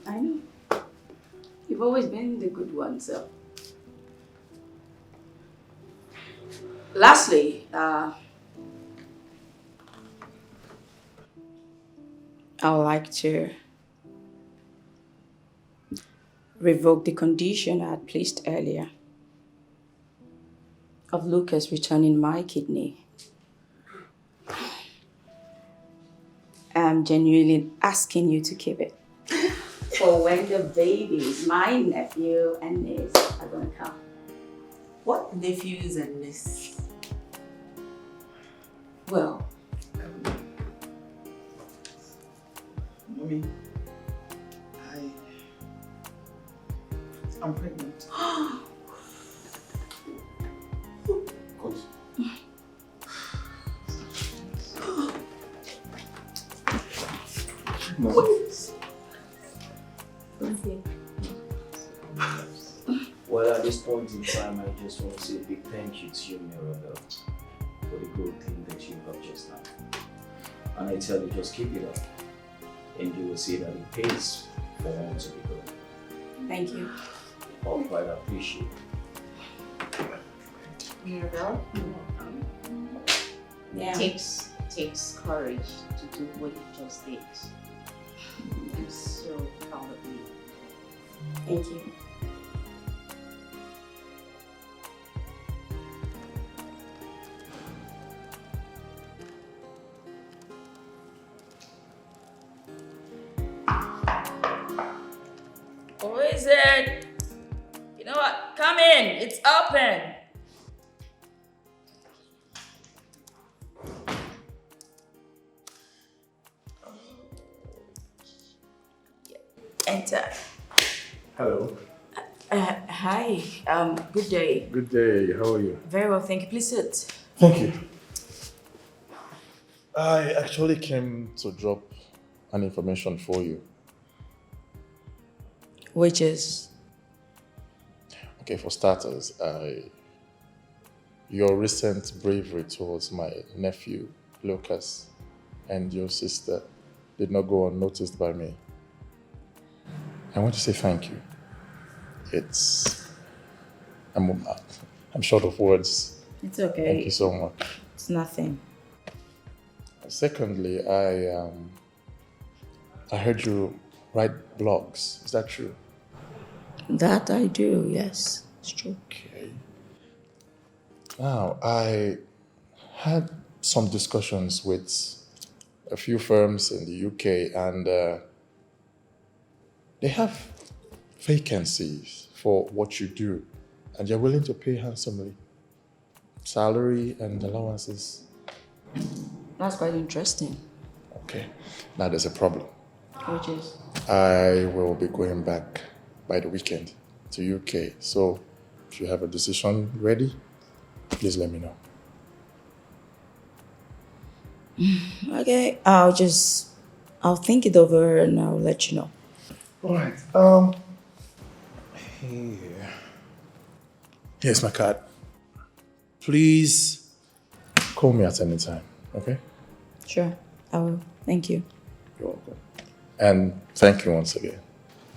I know. You've always been the good one, so. Lastly, I would like to revoke the condition I had placed earlier of Lucas returning my kidney. I'm genuinely asking you to keep it. For when the babies, my nephew and niece, are gonna come. What nephews and niece? Well, Mommy, I'm pregnant. Good. Well, at this point in time, I just want to say a big thank you to you, Mirabel, for the good thing that you have just done. And I tell you, just keep it up, and you will see that it pays for one to be good. Thank you. All right, I appreciate it. Mirabel, Yeah. it takes courage to do what you just did. I'm so proud of you. Thank you. Who is it? You know what? Come in. It's open. Enter. Hello. Hi. Good day. Good day. How are you? Very well, thank you. Please sit. Thank you. I actually came to drop an information for you. Which is? Okay, for starters, your recent bravery towards my nephew, Lucas, and your sister did not go unnoticed by me. I want to say thank you. I'm short of words. It's okay. Thank you so much. It's nothing. Secondly, I heard you write blogs. Is that true? That I do, yes. It's true. Okay. Now, I had some discussions with a few firms in the UK, and they have vacancies for what you do, and you're willing to pay handsomely. Salary and allowances. That's quite interesting. Okay. Now there's a problem. Which is? I will be going back by the weekend to UK. So if you have a decision ready, please let me know. Okay, I'll think it over and I'll let you know. All right. Here. Here's my card. Please call me at any time, okay? Sure, I will. Thank you. You're welcome. And thank you once again.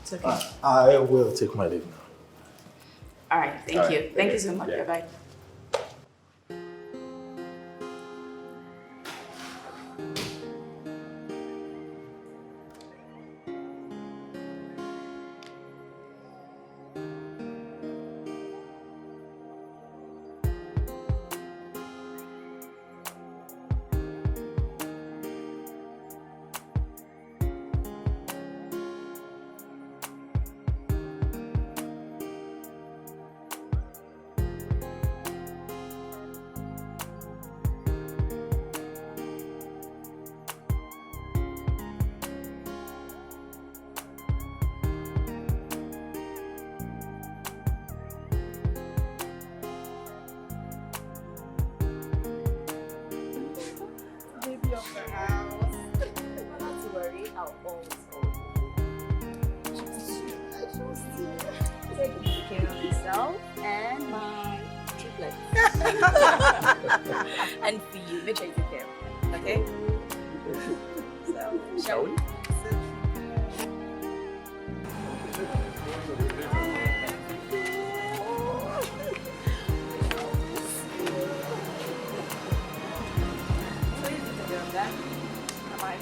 It's okay. I will take my leave now. All right, thank you. Thank you so much. Yeah. Bye-bye. And for you, make sure you take care of it, okay? So, shall we? Bye.